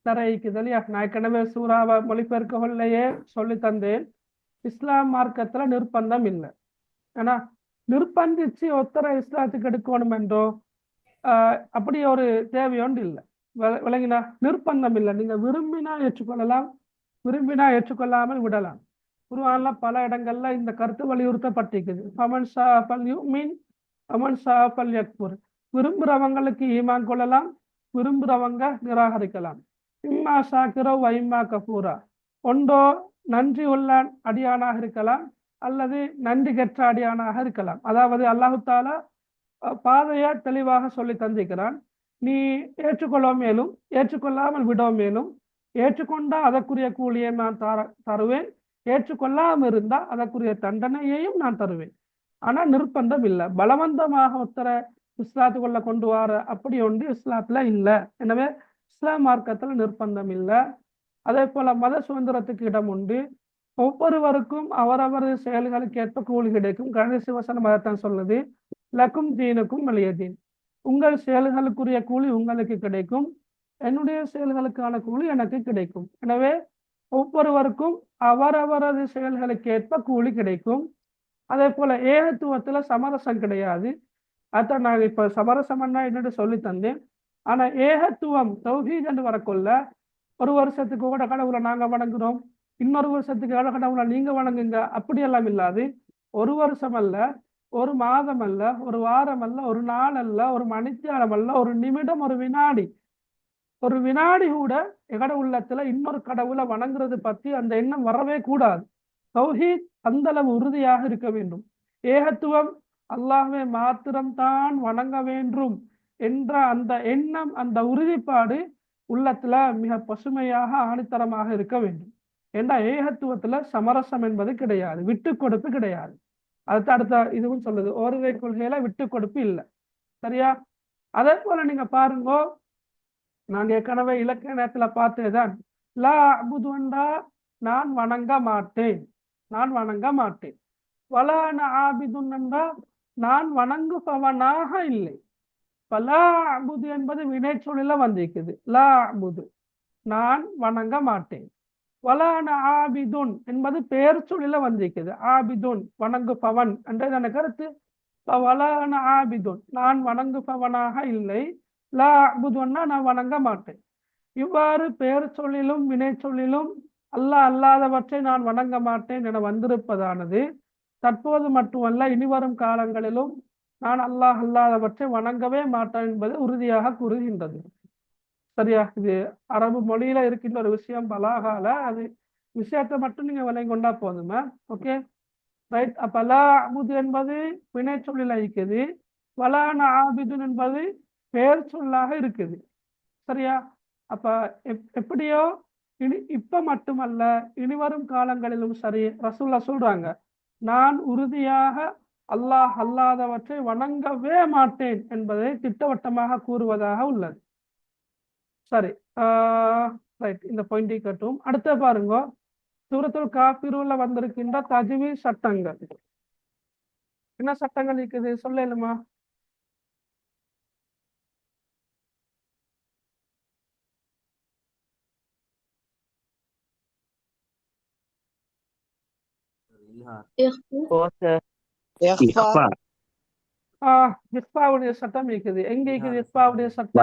A: நிறைக்குது இல்லையா? நான் ஏற்கனவே சூறாவை மொழிபெயர்க்கொள்ளையே சொல்லி தந்தேன். இஸ்லாம் மார்க்கத்துல நிர்பந்தம் இல்லை. ஏன்னா நிர்பந்திச்சு ஒத்தர இஸ்லாத்துக்கு எடுக்கணும் என்றோ அப்படி ஒரு தேவையொன்று இல்லை. விளங்கினா? நிர்பந்தம் இல்லை. நீங்க விரும்பினா ஏற்றுக்கொள்ளலாம், விரும்பினா ஏற்றுக்கொள்ளாமல் விடலாம். குர்ஆன்ல பல இடங்கள்ல இந்த கருத்து வலியுறுத்தப்பட்டிருக்குது. ஃபமன் ஷாஅ யுமின் ஃபமன் ஷாஅ யக்ஃபுர். விரும்புறவங்களுக்கு ஈமான் கொள்ளலாம், விரும்புறவங்க நிராகரிக்கலாம். இம்மா ஷாக்கிரோ வ இம்மா கஃபூரா. ஒன்றோ நன்றி உள்ள அடியானாக இருக்கலாம் அல்லது நன்றி கெட்டாடியானாக இருக்கலாம். அதாவது அல்லாஹு தாலா பாதையை தெளிவாக சொல்லி தந்திருக்கிறான். நீ ஏற்றுக்கொள்ள மேலும் ஏற்றுக்கொள்ளாமல் விட மேலும், ஏற்றுக்கொண்டா அதற்குரிய கூலியை நான் தருவேன், ஏற்றுக்கொள்ளாமல் இருந்தால் அதற்குரிய தண்டனையையும் நான் தருவேன். ஆனா நிர்பந்தம் இல்லை, பலவந்தமாக ஒருத்தரை இஸ்லாத்துக்குள்ள கொண்டு வர அப்படி ஒன்று இஸ்லாத்துல இல்லை. எனவே இஸ்லாம் மார்க்கத்துல நிர்பந்தம் இல்லை. அதே போல மத சுதந்திரத்துக்கு இடம் உண்டு. ஒவ்வொருவருக்கும் அவரவரது செயல்களுக்கு ஏற்ப கூலி கிடைக்கும். கணேச வசனம் அதைத்தான் சொல்லுது, லக்கும் தீனுக்கும் வலிய தீன். உங்கள் செயல்களுக்குரிய கூலி உங்களுக்கு கிடைக்கும், என்னுடைய செயல்களுக்கான கூலி எனக்கு கிடைக்கும். எனவே ஒவ்வொருவருக்கும் அவரவரது செயல்களுக்கு ஏற்ப கூலி கிடைக்கும். அதே போல ஏகத்துவத்துல சமரசம் கிடையாது. அதான் நான் இப்ப சமரசம்னா என்னன்னு சொல்லி தந்தேன். ஆனா ஏகத்துவம் தௌஹீத் என்று வரக்குள்ள ஒரு வருஷத்துக்கு கூட கடவுளை நாங்க வணங்குறோம், இன்னொரு வருஷத்துக்கு கடவுளை நீங்க வணங்குங்க, அப்படியெல்லாம் இல்லாது ஒரு வருஷம் அல்ல, ஒரு மாதம் அல்ல, ஒரு வாரம் அல்ல, ஒரு நாள் அல்ல, ஒரு மணித்தியாலம் அல்ல, ஒரு நிமிடம், ஒரு வினாடி கூட எகட உள்ளத்துல இன்னொரு கடவுளை வணங்குறது பத்தி அந்த எண்ணம் வரவே கூடாது. தௌஹீத் அந்த அளவு உறுதியாக இருக்க வேண்டும். ஏகத்துவம் அல்லாஹ்வை மாத்திரம்தான் வணங்க வேண்டும் என்ற அந்த எண்ணம், அந்த உறுதிப்பாடு உள்ளத்துல மிக பசுமையாக ஆணித்தரமாக இருக்க வேண்டும். ஏன்னா ஏகத்துவத்துல சமரசம் என்பது கிடையாது, விட்டு கொடுப்பு கிடையாது. அடுத்த இதுவும் சொல்லுது, ஒருவை கொள்கையில விட்டு கொடுப்பு இல்லை. சரியா? அதே போல நீங்க பாருங்க, நான் ஏற்கனவே இலக்கணத்துல பார்த்தேதான், லா அபுதுண்டா நான் வணங்க மாட்டேன், நான் வணங்க மாட்டேன். வலான ஆபிதுன்னா நான் வணங்குபவனாக இல்லை. லா அபுது என்பது வினைச்சொல்லில வந்திருக்குது. லா அபுது நான் வணங்க மாட்டேன். வலான ஆபிதுன் என்பது பெயர் சொல்லில வந்திருக்குது. ஆபிதுன் வணங்குபவன் என்றதான கருத்து. வலான ஆபிதுன் நான் வணங்குபவனாக இல்லை, லா அபுதுன்னா நான் வணங்க மாட்டேன். இவ்வாறு பெயர் சொல்லிலும் வினை சொல்லிலும் அல்லாஹ் அல்லாதவற்றை நான் வணங்க மாட்டேன் என வந்திருப்பதானது தற்போது மட்டுமல்ல, இனிவரும் காலங்களிலும் நான் அல்லாஹ் அல்லாதவற்றை வணங்கவே மாட்டேன் என்பது உறுதியாக கூறுகின்றது. சரியா? இது அரபு மொழியில இருக்கின்ற ஒரு விஷயம், பலாகால. அது விஷயத்தை மட்டும் நீங்க விலை கொண்டா போதுமா? Okay right. அப்ப லா அபுது என்பது வினை சொல்லில இருக்குது, வலான ஆபிதுன் என்பது பெயர் சொல்லாக இருக்குது. சரியா? அப்ப எப்படியோ இப்ப மட்டுமல்ல, இனிவரும் காலங்களிலும் சரி, ரசூல்லா சொல்றாங்க, நான் உறுதியாக அல்லாஹ் அல்லாதவற்றை வணங்கவே மாட்டேன் என்பதை திட்டவட்டமாக கூறுவதாக உள்ளது. சரி, ரைட். இந்த பாயிண்டை கட்டும். அடுத்த பாருங்க, சூரத்துல் காஃபிரூன்ல வந்திருக்கின்ற தஜ்வீத் சட்டங்கள். என்ன சட்டங்கள் இருக்குது சொல்லலுமா? இஸ்பாவுடைய சட்டம் இருக்குது. எங்க இருக்குது இஸ்பாவுடைய சட்டம்?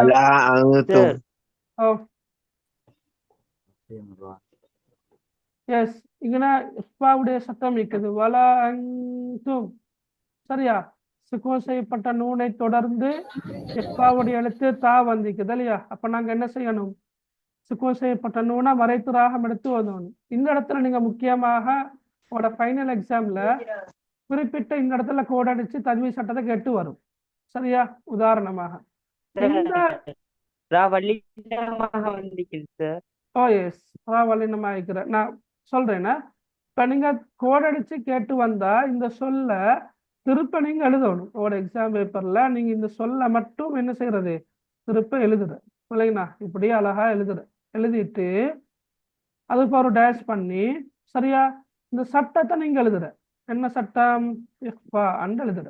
A: எஸ், இங்கன்னா இஸ்பாவுடைய சட்டம் இருக்குது. வலா அன்தும். சரியா? சுக்குன் செய்யப்பட்ட நூனை தொடர்ந்து இஸ்பாவுடைய எழுத்து தா வந்திக்குது இல்லையா? அப்ப நாங்க என்ன செய்யணும்? சுக்குன் செய்யப்பட்ட நூனை மறைத்து ராகம் எடுத்து ஓதணும். இந்த இடத்துல நீங்க முக்கியமாக உங்களோட ஃபைனல் எக்ஸாம்ல குறிப்பிட்ட இந்த இடத்துல கோட் அடிச்சு தஜ்வீத் சட்டத்தை கேட்டு வரும். சரியா? உதாரணமாக நான் சொல்றேன்னா, இப்ப நீங்க கோட் அடிச்சு கேட்டு வந்தா இந்த சொல்ல திருப்ப நீங்க எழுதணும். உங்களோட எக்ஸாம் பேப்பர்ல நீங்க இந்த சொல்ல மட்டும் என்ன செய்யறது? திருப்ப எழுதுற இல்லைங்கண்ணா, இப்படியே அழகா எழுதிட்டு அதுக்கு ஒரு டேஷ் பண்ணி, சரியா, இந்த சட்டத்தை நீங்க எழுதுற. என்ன சட்டம்? இஃபா அண்டு எழுதுற.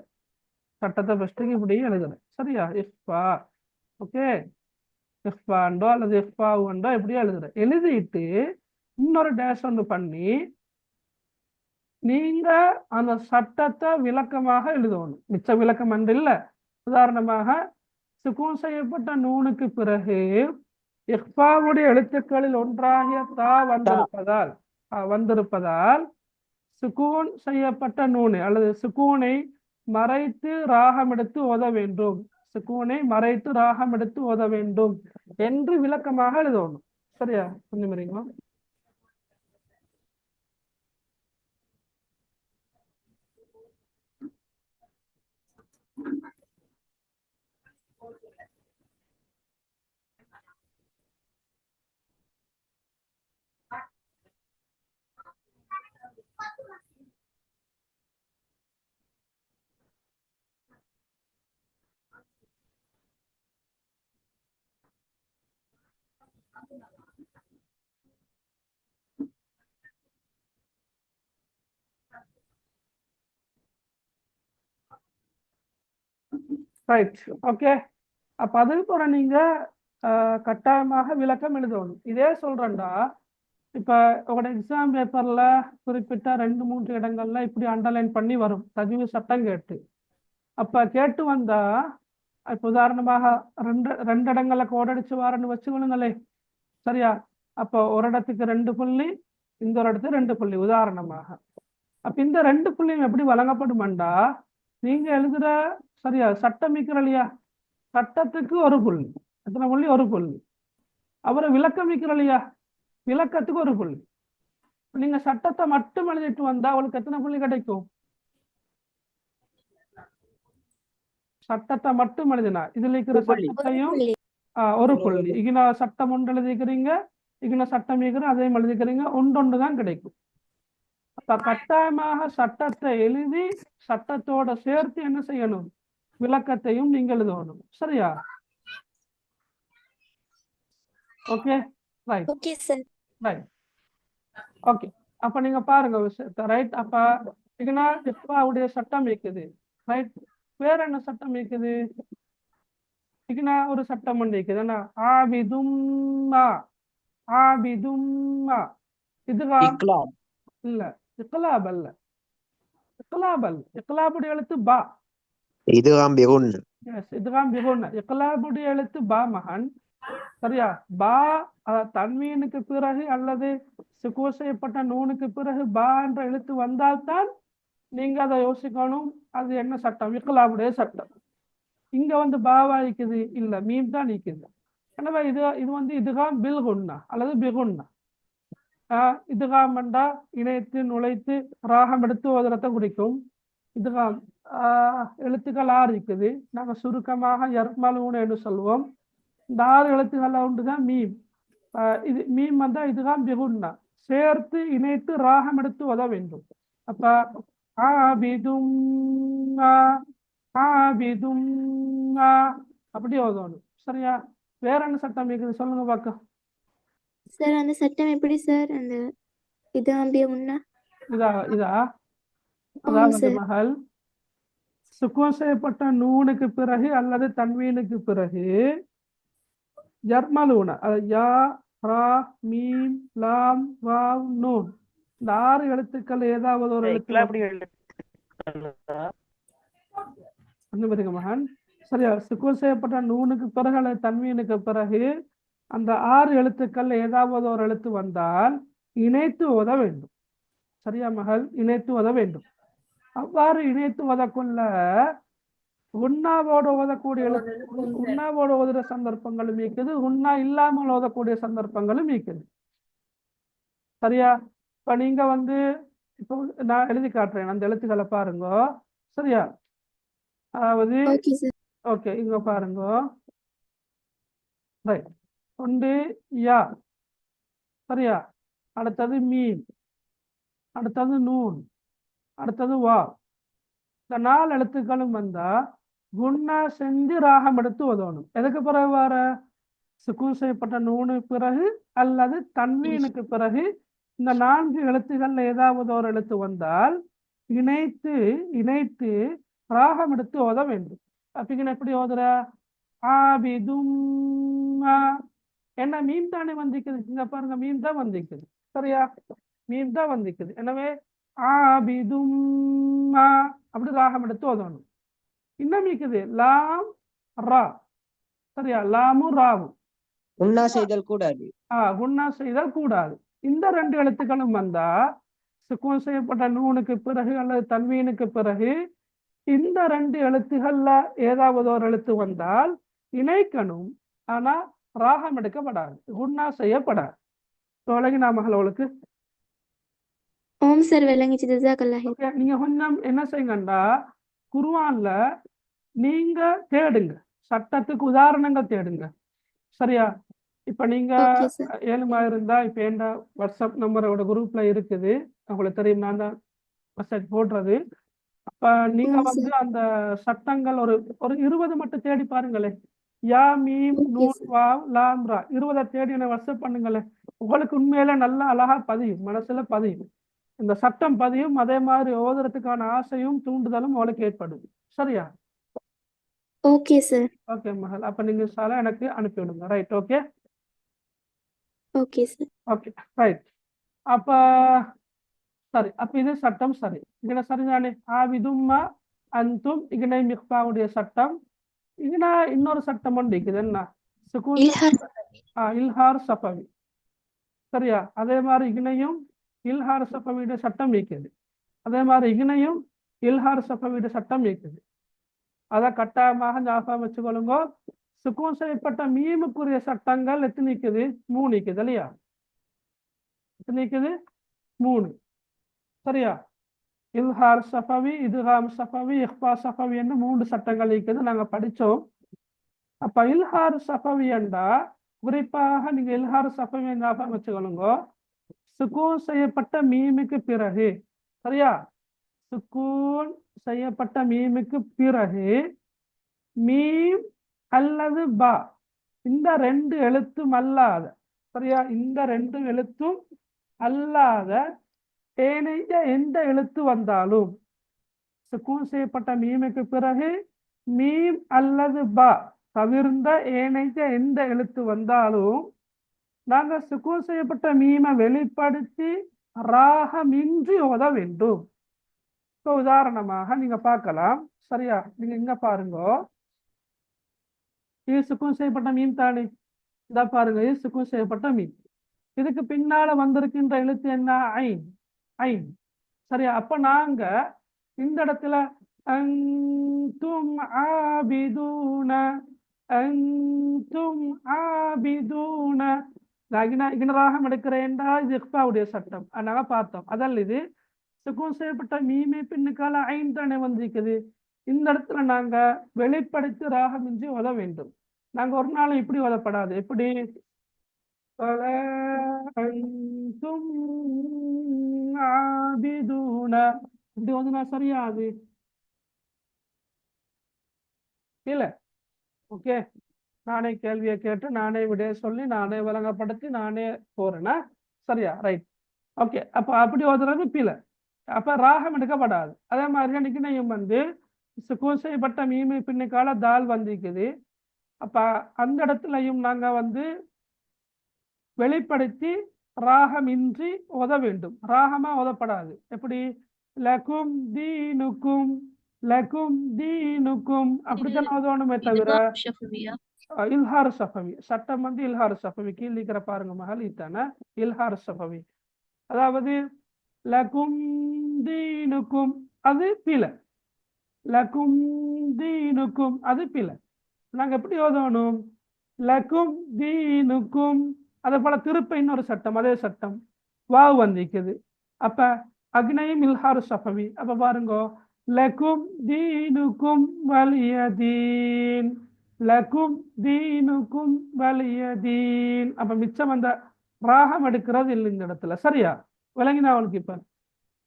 A: சட்டத்தை ஃபஸ்ட்டுக்கு இப்படி எழுதுற. சரியா? இஃபா. ஓகே, இஃபாண்டோ அல்லது இஃபாவுண்டோ இப்படியே எழுதுற. எழுதிட்டு இன்னொரு டேஷ் ஒன்று பண்ணி நீங்க அந்த சட்டத்தை விளக்கமாக எழுதணும். மிச்ச விளக்கம் என்று இல்லை. உதாரணமாக சுக்கூன் செய்யப்பட்ட நூனுக்கு பிறகு இஃபாவுடைய எழுத்துக்களில் ஒன்றாகிய தா வந்திருப்பதால் சுக்கூன் செய்யப்பட்ட நூனை அல்லது சுக்கூனை மறைத்து ராகம் எடுத்து ஓத வேண்டும், சுக்கூனை மறைத்து ராகம் எடுத்து ஓத வேண்டும் என்று விளக்கமாக எழுதணும். சரியா? கொஞ்சம் ரைட், ஓகே. அப்ப அதுக்கு நீங்க கட்டாயமாக விளக்கம் எழுதணும். இதே சொல்றேன்டா, இப்ப உங்களோட எக்ஸாம் பேப்பர்ல குறிப்பிட்ட 2-3 இடங்கள்ல இப்படி அண்டர்லைன் பண்ணி வரும் தஜ்வீத் சட்டம் கேட்டு. அப்ப கேட்டு வந்தா, இப்ப உதாரணமாக ரெண்டு இடங்கள்ல கோடடிச்சு வாரன்னு வச்சுக்கொள்ளுங்களே, சரியா? அப்போ ஒரு இடத்துக்கு 2 புள்ளி, இந்த ஒரு இடத்துக்கு 2 புள்ளி உதாரணமாக. அப்ப இந்த 2 புள்ளியும் எப்படி வழங்கப்படுமாண்டா, நீங்க எழுதுற சரியா சட்டம் இருக்கிற இல்லையா, சட்டத்துக்கு 1 புள்ளி, எத்தனை புள்ளி? 1 புள்ளி. அப்புறம் விளக்கம் இருக்கிற இல்லையா, விளக்கத்துக்கு 1 புள்ளி. நீங்க சட்டத்தை மட்டும் எழுதிட்டு வந்தா அவளுக்கு எத்தனை புள்ளி கிடைக்கும்? சட்டத்தை மட்டும் எழுதினா இதுல இருக்கிற சட்டத்தையும் 1 புள்ளி. இகின சட்டம் ஒன்று எழுதிக்கிறீங்க, இகின சட்டம் இருக்கிற அதையும் எழுதிக்கிறீங்க, ஒன்று தான் கிடைக்கும். அப்ப கட்டாயமாக சட்டத்தை எழுதி சட்டத்தோட சேர்த்து என்ன செய்யணும்? விளக்கத்தையும் நீங்க எழுதணும், சரியா? Okay, right.
E: Okay sir.
A: Right, okay. அப்ப நீங்க பாருங்க விஷயத்தை, ரைட். அப்ப இகனா இஃபாவுடைய சட்டம் இருக்குது, ரைட். வேற என்ன சட்டம் இருக்குது? இகனா ஒரு சட்டம் ஒன்று இருக்குது, என்ன? ஆபிதும்மா, ஆபிதும்மா. இதுவா
C: இக்லாப்.
A: இல்ல, இக்லாப் அல்ல, இக்லாப் அல்ல. இக்லாபுடைய எழுத்து பா.
G: இதுகாம் பிகுன்.
A: எஸ், இதுதான் பிகுன்ன. இக்லாபுடைய எழுத்து பா மகன், சரியா? பா தன்வீனுக்கு பிறகு அல்லது சுக்கூன் செய்யப்பட்ட நூனுக்கு பிறகு பா என்ற எழுத்து வந்தால்தான் நீங்க அதை யோசிக்கணும், அது என்ன சட்டம்? இக்லாபுடைய சட்டம். இங்க வந்து பாவா இருக்குது இல்ல, மீம் தான் நிக்குது. எனவே இது வந்து இதுகாம் பில்குன்னா அல்லது பிகுன்னா. இதுகாம் என்றா இணைத்து நுழைத்து ராகம் எடுத்து ஓதுறத்தை குறிக்கும். இதுகாம் எழுத்துக்கள் 6 இருக்குது, நாங்க சுருக்கமாக யர்மலூன் என்று சொல்வோம். இந்த 6 எழுத்துக்கள் ஒன்றுதான் மீம். இது மீம் வந்தா இதுதான் பிகுன்னா, சேர்த்து இணைத்து ராகம் எடுத்து ஓத வேண்டும். அப்ப ஆபிதும் ஆபிதும் அப்படி ஓதணும், சரியா? வேற என்ன சட்டம் இருக்குது சொல்லுங்க பார்க்க.
E: சார் அந்த சட்டம் எப்படி சார்? அந்த இது அம்பிய முன்னா
A: இதா
E: ஆமா
A: அதாவது
E: சார்.
A: மகள் சுக்கூன் செய்யப்பட்ட நூனுக்கு பிறகு அல்லது தன்வீனுக்கு பிறகு யர்மலூன, யா ரா மீம் லாம் வாவ் நூன், இந்த 6 எழுத்துக்கள் ஏதாவது ஒரு எழுத்து
B: இக்லாபுடைய எழுத்துக்களா?
A: அந்த பாருங்க மகன், சரியா? சுக்கூன் செய்யப்பட்ட நூனுக்கு பிறகு அல்லது தன்வீனுக்கு பிறகு அந்த 6 எழுத்துக்கள் ஏதாவது ஒரு எழுத்து வந்தால் இணைத்து ஓத வேண்டும், சரியா மகள்? இணைத்து ஓத வேண்டும். அவ்வாறு இணைத்து ஓதக்குள்ள உண்ணாவோடு ஓதக்கூடிய உண்ணாவோடு ஓதுற சந்தர்ப்பங்களும் இருக்குது, உண்ணா இல்லாமல் ஓதக்கூடிய சந்தர்ப்பங்களும் இருக்குது, சரியா? இப்ப நீங்க வந்து இப்போ நான் எழுதி காட்டுறேன், அந்த எழுத்துக்களை பாருங்க, சரியா? அதாவது
E: ஓகே சார்.
A: ஓகே, இங்க பாருங்க, ரைட். ஒன்று யா, சரியா? அடுத்தது மீம், அடுத்தது நூன், அடுத்தது வா. இந்த 4 எழுத்துக்களும் வந்தா குன்னா செஞ்சு ராகம் எடுத்து ஓதணும். எதுக்கு பிறகு வர? சுக்கூன் செய்யப்பட்ட நூனுக்கு பிறகு அல்லது தன்வீனுக்கு பிறகு இந்த 4 எழுத்துக்கள்ல ஏதாவது ஒரு எழுத்து வந்தால் இணைத்து இணைத்து ராகம் எடுத்து ஓத வேண்டும். அப்படிங்கிற எப்படி ஓதுற? ஆபிதும் என்ன மீன் தானே வந்திக்குது, இங்க பாருங்க மீன் தான் வந்திக்குது, சரியா? மீன் தான் வந்திக்குது. எனவே ஆபிதும் அப்படி ராகம் எடுத்து ஓதணும். இன்னும் இருக்குது லாம் ரா, சரியா? லாமும் ராவும்
C: உண்ணா செய்தல் கூடாது.
A: குன்னா செய்தல் கூடாது. இந்த 2 எழுத்துக்களும் வந்தா சுக்கூன் செய்யப்பட்ட நூனுக்கு பிறகு அல்லது தன்வீனுக்கு பிறகு இந்த 2 எழுத்துக்கள்ல ஏதாவது ஒரு எழுத்து வந்தால் இணைக்கணும், ஆனா ராகம் எடுக்கப்படாது, குன்னா செய்யப்படாது. விளங்கினா மகளவளுக்கு?
E: ஓம் சார், விளங்கிச்சு. ஜஸாக்கல்லாஹ்.
A: நீங்க கொஞ்சம் என்ன செய்யுங்கண்டா, குர்ஆன்ல நீங்க தேடுங்க, சட்டத்துக்கு உதாரணங்கள் தேடுங்க, சரியா? இப்ப நீங்க
E: ஓகே சார்.
A: ஏழுமா இருந்தா இப்ப என் வாட்ஸ்அப் நம்பரோட குரூப்ல இருக்குது, உங்களுக்கு தெரியும், நான் தான் மெசேஜ் போடுறது. அப்ப நீங்க வந்து அந்த சட்டங்கள் ஒரு 20 மட்டும் தேடி பாருங்களேன். யா மீம் நூன் வாவ் லாம் ரா 20 தேடி என்ன வாட்ஸ்அப் பண்ணுங்களேன். உங்களுக்கு உண்மையில நல்லா அழகா பதியும், மனசுல பதியும், இந்த சட்டம் பதியும். அதே மாதிரி ஓதுறதுக்கான ஆசையும் தூண்டுதலும் உங்களுக்கு ஏற்படும், சரியா?
E: Okay sir.
A: ஓகே மகள், அப்ப நீங்க இன்ஷால்லா எனக்கு அனுப்பி விடுங்க. Right, okay
E: okay sir.
A: Okay right. அப்ப சரி, அப்ப இது சட்டம் சரி. இங்கன சரிதானே? ஆவிதும்மா அந்தும் இங்கனை மிக்பாவுடைய சட்டம். இங்கன இன்னொரு சட்டம் ஒன்று இருக்குது. என்ன? சுகூன் இல்ஹார் சஃபவி. சரியா? அதே மாதிரி இங்கனையும் இல்ஹார் சஃபவியுடைய சட்டம் இருக்குது. அதே மாதிரி இங்கனையும் இல்ஹார் சஃபவியுடைய சட்டம் இருக்குது. அதை கட்டாயமாக ஞாபகம் வச்சுக்கொள்ளுங்க. சுக்கூன் செய்யப்பட்ட மீமுக்குரிய சட்டங்கள் எத்தனை இருக்குது? 3 இருக்குது இல்லையா? எத்தனை இருக்குது? 3. சரியா? இல்ஹார் சஃபவி, இதுகாம் சஃபவி, இஹ்பா சஃபவி என்று 3 சட்டங்கள் இருக்குது. நாங்க படிச்சோம். அப்ப இல்ஹார் சஃபவி என்றா குறிப்பாக நீங்க இல்ஹார் சஃபவி ஞாபகம் வச்சுக்கொள்ளுங்க. சுக்கூன் செய்யப்பட்ட மீமுக்கு பிறகு, சரியா, சுக்கூன் செய்யப்பட்ட மீமுக்கு பிறகு மீம் அல்லது பா, இந்த 2 எழுத்தும் அல்லாத, சரியா, இந்த 2 எழுத்தும் அல்லாத ஏனைய எந்த எழுத்து வந்தாலும், சுக்கூன் செய்யப்பட்ட மீமுக்கு பிறகு மீம் அல்லது பா தவிர்ந்த ஏனைய எந்த எழுத்து வந்தாலும் நாங்க சுக்கூன் செய்யப்பட்ட மீமை வெளிப்படுத்தி ராகமின்றி ஓத வேண்டும். இப்போ உதாரணமாக நீங்க பார்க்கலாம். சரியா? நீங்க இங்க பாருங்க, இது சுக்கூன் செய்யப்பட்ட மீன் தானே. இந்த பாருங்க, இது சுக்கூன் செய்யப்பட்ட மீன். இதுக்கு பின்னால வந்திருக்கின்ற எழுத்து என்ன? ஐன். ஐன். சரியா? அப்ப நாங்க இந்த இடத்துல அன்தும் ஆபிதூன, அன்தும் ஆபிதூன ராகம் எடுக்கிறேன்டா, இது இக்பாவுடைய சட்டம். அதனால பார்த்தோம். அதல்ல இது சுக்கூன் செய்யப்பட்ட மீமே பின்னுக்கால ஐன் தானே வந்திருக்குது. இந்த இடத்துல நாங்க வெளிப்படுத்தி ராகமின்றி ஓத வேண்டும். நாங்க ஒரு நாளும் இப்படி ஓதப்படாது. எப்படி? இப்படி ஓதுனா சரியாது இல்ல. ஓகே, நானே கேள்வியை கேட்டு நானே விடைய சொல்லி நானே விளங்கப்படுத்தி நானே போறேன்னா சரியா? Right, okay. அப்ப அப்படி ஓதுறது பிழை. அப்ப ராகம் எடுக்கப்படாது. அதே மாதிரி நிக்கினையும் வந்து சுக்கூன் செய்யப்பட்ட மீமை பின்னுக்கால தால் வந்திருக்குது. அப்ப அந்த இடத்துலையும் நாங்க வந்து வெளிப்படுத்தி ராகமின்றி ஓத வேண்டும். ராகமா ஓதப்படாது. எப்படி? லகும் தீனுக்கும், லகும் தீனுக்கும் அப்படித்தான் ஓதணுமே தவிர இல்ஹார் சஃபவி சட்டம் வந்து இல்ஹார் சஃபவி கீழ் இருக்கிற பாருங்க மகள், இத்தான இல்ஹார் சஃபவி. அதாவது லகும் தீனுக்கும் அது பிழை, லகும் தீனுக்கும் அது பிழை. நாங்க எப்படி ஓதணும்? லகும் தீனுக்கும். அதே போல திருப்ப இன்னொரு சட்டம், அதே சட்டம் வாவ் வந்திருக்குது. அப்ப அக்னையும் இல்ஹார் சஃபவி. அப்ப பாருங்க, லகும் தீனுக்கும் வலியதீன், லகும் தீனுக்கும் வலியதீன். அப்ப மிச்சம் அந்த ராகம் எடுக்கிறது இல்லை இந்த இடத்துல. சரியா? விளங்கினா அவளுக்கு இப்ப?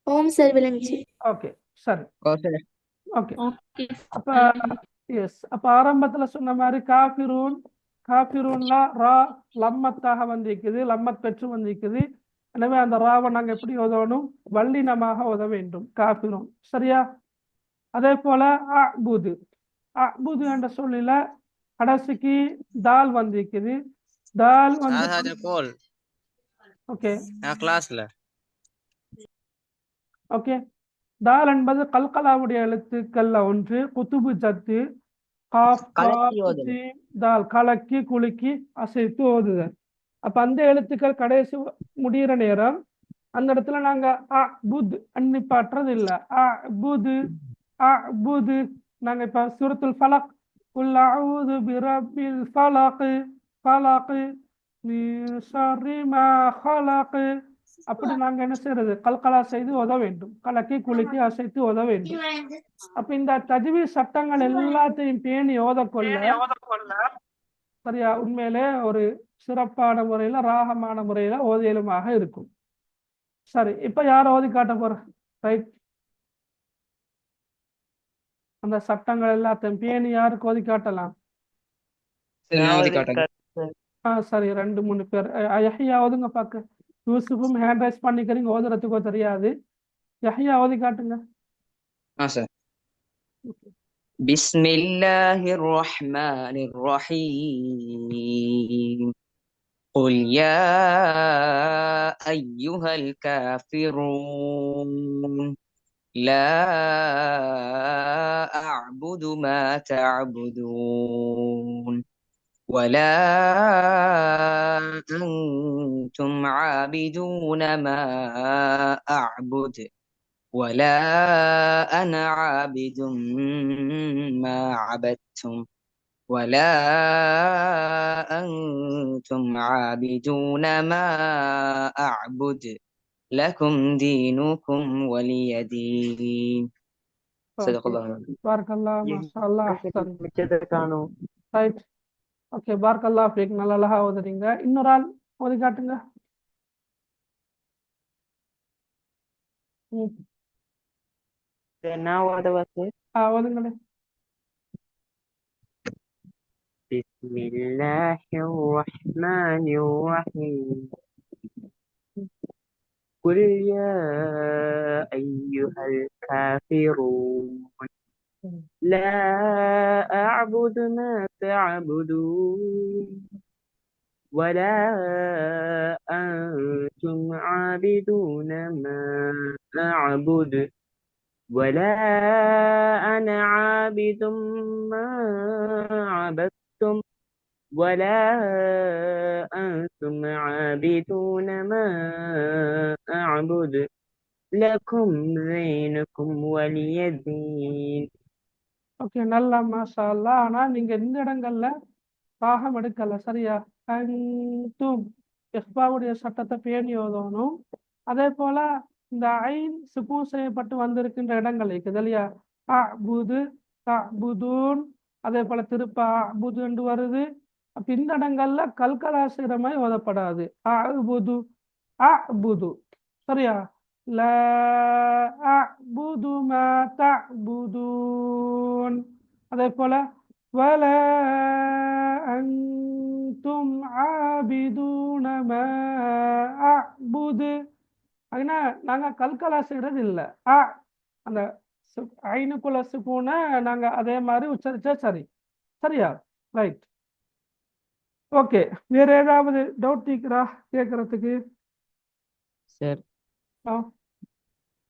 E: ஓம் சார், விளங்குச்சு.
A: ஓகே சரி,
C: ஓகே
A: ஓகே. அப்ப எஸ், அப்ப ஆரம்பத்துல சொன்ன மாதிரி காஃபிரூன், காஃபிரூன்ல ரா லம்மத்தாக வந்திருக்குது, லம்மத் பெற்று வந்திருக்குது. எனவே அந்த ராவை நாங்க எப்படி ஓதணும்? வல்லினமாக ஓத வேண்டும். காஃபிரூன். சரியா? அதே போல அபுது, அபுது என்ற சொல்லில கடைசிக்கு தால் வந்திருக்குது. தால் வந்து ஓகே
H: கிளாஸ்ல
A: ஓகே. தால் என்பது கல்கலாவுடைய எழுத்துக்கள்ல ஒன்று. குத்துபு ஜத்து காஃப்
C: கலக்கி
A: காஃப்
C: ஓதுதல்.
A: சீன் தால் கலக்கி குலுக்கி அசைத்து ஓதுதல். அப்ப அந்த எழுத்துக்கள் கடைசி முடிகிற நேரம் அந்த இடத்துல நாங்க அ புத் அன்னிப்பாற்றது இல்லை. அ புது, அ புது. நாங்க இப்ப சூரத்துல் ஃபலக் குல் அஊது பிரப்பில் ஃபலக், ஃபலக் மின் ஷர்ரி மா ஹலக். அப்படி நாங்க என்ன செய்யறது? கல்கலா செய்து ஓத வேண்டும், கலக்கி குலுக்கி அசைத்து ஓத வேண்டும். அப்ப இந்த தஜ்வீஸ் சட்டங்கள் எல்லாத்தையும் பேணி ஓதக்கொள்ள சரியா உண்மையிலே ஒரு சிறப்பான முறையில ராகமான முறையில ஓதியலுமாக இருக்கும். சரி, இப்ப யார ஓதி காட்ட போற? ரைட், அந்த சட்டங்கள் எல்லாத்தையும் பேணி யாருக்கு ஓதி காட்டலாம்? சரி, 2-3 பேர். யஹ்யா ஓதுங்க பாக்க. யூசுஃபும் ஹேண்ட் ரைஸ் பண்ணிக்கிறீங்க, ஓதுறதுக்கோ தெரியாது. யஹ்யா ஓதி காட்டுங்க.
C: بسم الله الرحمن الرحيم قل يا أيها الكافرون لا أعبد ما تعبدون ولا أنتم عابدون ما أعبد ولا أنا عابد ما عبدتم ولا أنتم عابدون ما أعبد لكم دينكم ولي دين صدق
A: ஓகே
C: الله العظيم.
A: பாரக்கல்லா மாஷால்லா அஹ்சன்
B: மிச்சத்தை காணும்.
A: ரைட் ஓகே பாரக்கல்லா ஃபீக் நல்ல அழகா ஓதுறீங்க இன்னொரு ஆள் ஓதி காட்டுங்க ம்
B: நான் ஓதவா சார்?
A: ஓதுங்களே
B: بسم الله الرحمن الرحيم قل يا أيها الكافرون لا أعبد ما تعبدون ولا أنتم عابدون ما أعبد ولا أنا عابد ما عبدتم ولا أنتم عابدون ما أعبد لكم دينكم ولي دين.
A: ஓகே நல்லா மாஷா அல்லா ஆனா நீங்க இந்த இடங்கள்ல ராகம் எடுக்கல சரியா அன்தும் இஹ்பாவுடைய சட்டத்தை பேணி ஓதணும் அதே போல இந்த ஐன் சுக்கூன் செய்யப்பட்டு வந்திருக்கின்ற இடங்கள் இருக்குது இல்லையா அபுது தஅபுதூன் அதே போல திருப்ப அபுது என்று வருது அப்ப இந்த இடங்கள்ல கல்கலா செய்கிற மாதிரி ஓதப்படாது அபுது அபுது சரியா லா அபுது மா தஅபுதூன் அதே போல ولا أنتم عابدون ما أعبد அப்படின்னா நாங்கள் கல்கலா செய்கிறது இல்லை அந்த ஐனுக்குள்ள சுக்கூனை நாங்கள் அதே மாதிரி உச்சரிச்சா சரி சரியா ரைட் ஓகே வேற ஏதாவது டவுட் தீக்கிறா கேட்கறதுக்கு
H: சார்
A: ஆ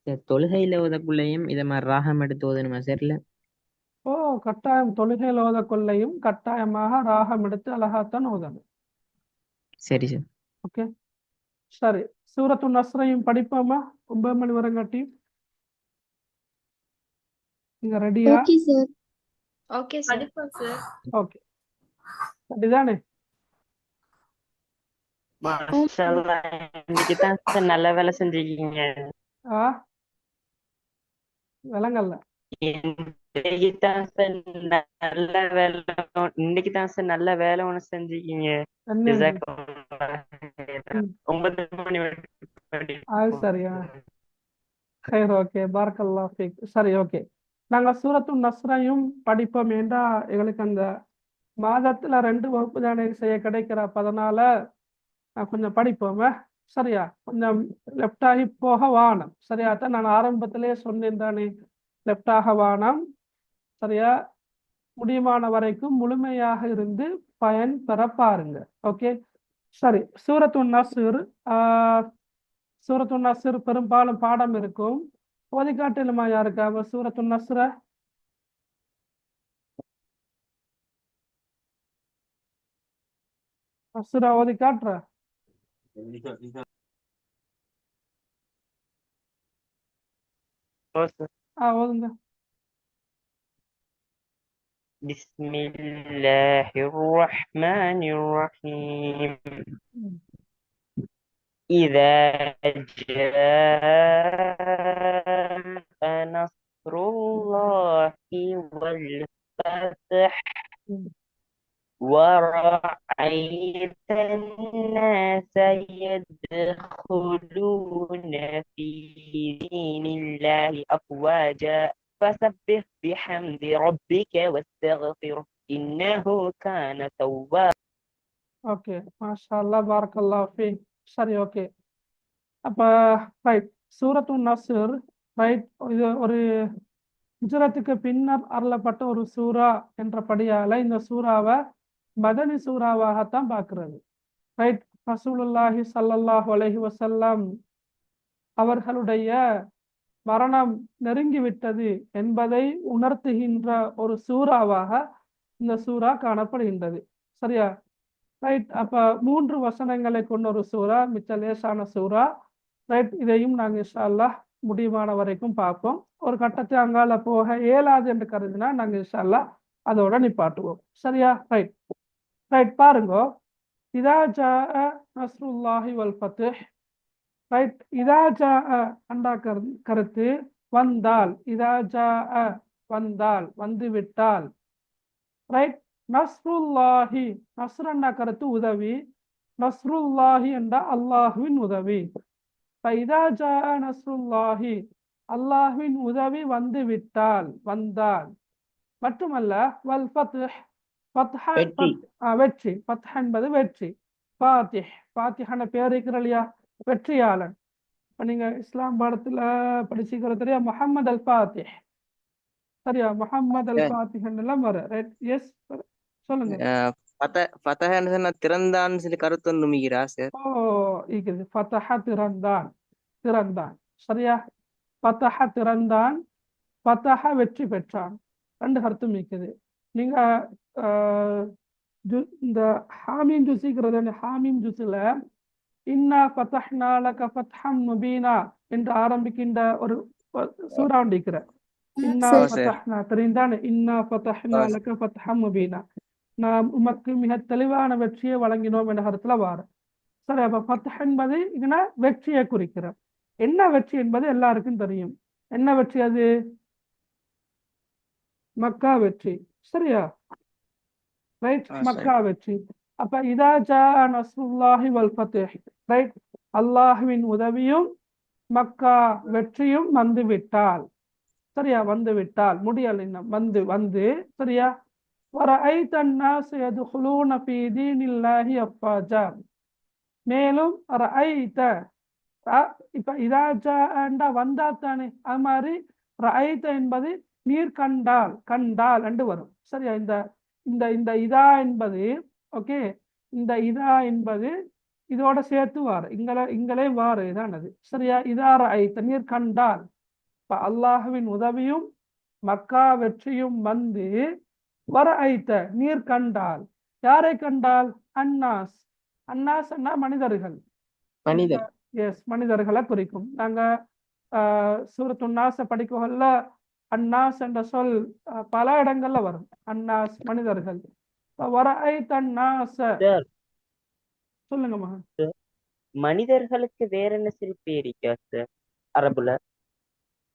H: சார் தொழுகையில் ஓதக்குள்ளேயும் இதை மாதிரி ராகம் எடுத்து ஓதணுமா சார் இல்லை
A: ஓ கட்டாயம் தொழுகையில் ஓதக்கொள்ளையும் கட்டாயமாக ராகம் எடுத்து அழகாத்தான் ஓதணும்
H: சரி சார்
A: ஓகே சரி சூரத்து நஸ்ரையும் படிப்போமா 9 மணி வரங்காட்டி நீங்க ரெடியா
E: ஓகே சார்
F: ஓகே சார்
D: படிப்போம் சார்.
A: ஓகே அப்படிதானே
B: மாஷாஅல்லாஹ், இன்னைக்கு தான் சார் நல்ல வேலை செஞ்சிருக்கீங்க.
A: ஆ விளங்கல்ல
B: இன்னைக்கு தான் சார் நல்ல வேலை இன்னைக்கு தான் சார் நல்ல வேலை ஒண்ணு செஞ்சிருக்கீங்க.
A: என்ன
B: ஜஸாக்கல்லாஹ் ஹைரன். 9 மணி வரைக்கும்
A: அது சரியா சரி ஓகே பாரக்கல்லா ஃபீக் சரி ஓகே நாங்கள் சூரத்து நஸ்ரையும் படிப்போம் ஏண்டா எங்களுக்கு அந்த மாதத்துல 2 வகுப்பு தானே செய்ய கிடைக்கிறப்ப அதனால கொஞ்சம் படிப்போமே சரியா கொஞ்சம் லெஃப்ட் ஆகி போக வானம் சரியா தான் நான் ஆரம்பத்திலே சொன்னேன் தானே லெஃப்ட் ஆக வானம் சரியா முடியுமான வரைக்கும் முழுமையாக இருந்து பயன் பெற பாருங்க ஓகே சரி சூரத்து நஸ்ர் சூரத்து நஸ்ர் பெரும்பாலும் பாடம் இருக்கும் ஓதிக்காட்டிலுமா யாருக்காக சூரத்து நஸ்ர நஸ்ரா ஓதி காட்டுற
B: ஓ சார்.
A: ஓதுங்க
B: بسم الله الرحمن الرحيم إذا جاء نصر الله والفتح ورأيت الناس يدخلون في دين الله أفواجا فسبح بحمد ربك واستغفره إنه كان توابا.
A: ஓகே மாஷா அல்லாஹ் பாரக்கல்லாஹ் ஃபீக் சரி ஓகே அப்ப ரைட் சூரத்து நஸ்ர் ரைட் இது ஒரு ஹிஜ்ரத்துக்கு பின்னர் அருளப்பட்ட ஒரு சூரா என்றபடியால இந்த சூறாவை மதனி சூறாவாகத்தான் பார்க்கிறது. ரைட். ரசூலுல்லாஹி ஸல்லல்லாஹு அலைஹி வஸல்லம் அவர்களுடைய மரணம் நெருங்கிவிட்டது என்பதை உணர்த்துகின்ற ஒரு சூறாவாக இந்த சூறா காணப்படுகின்றது. சரியா? ரைட். அப்ப 3 வசனங்களை கொண்ட ஒரு சூறா, மிச்ச லேசான சூறா. ரைட். இதையும் நாங்கள் இன்ஷா அல்லாஹ் முடிவான வரைக்கும் பார்ப்போம். ஒரு கட்டத்தை அங்கால போக இயலாது என்று கருதினா நாங்கள் இன்ஷா அல்லாஹ் அதோட நிப்பாட்டுவோம். சரியா? ரைட். ரைட். பாருங்க, இதா ஜாஅ நஸ்ருல்லாஹி வல் ஃபத்ஹ். ரைட். இதா ஜாஅ அண்டா கருத்து வந்தால், இதா ஜாஅ வந்தால், வந்து விட்டால். ரைட். நஸ்ருல்லாஹி, நஸ்ரன்னா கருத்து உதவி, நஸ்ருல்லாஹி என்ற அல்லாஹுவின் உதவி. இதா ஜாஅ நஸ்ருல்லாஹி, அல்லாஹுவின் உதவி வந்து விட்டால், வந்தால். மட்டுமல்ல வல் ஃபத்ஹ், வெற்றி. ஃபத்ஹ் என்பது வெற்றி. ஃபாத்திஹ், ஃபாத்திஹான பேர் இருக்கிற இல்லையா, வெற்றியாளன். இப்போ நீங்க இஸ்லாம் பாடத்துல படிச்சுக்கிறது தெரியா, முஹம்மது அல் ஃபாத்திஹ். சரியா? முஹம்மது அல் ஃபாத்திஹ் எல்லாம் வர. ரைட். எஸ், சொல்லுங்க.
C: ஃபதஹன்னு சொன்னா திறந்தான்னு சொல்லி கருத்து ஒன்று சார்.
A: ஓ, இருக்குது. ஃபதஹ திறந்தான், திறந்தான். சரியா? ஃபதஹ திறந்தான், ஃபதஹ வெற்றி பெற்றான். 2 கருத்தும் இருக்குது. நீங்க இந்த ஹாமீம் ஜுஸிக்கிறது, ஹாமீம் ஜுஸில் இன்னா ஃபதஹ்னா லக ஃபத்ஹம் முபீனா என்று ஆரம்பிக்கின்ற ஒரு சூறா உண்டிக்கிற. இன்னா ஃபதஹ்னா தெரிந்தானே, இன்னா ஃபதஹ்னா லக ஃபத்ஹம் முபீனா, நாம் உமக்கு மிக தெளிவான வெற்றியை வழங்கினோம் என்ற கருத்துல வார. சரி. அப்ப ஃபத்ஹ் என்பது இதுனா வெற்றியை குறிக்கிற. என்ன வெற்றி என்பது எல்லாருக்கும் தெரியும். என்ன வெற்றி அது? மக்கா வெற்றி. சரியா? ரைட். மக்கா வெற்றி. அப்ப இதா ஜாஅ நஸ்ருல்லாஹி வல் ஃபத்ஹ். ரைட். அல்லாஹ்வின் உதவியும் மக்கா வெற்றியும் வந்து விட்டால். சரியா? வந்து விட்டால், முடியல இன்னும், வந்து. சரியா? வரஐத அன்னாஸ யதுகுலூன ஃபீ தீனில்லாஹி அஃபாஜா. மேலும் ரஐத, இப்ப இதா ஜாஅ வந்தா தானே, அது மாதிரி ரஐத என்பது நீர் கண்டால், கண்டால் என்று வரும். சரியா? இந்த இந்த இந்த இதா என்பது, ஓகே, இந்த இதா என்பது இதோட சேர்த்து வார, இங்களே வார இதான் அது. சரியா? இதா ரஐத நீர் கண்டால். இப்ப அல்லாஹ்வின் உதவியும் மக்கா வெற்றியும் வந்து வரஐத்த நீர் கண்டால். யாரை கண்டால்? அன்னாஸ். அன்னாஸ் மனிதர்கள்.
C: மனிதர்.
A: எஸ், மனிதர்களை குறிக்கும். நாங்க சூரத்து நாஸ படிக்கல அன்னாஸ் என்ற சொல் பல இடங்கள்ல வரும். அன்னாஸ் மனிதர்கள். வரஐத்த அன்னாஸ. சொல்லுங்க மகன்.
B: மனிதர்களுக்கு வேற என்ன சிரிப்பு இருக்கா சார் அரபுல?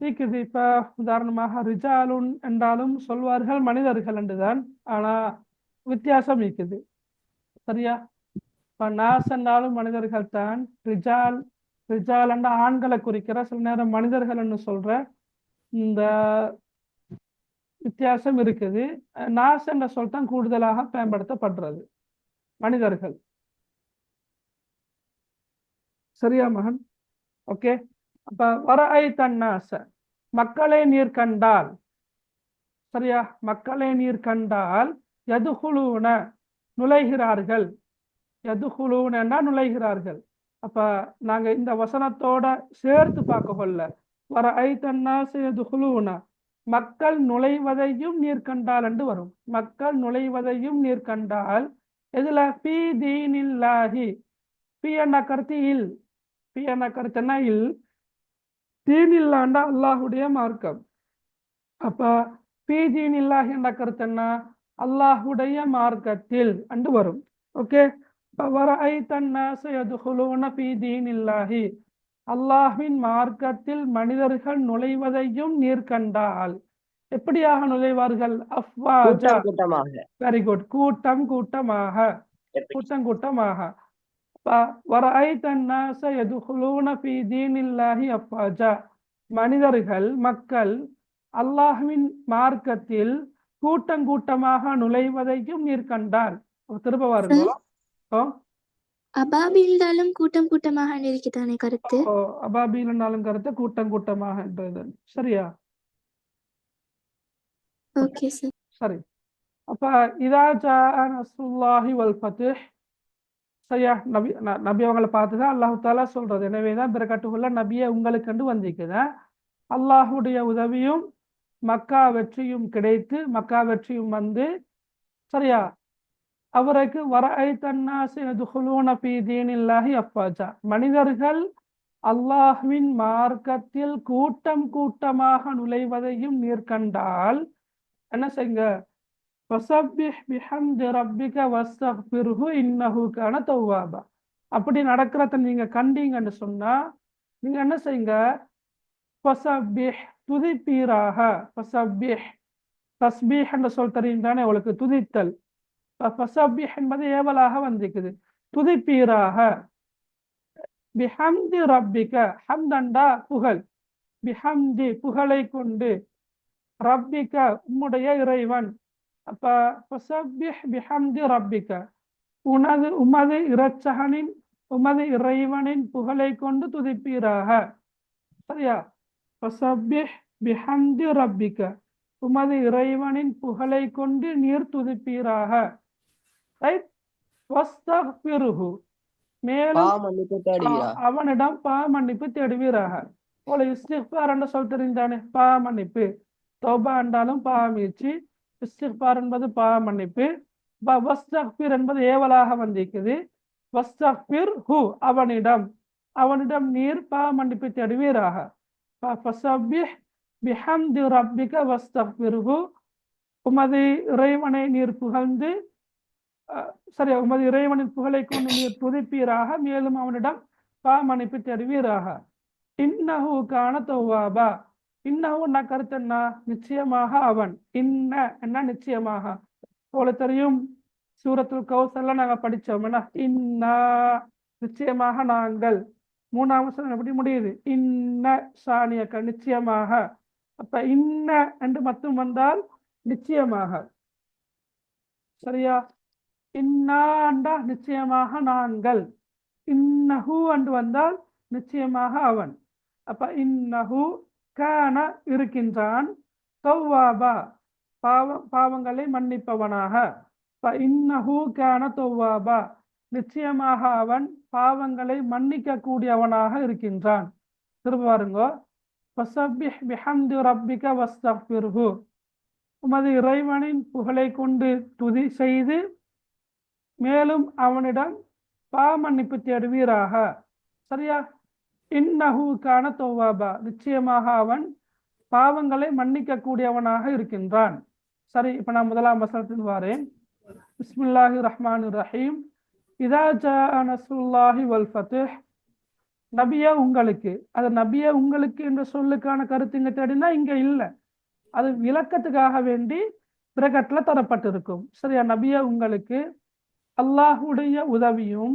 A: இருக்குது. இப்ப உதாரணமாக ரிஜாலுன் என்றாலும் சொல்வார்கள் மனிதர்கள் என்றுதான், ஆனா வித்தியாசம் இருக்குது. சரியா? இப்ப நாஸ் என்றாலும் மனிதர்கள் தான். ரிஜால், ரிஜால் என்ற ஆண்களை குறிக்கிற, சில நேரம் மனிதர்கள் என்று சொல்ற இந்த வித்தியாசம் இருக்குது. நாஸ் என்ற சொல் தான் கூடுதலாக பயன்படுத்தப்படுறது, மனிதர்கள். சரியா மகன்? ஓகே. அப்ப வரஐத அன்னாஸ, மக்களை நீர் கண்டால். சரியா? மக்களை நீர் கண்டால் யதுகுலூன நுழைகிறார்கள். யதுகுலூன நுழைகிறார்கள். அப்ப நாங்க இந்த வசனத்தோட சேர்த்து பார்க்க கொள்ள, வரஐத அன்னாஸ யதுகுலூன, மக்கள் நுழைவதையும் நீர் கண்டால் என்று வரும். மக்கள் நுழைவதையும் நீர் கண்டால். எதுல? ஃபீ தீனில்லாஹி. ஃபீ என்ற கருத்து இல், ஃபீ என்ற கருத்துனா இல், தீனில்லாண்டா அல்லாஹுடைய மார்க்கம். அப்ப ஃபீ தீனில்லாஹி என்ற கருத்து என்ன? அல்லாஹுடைய மார்க்கத்தில் என்று வரும். ஓகே. வரஐத அன்னாஸ யதுகுலூன ஃபீ தீனில்லாஹி, அல்லாஹ்வின் மார்க்கத்தில் மனிதர்கள் நுழைவதையும் நீர் கண்டால். எப்படியாக நுழைவார்கள்? அஃப்வாஜா. Very good. கூட்டம் கூட்டமாக, கூட்டம் கூட்டமாக. வரஐத அன்னாஸ யதுகுலூன ஃபீ தீனில்லாஹி அஃப்வாஜா, மனிதர்கள், மக்கள் அல்லாஹ்வின் மார்க்கத்தில் கூட்டம் கூட்டமாக நுழைவதையும் நீர் கண்டால். திரும்ப வருங்க.
E: அபாபில்னாலும் கூட்டம் கூட்டமாக இருக்குதானே கருத்து?
A: அபாபில்னாலும் கருத்து கூட்டம் கூட்டமாக என்றது. சரியா?
E: Okay sir.
A: சரி. அப்ப இதா ஜாஅ நஸ்ருல்லாஹி வல் ஃபத்ஹ், சரியா? நபி அவங்களை பார்த்துதான் அல்லாஹு தாலா சொல்றது. எனவேதான் பிறக்கட்டுள்ள நபியை உங்களுக்கு கண்டு வந்திருக்குது. அல்லாஹுடைய உதவியும் மக்கா வெற்றியும் கிடைத்து, மக்கா வெற்றியும் வந்து, சரியா, அவருக்கு அஃபாஜா, மனிதர்கள் அல்லாஹ்வின் மார்க்கத்தில் கூட்டம் கூட்டமாக நுழைவதையும் நீர் கண்டால் என்ன செய்யுங்க? ஃபஸப்பிஹ் பிஹம்தி ரப்பிக வஸ்தக்ஃபிர்ஹு இன்னஹு கான தவ்வாபா. அப்படி நடக்கிறத நீங்க கண்டீங்கன்னு சொன்னா நீங்க என்ன செய்யுங்க? ஃபஸப்பிஹ், துதிப்பீராக. ஃபஸப்பிஹ், தஸ்பீஹ் என்ற சொல் தெரியும் தானே உங்களுக்கு? துதித்தல். ஃபஸப்பிஹ் என்பது ஏவலாக வந்திருக்குது. துதிப்பீராக. பிஹம்தி ரப்பிக, ஹம்தண்டா புகழ், பிஹம்தி புகழை கொண்டு, ரப்பிக உம்முடைய இறைவன். அப்ப ஃபஸப்பிஹ் பிஹம்தி ரப்பிக, உமது இரட்சகனின், உமது இறைவனின் புகழை கொண்டு துதிப்பீராக. சரியா? ஃபஸப்பிஹ் பிஹம்தி ரப்பிக, உமது இறைவனின் புகழை கொண்டு நீர் துதிப்பீராக. ரைட்? வஸ்தக்ஃபிர்ஹு, மேலும் அவனிடம் மன்னிப்பு தேடுவீராக. போல இஸ்திக்பார் என்ற சொல் தெரிந்தானே? மன்னிப்பு. தௌபா என்றாலும் முயற்சி, இஸ்திக்பார் என்பது மன்னிப்பு. வஸ்தக்ஃபிர் என்பது ஏவலாக வந்திருக்குது. வஸ்தக்ஃபிர் ஹு, அவனிடம், அவனிடம் நீர் மன்னிப்பு தேடுவீராக. ஃபஸப்பிஹ் பிஹம்தி ரப்பிக வஸ்தக்ஃபிர்ஹு, உமது இறைவனை நீர் புகழ்ந்து, சரியா, உமது இறைவனின் புகழை கொண்டு நீர் துதிப்பீராக, மேலும் அவனிடம் மன்னிப்பு தேடுவீராக. இன்னஹு கான தவ்வாபா. இன்னஹு என்ன கருத்து என்ன? நிச்சயமாக அவன். இன்ன என்ன? நிச்சயமாக. போல தெரியும், சூரத்துல் கௌசர்ல நாங்க படிச்சோம் என்ன? இன்னா, நிச்சயமாக நாங்கள். மூணாவது வசனம் எப்படி முடியுது? இன்ன சானியக்க, நிச்சயமாக. அப்ப இன்ன என்று மட்டும் வந்தால் நிச்சயமாக. சரியா? இன்னாண்டா நிச்சயமாக நாங்கள். இன்னஹு என்று வந்தால் நிச்சயமாக அவன். அப்ப இன்னஹு கான இருக்கின்றான், தவ்வாபா பாவங்களை மன்னிப்பவனாக. இன்னஹு கான தவ்வாபா, நிச்சயமாக அவன் பாவங்களை மன்னிக்க கூடியவனாக இருக்கின்றான். திரும்ப பாருங்க. ஃபஸப்பிஹ் பிஹம்தி ரப்பிக வஸ்தக்ஃபிர்ஹு, உமது இறைவனின் புகழை கொண்டு துதி செய்து, மேலும் அவனிடம் மன்னிப்பு தேடுவீராக. சரியா? இன்னஹு கான தவ்வாபா, நிச்சயமாக அவன் பாவங்களை மன்னிக்க கூடியவனாக இருக்கின்றான். சரி, இப்ப நான் முதலாம் வசனத்தில் வாரேன். பிஸ்மில்லாஹிர் ரஹ்மானிர் ரஹீம். இதா ஜாஅ நஸ்ருல்லாஹி வல் ஃபத்ஹ், நபியே உங்களுக்கு. அது நபியே உங்களுக்கு என்ற சொல்லுக்கான கருத்து இங்க தேடினா இங்க இல்லை. அது விளக்கத்துக்காக வேண்டி பிரகட்ல தரப்பட்டிருக்கும். சரியா? நபியே உங்களுக்கு அல்லாஹுடைய உதவியும்,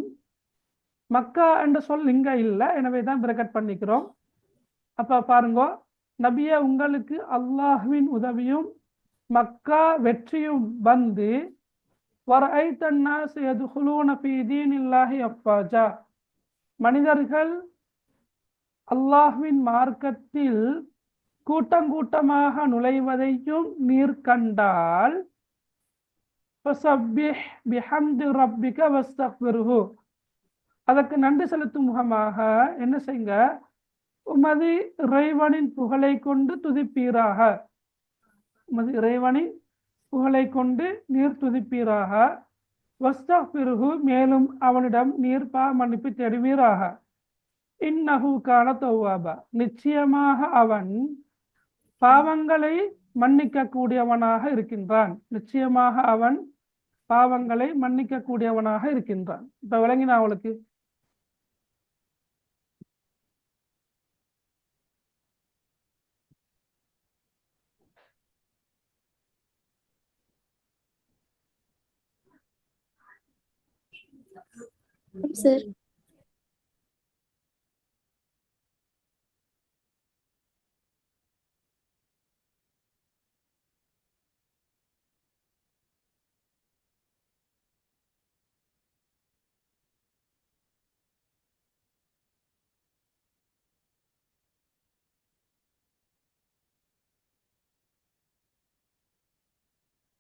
A: மக்கா என்ற சொல் இங்க இல்லை, எனவே தான் பிரகட் பண்ணிக்கிறோம். அப்ப பாருங்க, நபியே உங்களுக்கு அல்லாஹுவின் உதவியும் மக்கா வெற்றியும் வந்து, வரஐத அன்னாஸ யதுகுலூன ஃபீ தீனில்லாஹி அஃவாஜா, மனிதர்கள் அல்லாஹ்வின் மார்க்கத்தில் கூட்டம் கூட்டமாக நுழைவதையும் நீர் கண்டால், ஃபஸப்பிஹ் பிஹம்தி ரப்பிக வஸ்தக்ஃபிர்ஹு, அதற்கு நன்றி செலுத்தும் முகமாக என்ன செய்யுங்க? உமது இறைவனின் புகழை கொண்டு துதிப்பீராக. உமது இறைவனின் புகழை கொண்டு நீர் துதிப்பீராக. வஸ்தக்ஃபிர்ஹு, மேலும் அவனிடம் நீர் மன்னிப்பு தேடுவீராக. இன்னஹு கான தவ்வாபா, நிச்சயமாக அவன் பாவங்களை மன்னிக்க கூடியவனாக இருக்கின்றான். நிச்சயமாக அவன் பாவங்களை மன்னிக்க கூடியவனாக இருக்கின்றான். இப்ப விளங்கினா அவளுக்கு?
E: சார்.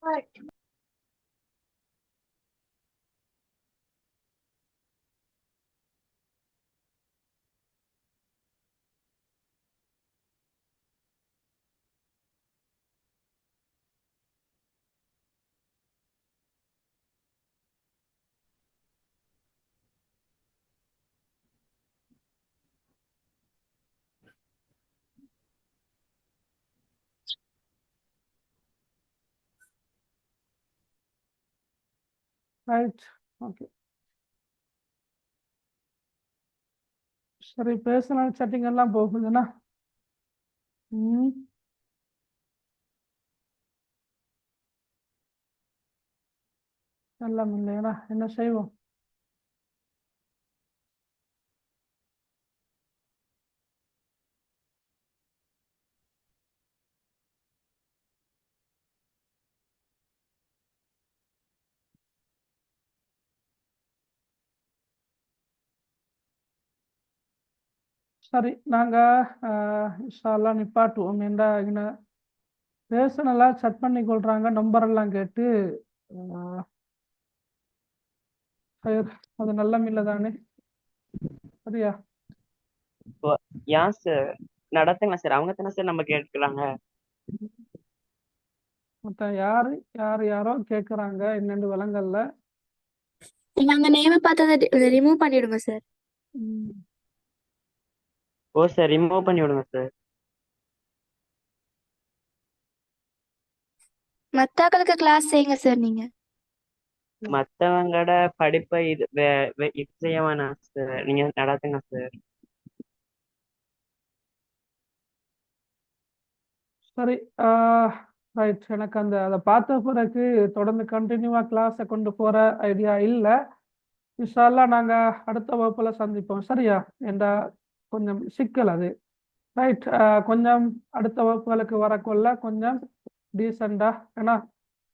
A: ரைட். ஓகே, சரி. பர்சனல் செட்டிங் எல்லாம் போகுதுன்னா ம் எல்லாம் இல்லையா? என்ன செய்வோம்? சரி, நாங்க இன்ஷா அல்லாஹ் நிப்பாட்டுவோம். ஏண்டா இங்கே பர்சனலாக செட் பண்ணி கொள்றாங்க, நம்பர் எல்லாம் கேட்டு. ஆஹ், ஹைர், அது நல்ல மில்ல தானே, சரியா?
B: இப்போ ஏன் சார் நடத்துங்க சார், அவங்க தானே சார் நம்ம கேட்கலாங்க.
A: மற்ற யாரோ கேட்குறாங்க, என்னென்னு விளங்கல்ல.
E: நீங்க அந்த நேமை பார்த்து அதை ரிமூவ் பண்ணிடுங்க சார்.
A: ம்,
B: ஓ சார், ரிமூவ் பண்ணி விடுங்க சார்.
E: மத்தாக்களுக்கு கிளாஸ் செய்யுங்க சார் நீங்க.
B: மத்தவங்களோட படிப்பை இது செய்ய வேணாம் சார், நீங்க நடத்துங்க சார்.
A: சரி. ரைட். எனக்கு அதை பார்த்த பிறகு தொடர்ந்து கண்டினியூவாக கிளாஸை கொண்டு போகிற ஐடியா இல்லை. இன்ஷா அல்லாஹ் நாங்கள் அடுத்த வகுப்பில் சந்திப்போம், சரியா? என்ற கொஞ்சம் சிக்கல் அது. ரைட். கொஞ்சம் அடுத்த வகுப்புகளுக்கு வரக்குள்ள கொஞ்சம் டீசெண்டாக, ஏன்னா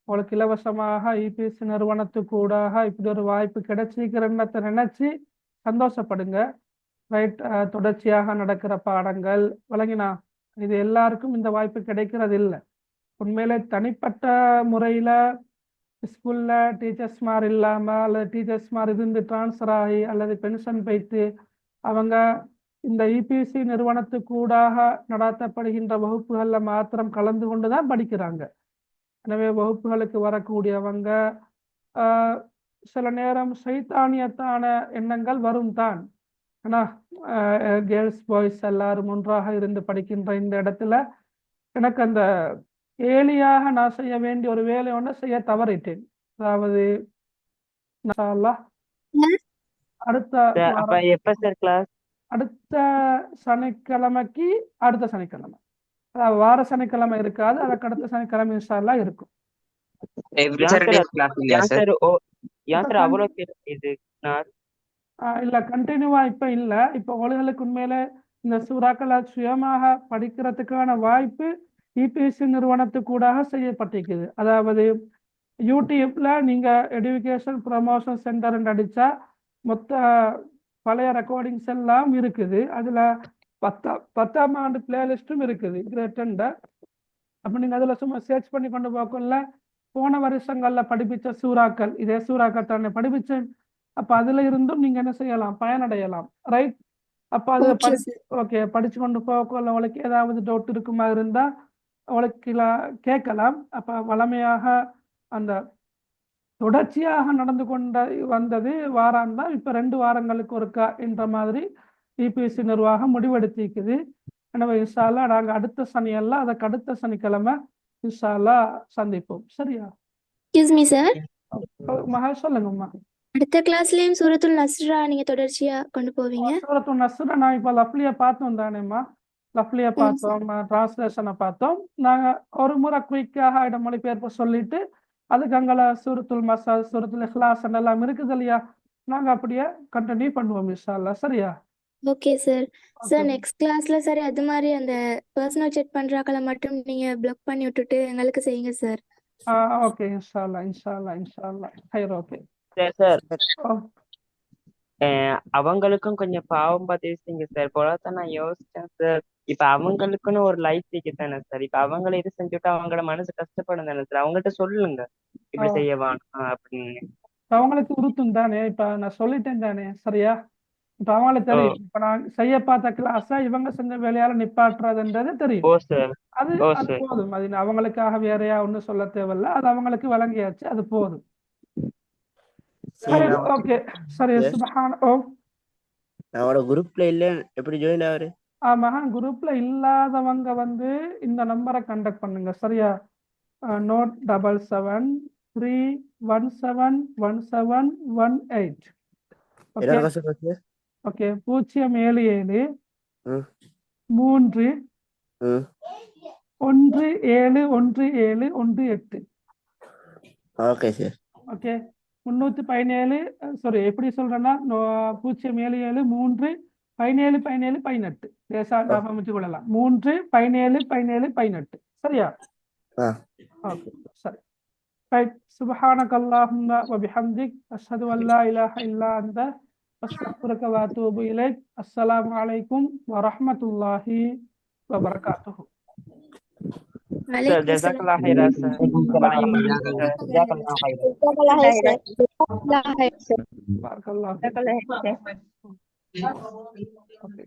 A: உங்களுக்கு இலவசமாக இபிஎஸ்சி நிறுவனத்துக்கூடாக இப்படி ஒரு வாய்ப்பு கிடைச்சிக்கிறன்னத்தை நினச்சி சந்தோஷப்படுங்க. ரைட். தொடர்ச்சியாக நடக்கிற பாடங்கள் விளங்கினா, இது எல்லாருக்கும் இந்த வாய்ப்பு கிடைக்கிறது இல்லை. உண்மையிலே தனிப்பட்ட முறையில் ஸ்கூலில் டீச்சர்ஸ் மாதிரி இல்லாமல் அல்லது டீச்சர்ஸ் மாதிரி இருந்து டிரான்ஸ்ஃபர் ஆகி அல்லது பென்ஷன் போய்த்து அவங்க இந்த இபிஎஸ்சி நிறுவனத்துக்கூடாக நடத்தப்படுகின்ற வகுப்புகளில் மாத்திரம் கலந்து கொண்டு தான் படிக்கிறாங்க. எனவே வகுப்புகளுக்கு வரக்கூடியவங்க சில நேரம் சைத்தானியத்தான எண்ணங்கள் வரும் தான். ஏன்னா கேர்ள்ஸ் பாய்ஸ் எல்லாரும் ஒன்றாக இருந்து படிக்கின்ற இந்த இடத்துல எனக்கு அந்த ஏலியாக நான் செய்ய வேண்டிய ஒரு வேலை ஒன்று செய்ய தவறிட்டேன். அதாவது அடுத்த
B: அப்ப எப்ப சார் கிளாஸ்?
A: அடுத்த சனிக்கிழமைக்கு அடுத்த சனிக்கிழமை, அதாவது வார சனிக்கிழமை இருக்காது, அதுக்கு அடுத்த சனிக்கிழமை இன்ஷா அல்லாஹ் இருக்கும். இல்ல கண்டினியூவா இப்ப இல்ல. இப்ப அவர்களுக்கு உண்மையில இந்த சூறாக்களை சுயமாக படிக்கிறதுக்கான வாய்ப்பு இபிஎஸ்சி நிறுவனத்துக்கூடாக செய்யப்பட்டிருக்குது. அதாவது யூடியூப்ல நீங்க எடுகேஷன் ப்ரமோஷன் சென்டர் அடிச்சா மொத்த பழைய ரெக்கார்டிங்ஸ் எல்லாம் இருக்குது. அதுல 10ஆம் ஆண்டு பிளேலிஸ்டும் இருக்குது, கிரேட் 10. அப்ப நீங்க அதுல சும்மா சர்ச் பண்ணி கொண்டு போக்கல போன வருஷங்கள்ல படிப்பிச்ச சூறாக்கள், இதே சூறாக்கள் தானே படிப்பிச்சேன். அப்ப அதுல இருந்தும் நீங்க என்ன செய்யலாம், பயனடையலாம். ரைட். அப்ப அது ஓகே படிச்சு கொண்டு போக்கல உங்களுக்கு ஏதாவது டவுட் இருக்குமா இருந்தா அவளுக்கு கேட்கலாம். அப்ப வளமையாக அந்த தொடர்ச்சியாக நடந்து கொண்ட வந்தது வாரம் தான். இப்ப 2 வாரங்களுக்கு ஒருக்கா என்ற மாதிரி இபிஎஸ்சி நிர்வாகம் முடிவெடுத்திருக்குது. எனவே இன்ஷா அல்லாஹ் நாங்க அடுத்த சனியெல்லாம் அதுக்கு அடுத்த சனிக்கிழமை இன்ஷா அல்லாஹ் சந்திப்போம், சரியா?
E: எக்ஸ்கியூஸ் மீ சார்,
A: மகா சொல்லுங்கம்மா.
E: அடுத்த கிளாஸ்லயும் சூரத்துல் நஸ்ரா நீங்க தொடர்ச்சியா கொண்டு போவீங்க?
A: சூரத்துல் நஸ்ரா நான் இப்ப லஃப்லியா பார்த்தோம் தானேம்மா, லஃப்லியா பார்த்தோம், டிரான்ஸ்லேஷனை பார்த்தோம். நாங்க ஒரு முறை குயிக்காக இடம் மொழிபெயர்ப்பு சொல்லிட்டு அதுக்கு அங்கே சூரத்துல் மசால், சூரத்துல் இஹ்லாஸ் எல்லாம் இருக்குது இல்லையா, நாங்க அப்படியே கண்டினியூ பண்ணுவோம் இன்ஷா அல்லாஹ், சரியா?
E: Okay sir. சார் நெக்ஸ்ட் கிளாஸ்ல சரி அது மாதிரி அந்த பர்சனல் செக் பண்றாக்களை மட்டும் நீங்க பிளாக் பண்ணி விட்டுட்டு எங்களுக்கு செய்யுங்க சார்.
A: ஓகே இன்ஷா அல்லாஹ், இன்ஷா அல்லாஹ், இன்ஷா அல்லாஹ். ஹைர். ஓகே
B: சார் அவங்களுக்கும் கொஞ்சம் பாவம் பார்த்து செய்யுங்க சார். போலதான் நான் யோசிச்சேன் சார். இப்ப அவங்களுக்குன்னு ஒரு லைஃப் இருக்கு தானே சார். இப்ப அவங்கள இது செஞ்சுட்டு அவங்களோட மனசு கஷ்டப்படும் தானே சார். அவங்கள்ட்ட சொல்லுங்க இப்படி செய்ய வேணாம் அப்படின்னு.
A: இப்ப அவங்களுக்கு உறுத்தும் தானே, இப்ப நான் சொல்லிட்டேன் தானே, சரியா? இப்ப அவங்களுக்கு தெரியும், இப்ப நான் செய்ய பார்த்த கிளாஸ இவங்க செஞ்ச வேலையால நிப்பாட்டுறதுன்றது தெரியும்.
B: ஓ சார்.
A: அது
B: ஓ
A: அது
B: சார்.
A: போதும். அது அவங்களுக்காக வேறையா ஒண்ணும் சொல்ல தேவையில்ல. அது அவங்களுக்கு விளங்கியாச்சு, அது போதும். சரி, ஓகே, சரி. சுபஹான். ஓ,
G: அவரோட குரூப்ல இல்ல, எப்படி ஜாயின் ஆகுது?
A: ஆமா, குரூப்ல இல்லாதவங்க வந்து இந்த நம்பரை கண்டக்ட் பண்ணுங்க, சரியா? நோட் 7731717118. ஓகே,
G: என்ன சொல்றது?
A: ஓகே. 077
G: ம்
A: 3
G: ம்
A: 171718.
G: Okay sir.
A: ஓகே, 317. சாரி, எப்படி சொல்றேன்னா 077 3 17 17 18. லேசா ஞாபகம் வச்சு கொள்ளலாம். 3 17 17 18. சரியா? ஓகே, சரி. ரைட். சுப்ஹானக அல்லாஹும்ம வ பிஹம்திக் அஷ்ஹது அன் லா இலாஹ இல்லா அன்த அஸ்தக்ஃபிருக வ அத்தூபு இலைக். அஸ்ஸலாமு அலைக்கும் வ ரஹ்மத்துல்லாஹி வ பரகாத்துஹு.
B: சார்
E: வலைக்கும்
B: ஜஸாக்கல்லாஹ்
E: அஸ்ஸலாம்.
B: ஹைரா சார். வணக்கம் சார். ஜஸாக்கல்லாஹ் ஹைரா.
A: பாரக்கல்லாஹு
F: Jazakallah khair.
A: ஓகே.